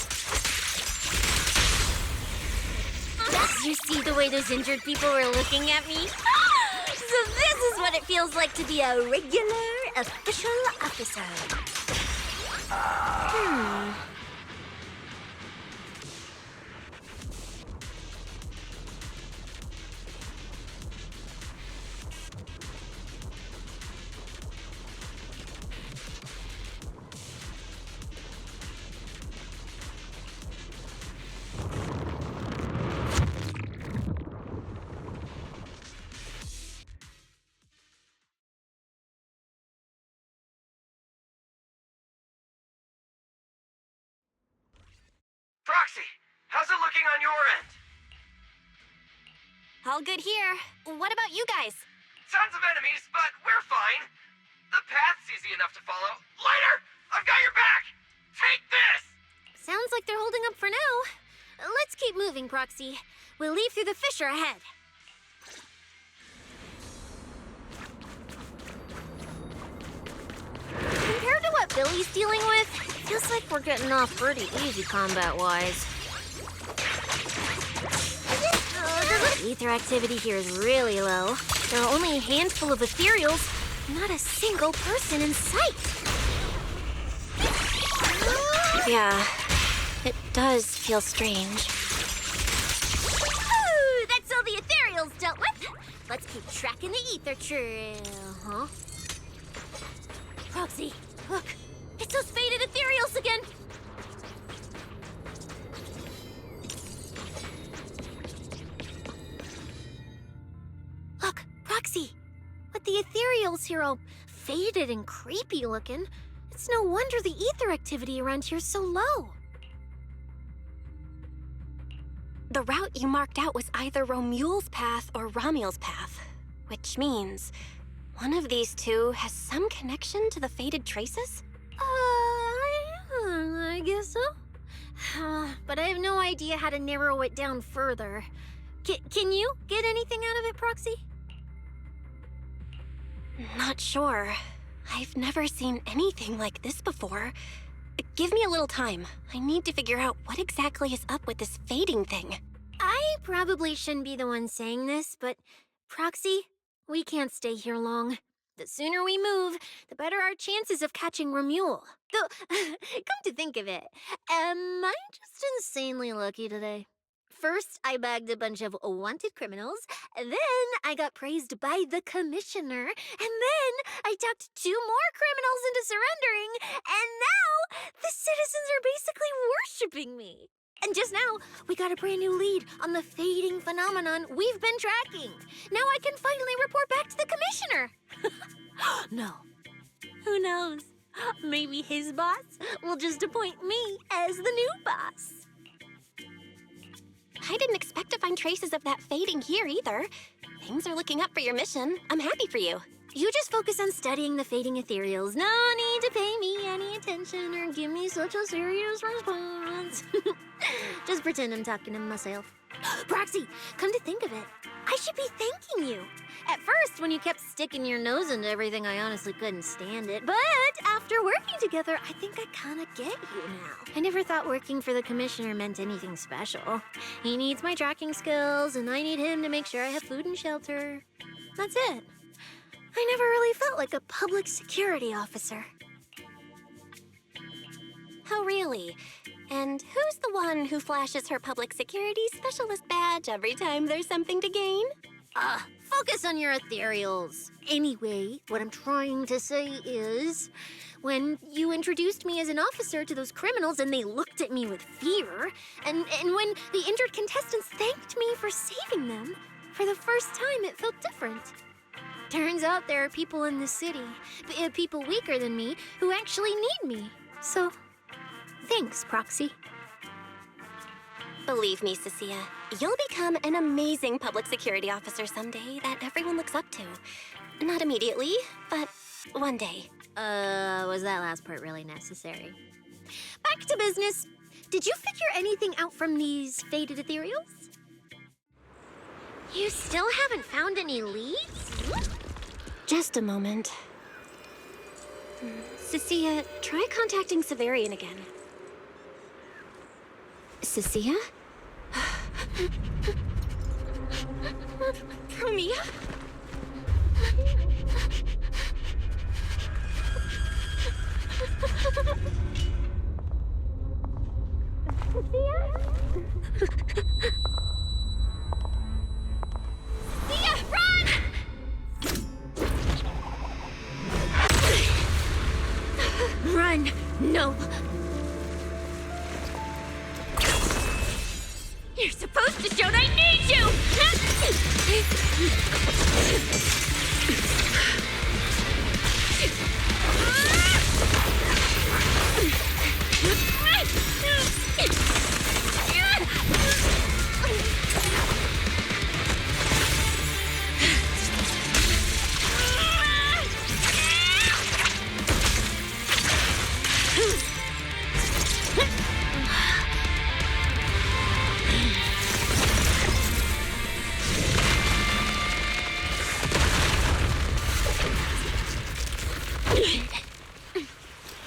You see the way those injured people were looking at me? So this is what it feels like to be a regular official officer. Proxy, how's it looking on your end? All good here. What about you guys? Tons of enemies, but we're fine. The path's easy enough to follow. Lighter! I've got your back! Take this! Sounds like they're holding up for now. Let's keep moving, Proxy. We'll leave through the fissure ahead. Compared to what Billy's dealing with, it feels like we're getting off pretty easy combat-wise. The ether activity here is really low. There are only a handful of ethereals, not a single person in sight. Yeah, it does feel strange. Ooh, that's all the ethereals dealt with. Let's keep tracking the ether trail, huh? Proxy, look. It's those faded ethereals again. Look, Proxy. With the ethereals here all faded and creepy looking, it's no wonder the ether activity around here's so low. The route you marked out was either Romule's path or Ramiel's path, which means one of these two has some connection to the faded traces? I guess so. But I have no idea how to narrow it down further. Can you get anything out of it, Proxy? Not sure. I've never seen anything like this before. Give me a little time. I need to figure out what exactly is up with this fading thing. I probably shouldn't be the one saying this, but Proxy, we can't stay here long. The sooner we move, the better our chances of catching Romule. Though, come to think of it, am I just insanely lucky today? First, I bagged a bunch of wanted criminals, then I got praised by the commissioner, and then I talked 2 more criminals into surrendering, and now the citizens are basically worshipping me. And just now, we got a brand new lead on the fading phenomenon we've been tracking. Now I can finally report back to the commissioner. No. Who knows? Maybe his boss will just appoint me as the new boss. I didn't expect to find traces of that fading here either. Things are looking up for your mission. I'm happy for you. You just focus on studying the fading ethereals. No need to pay me any attention or give me such a serious response. Just pretend I'm talking to myself. Proxy, come to think of it, I should be thanking you. At first, when you kept sticking your nose into everything, I honestly couldn't stand it. But after working together, I think I kind of get you now. I never thought working for the commissioner meant anything special. He needs my tracking skills, and I need him to make sure I have food and shelter. That's it. I never really felt like a public security officer. Oh, really? And who's the one who flashes her public security specialist badge every time there's something to gain? Focus on your ethereals. Anyway, what I'm trying to say is, when you introduced me as an officer to those criminals and they looked at me with fear, and when the injured contestants thanked me for saving them, for the first time it felt different. Turns out there are people in this city, people weaker than me, who actually need me. So, thanks, Proxy. Believe me, Cecilia, you'll become an amazing public security officer someday that everyone looks up to. Not immediately, but one day. Was that last part really necessary? Back to business. Did you figure anything out from these faded ethereals? You still haven't found any leads? Just a moment. Cecilia, try contacting Severian again. Cecilia? Romia? Sia, run! Run! No! You're supposed to shout I need you!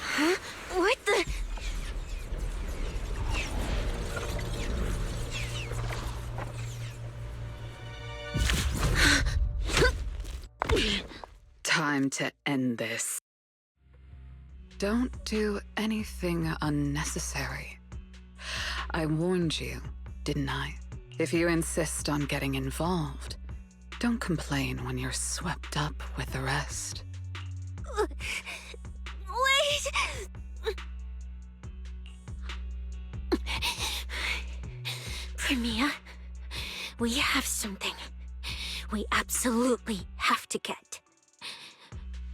Huh? What the? Time to end this. Don't do anything unnecessary. I warned you, didn't I? If you insist on getting involved, don't complain when you're swept up with the rest. Wait! Premia, we have something we absolutely have to get.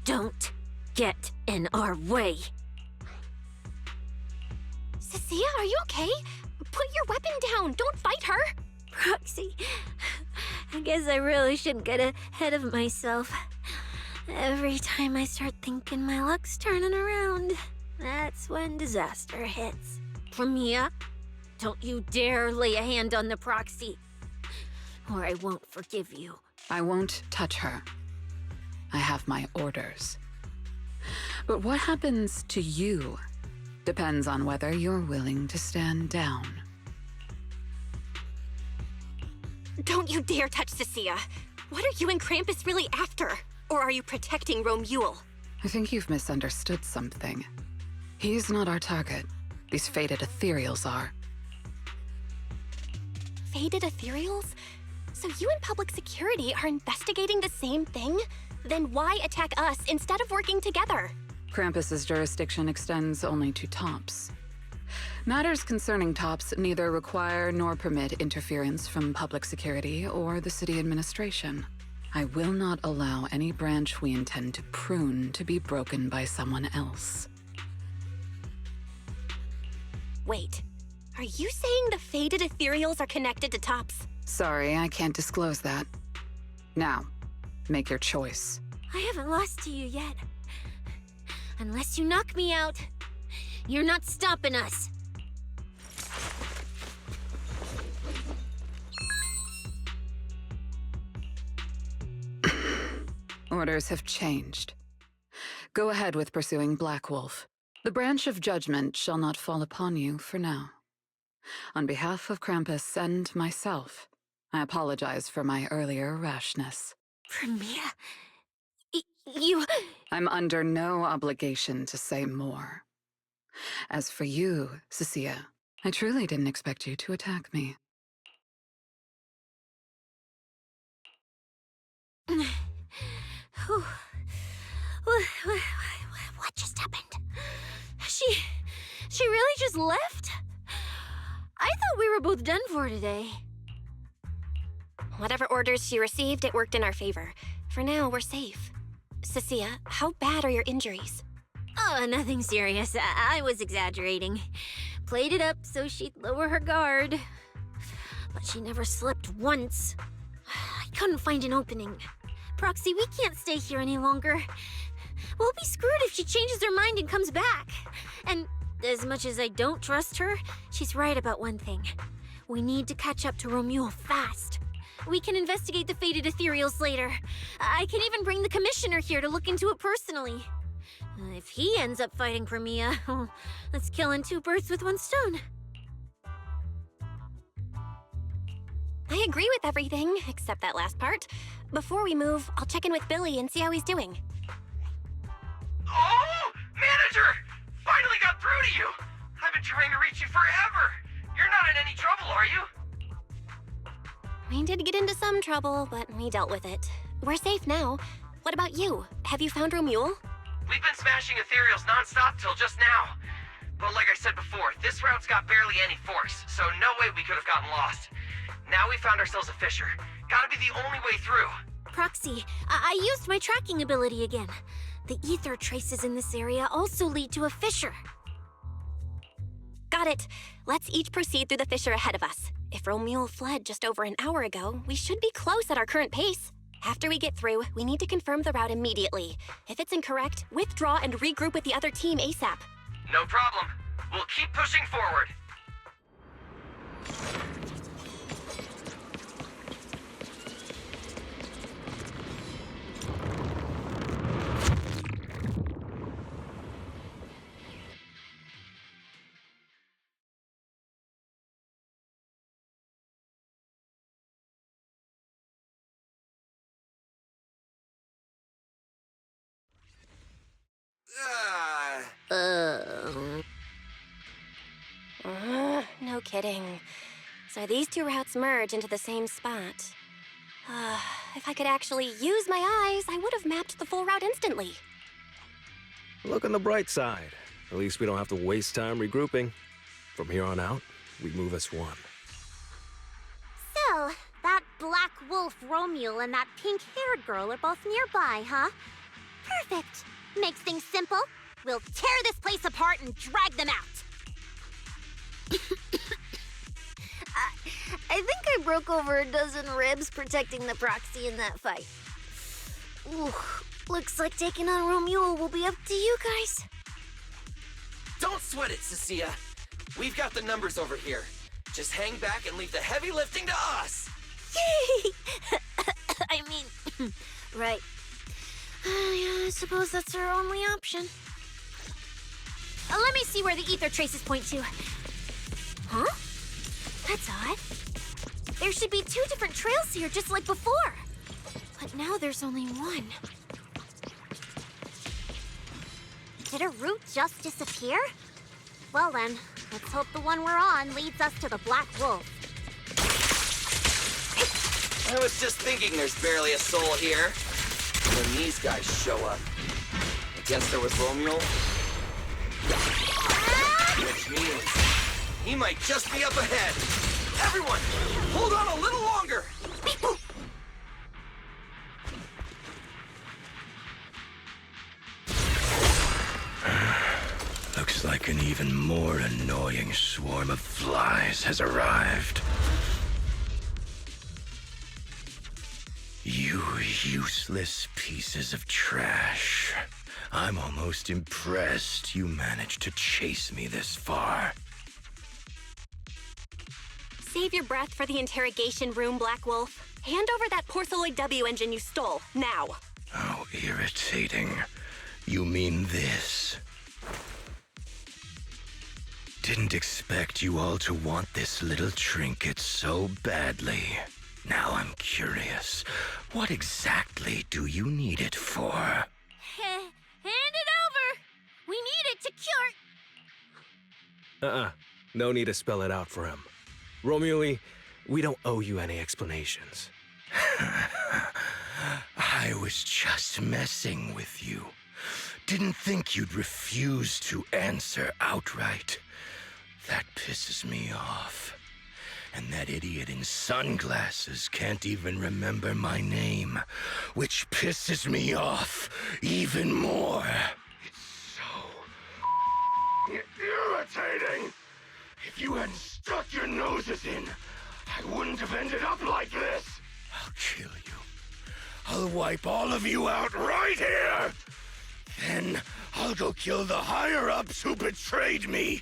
Don't get in our way. Cecilia, are you okay? Put your weapon down. Don't fight her. Proxy, I guess I really shouldn't get ahead of myself. Every time I start thinking my luck's turning around, that's when disaster hits. Premia, don't you dare lay a hand on the Proxy, or I won't forgive you. I won't touch her. I have my orders. But what happens to you depends on whether you're willing to stand down. Don't you dare touch Cecilia. What are you and Krampus really after? Or are you protecting Romuald? I think you've misunderstood something. He's not our target. These fated ethereals are. Fated ethereals? So you and public security are investigating the same thing? Then why attack us instead of working together? Krampus's jurisdiction extends only to tops. Matters concerning tops neither require nor permit interference from public security or the city administration. I will not allow any branch we intend to prune to be broken by someone else. Wait, are you saying the fated ethereals are connected to tops? Sorry, I can't disclose that. Now, make your choice. I haven't lost to you yet. Unless you knock me out, you're not stopping us. Orders have changed. Go ahead with pursuing Black Wolf. The branch of judgment shall not fall upon you for now. On behalf of Krampus and myself, I apologize for my earlier rashness. Premia, you... I'm under no obligation to say more. As for you, Cecilia, I truly didn't expect you to attack me. What just happened? She really just left? I thought we were both done for today. Whatever orders she received, it worked in our favor. For now, we're safe. Cecilia, how bad are your injuries? Oh, nothing serious. I was exaggerating. Played it up so she'd lower her guard. But she never slipped once. I couldn't find an opening. Proxy, we can't stay here any longer. We'll be screwed if she changes her mind and comes back. And as much as I don't trust her, she's right about one thing. We need to catch up to Romuald fast. We can investigate the fated ethereals later. I can even bring the commissioner here to look into it personally. If he ends up fighting Premia, that's killing two birds with one stone. I agree with everything, except that last part. Before we move, I'll check in with Billy and see how he's doing. Oh! Manager! Finally got through to you! I've been trying to reach you forever! You're not in any trouble, are you? We did get into some trouble, but we dealt with it. We're safe now. What about you? Have you found Romuald? We've been smashing ethereals nonstop till just now. But like I said before, this route's got barely any forks, so no way we could have gotten lost. Now we found ourselves a fissure. Gotta be the only way through. Proxy, I used my tracking ability again. The ether traces in this area also lead to a fissure. Got it. Let's each proceed through the fissure ahead of us. If Romuald fled just over an hour ago, we should be close at our current pace. After we get through, we need to confirm the route immediately. If it's incorrect, withdraw and regroup with the other team ASAP. No problem. We'll keep pushing forward. No kidding. So these two routes merge into the same spot. If I could actually use my eyes, I would have mapped the full route instantly. Look on the bright side. At least we don't have to waste time regrouping. From here on out, we move as one. So, that black wolf Romule and that pink-haired girl are both nearby, huh? Perfect. Makes things simple. We'll tear this place apart and drag them out. I think I broke over a dozen ribs protecting the proxy in that fight. Ooh, looks like taking on Romule will be up to you guys. Don't sweat it, Cecilia. We've got the numbers over here. Just hang back and leave the heavy lifting to us. Yay! I mean, right. Yeah, I suppose that's our only option. Let me see where the ether traces point to. Huh? That's odd. There should be two different trails here, just like before. But now there's only one. Did a route just disappear? Well then, let's hope the one we're on leads us to the Black Wolf. I was just thinking there's barely a soul here. When these guys show up. Against her with Romule. Which means he might just be up ahead. Everyone, hold on a little longer. Looks like an even more annoying swarm of flies has arrived. You useless pieces of trash. I'm almost impressed you managed to chase me this far. Save your breath for the interrogation room, Black Wolf. Hand over that Porceloid W engine you stole, now. How irritating. You mean this? Didn't expect you all to want this little trinket so badly. Now I'm curious. What exactly do you need it for? Hand it over! We need it to cure... No need to spell it out for him. Romule, we don't owe you any explanations. I was just messing with you. Didn't think you'd refuse to answer outright. That pisses me off. And that idiot in sunglasses can't even remember my name, which pisses me off even more. It's so irritating. If you hadn't stuck your noses in, I wouldn't have ended up like this. I'll kill you. I'll wipe all of you out right here. Then I'll go kill the higher-ups who betrayed me.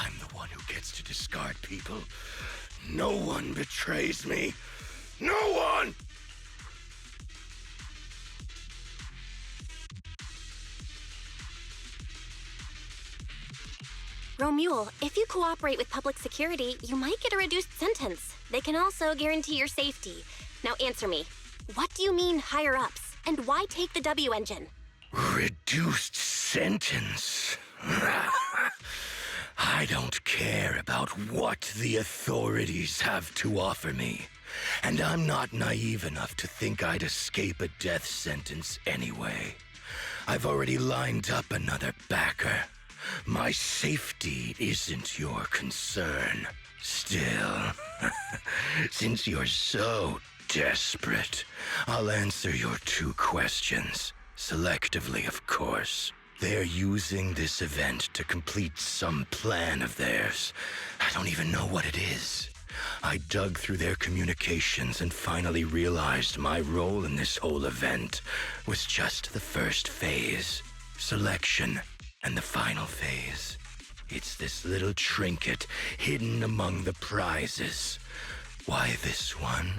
I'm the one who gets to discard people. No one betrays me. No one! Romule, if you cooperate with public security, you might get a reduced sentence. They can also guarantee your safety. Now answer me. What do you mean higher-ups? And why take the W engine? Reduced sentence? I don't care about what the authorities have to offer me. And I'm not naive enough to think I'd escape a death sentence anyway. I've already lined up another backer. My safety isn't your concern. Still, since you're so desperate, I'll answer your two questions. Selectively, of course. They're using this event to complete some plan of theirs. I don't even know what it is. I dug through their communications and finally realized my role in this whole event was just the first phase. Selection. And the final phase, it's this little trinket hidden among the prizes. Why this one?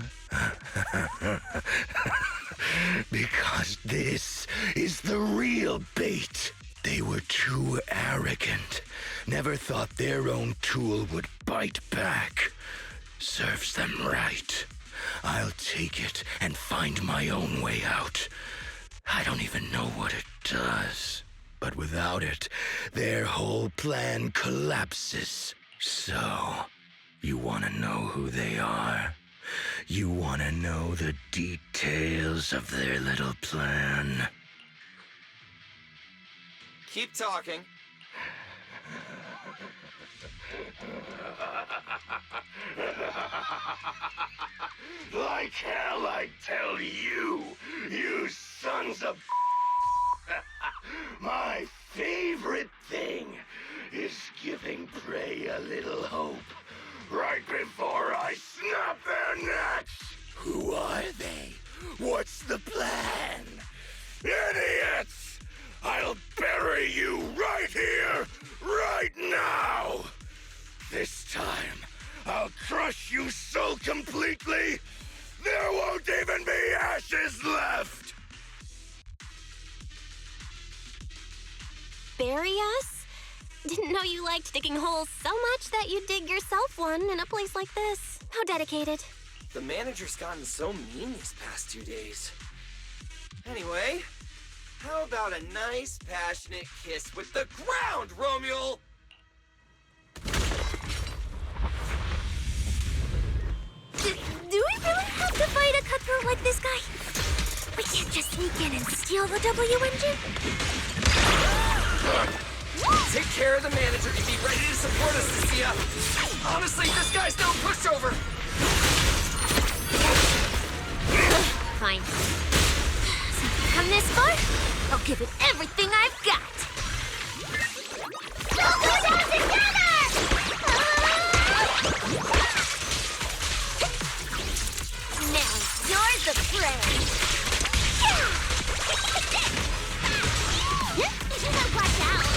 Because this is the real bait. They were too arrogant. Never thought their own tool would bite back. Serves them right. I'll take it and find my own way out. I don't even know what it does. But without it, their whole plan collapses. So, you want to know who they are? You want to know the details of their little plan? Keep talking. Like hell, I tell you, you sons of... My favorite thing is giving prey a little hope right before I snap their necks. Who are they? What's the plan? Idiots! I'll bury you right here, right now! This time, I'll crush you so completely, there won't even be ashes left! Bury us? Didn't know you liked digging holes so much that you'd dig yourself one in a place like this. How dedicated. The manager's gotten so mean these past 2 days. Anyway, how about a nice, passionate kiss with the ground, Romule? Do we really have to fight a cutthroat like this guy? We can't just sneak in and steal the W engine? Take care of the manager and be ready to support us, Lucia. Honestly, this guy's no pushover. Fine. Since we've come this far, I'll give it everything I've got. We'll go down together! Now you're the prey. Watch out!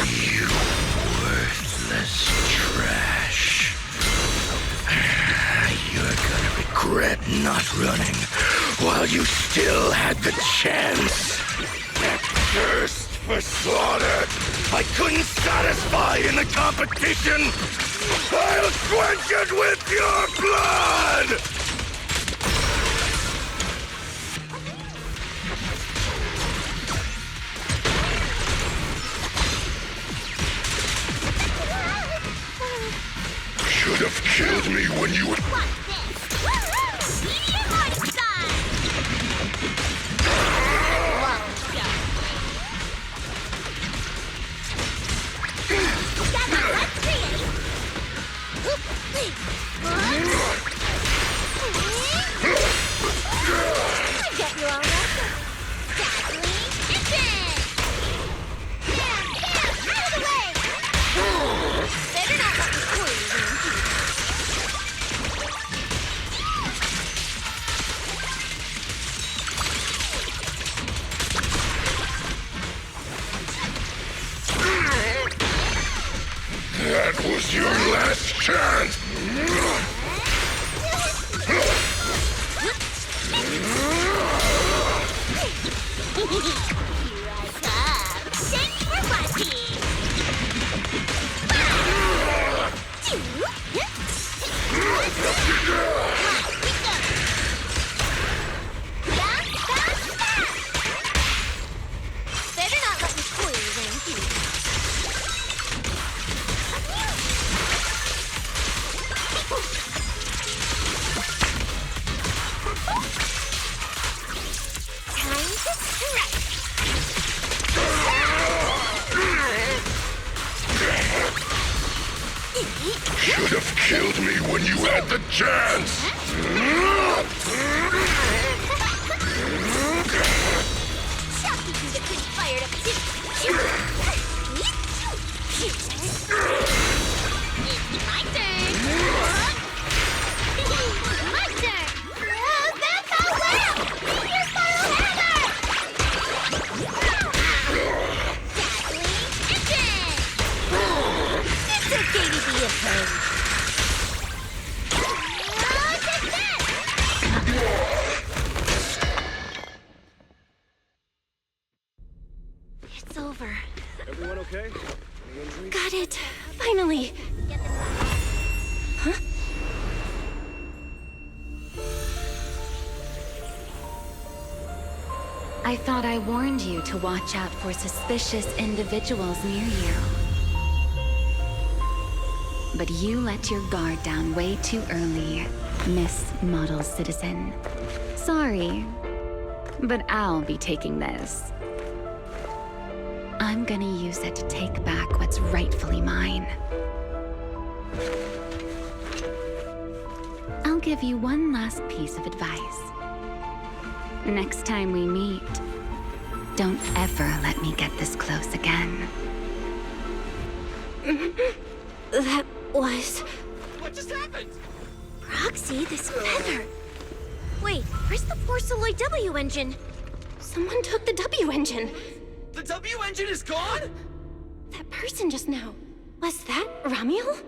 You worthless trash. You're gonna regret not running while you still had the chance. That thirst for slaughter I couldn't satisfy in the competition. I'll quench it with your blood! Should have killed me when you were... That was your last chance! Here I come! Thanks for watching! Better not let me fool you then, do you? Time to strike! Should have killed me when you had the chance! It's over. Everyone okay? Any injuries? Got it. Finally. Huh? I thought I warned you to watch out for suspicious individuals near you. But you let your guard down way too early, Miss Model Citizen. Sorry, but I'll be taking this. I'm gonna use it to take back what's rightfully mine. I'll give you one last piece of advice. Next time we meet, don't ever let me get this close again. That was... What just happened? Proxy, this feather. Wait, where's the Porceloid W engine? Someone took the W engine. The W engine is gone? That person just now. Was that Ramiel?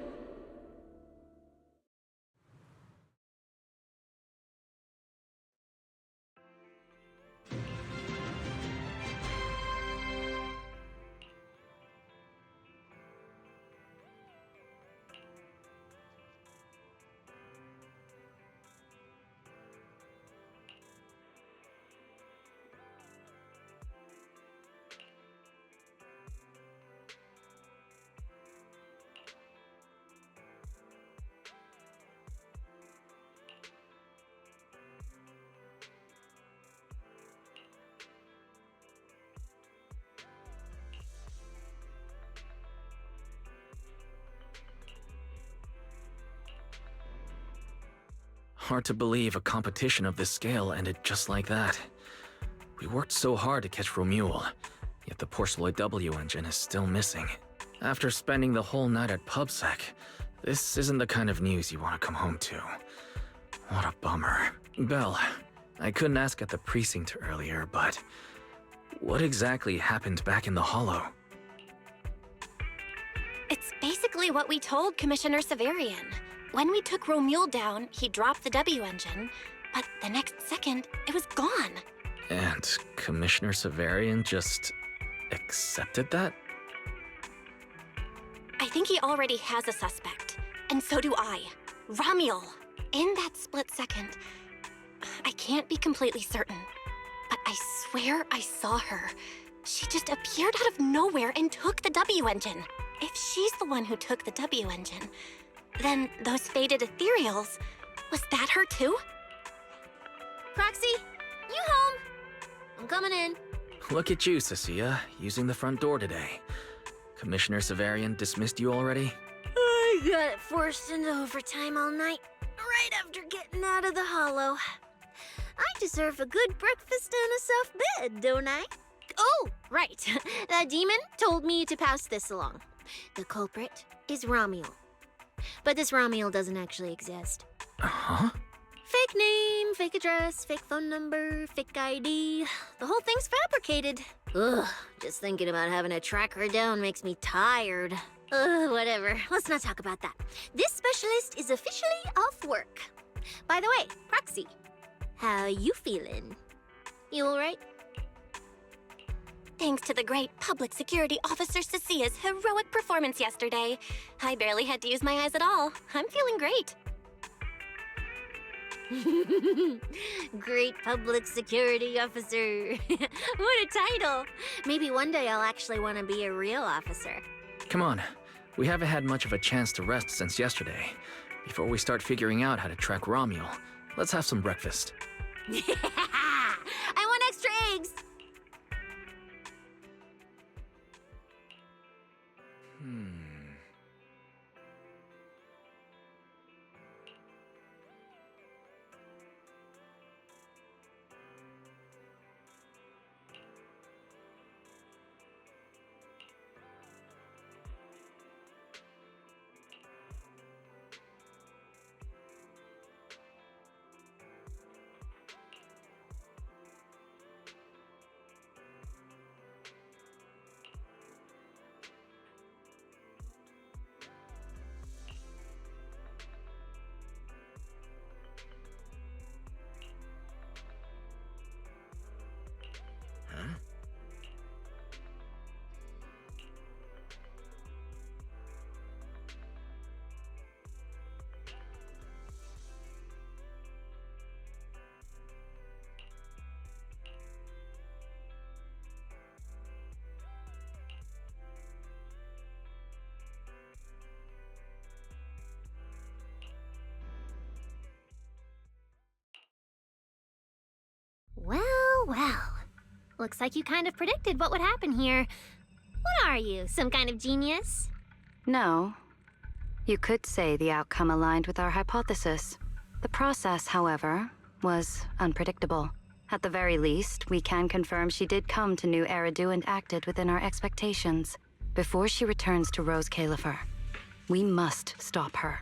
Hard to believe a competition of this scale ended just like that. We worked so hard to catch Romuald, yet the Porceloid W engine is still missing. After spending the whole night at PubSec, this isn't the kind of news you want to come home to. What a bummer. Belle, I couldn't ask at the precinct earlier, but what exactly happened back in the Hollow? It's basically what we told Commissioner Severian. When we took Romuald down, he dropped the W engine, but the next second, it was gone. And Commissioner Severian just accepted that? I think he already has a suspect, and so do I. Ramiel. In that split second, I can't be completely certain, but I swear I saw her. She just appeared out of nowhere and took the W engine. If she's the one who took the W engine, then those faded ethereals, was that her too? Proxy, you home? I'm coming in. Look at you, Cecilia, using the front door today. Commissioner Severian dismissed you already? I got forced into overtime all night, right after getting out of the Hollow. I deserve a good breakfast and a soft bed, don't I? Oh, right. That demon told me to pass this along. The culprit is Ramiel. But this Ramiel doesn't actually exist. Huh? Fake name, fake address, fake phone number, fake ID. The whole thing's fabricated. Ugh, just thinking about having to track her down makes me tired. Ugh, whatever. Let's not talk about that. This specialist is officially off work. By the way, Proxy, how you feeling? You alright? Thanks to the great public security officer Cecia's heroic performance yesterday, I barely had to use my eyes at all. I'm feeling great. Great public security officer. What a title. Maybe one day I'll actually want to be a real officer. Come on, we haven't had much of a chance to rest since yesterday. Before we start figuring out how to track Ramiel, let's have some breakfast. I want extra eggs. well. Looks like you kind of predicted what would happen here. What are you, some kind of genius? No. You could say the outcome aligned with our hypothesis. The process, however, was unpredictable. At the very least, we can confirm she did come to New Eridu and acted within our expectations. Before she returns to Rose Califer, we must stop her.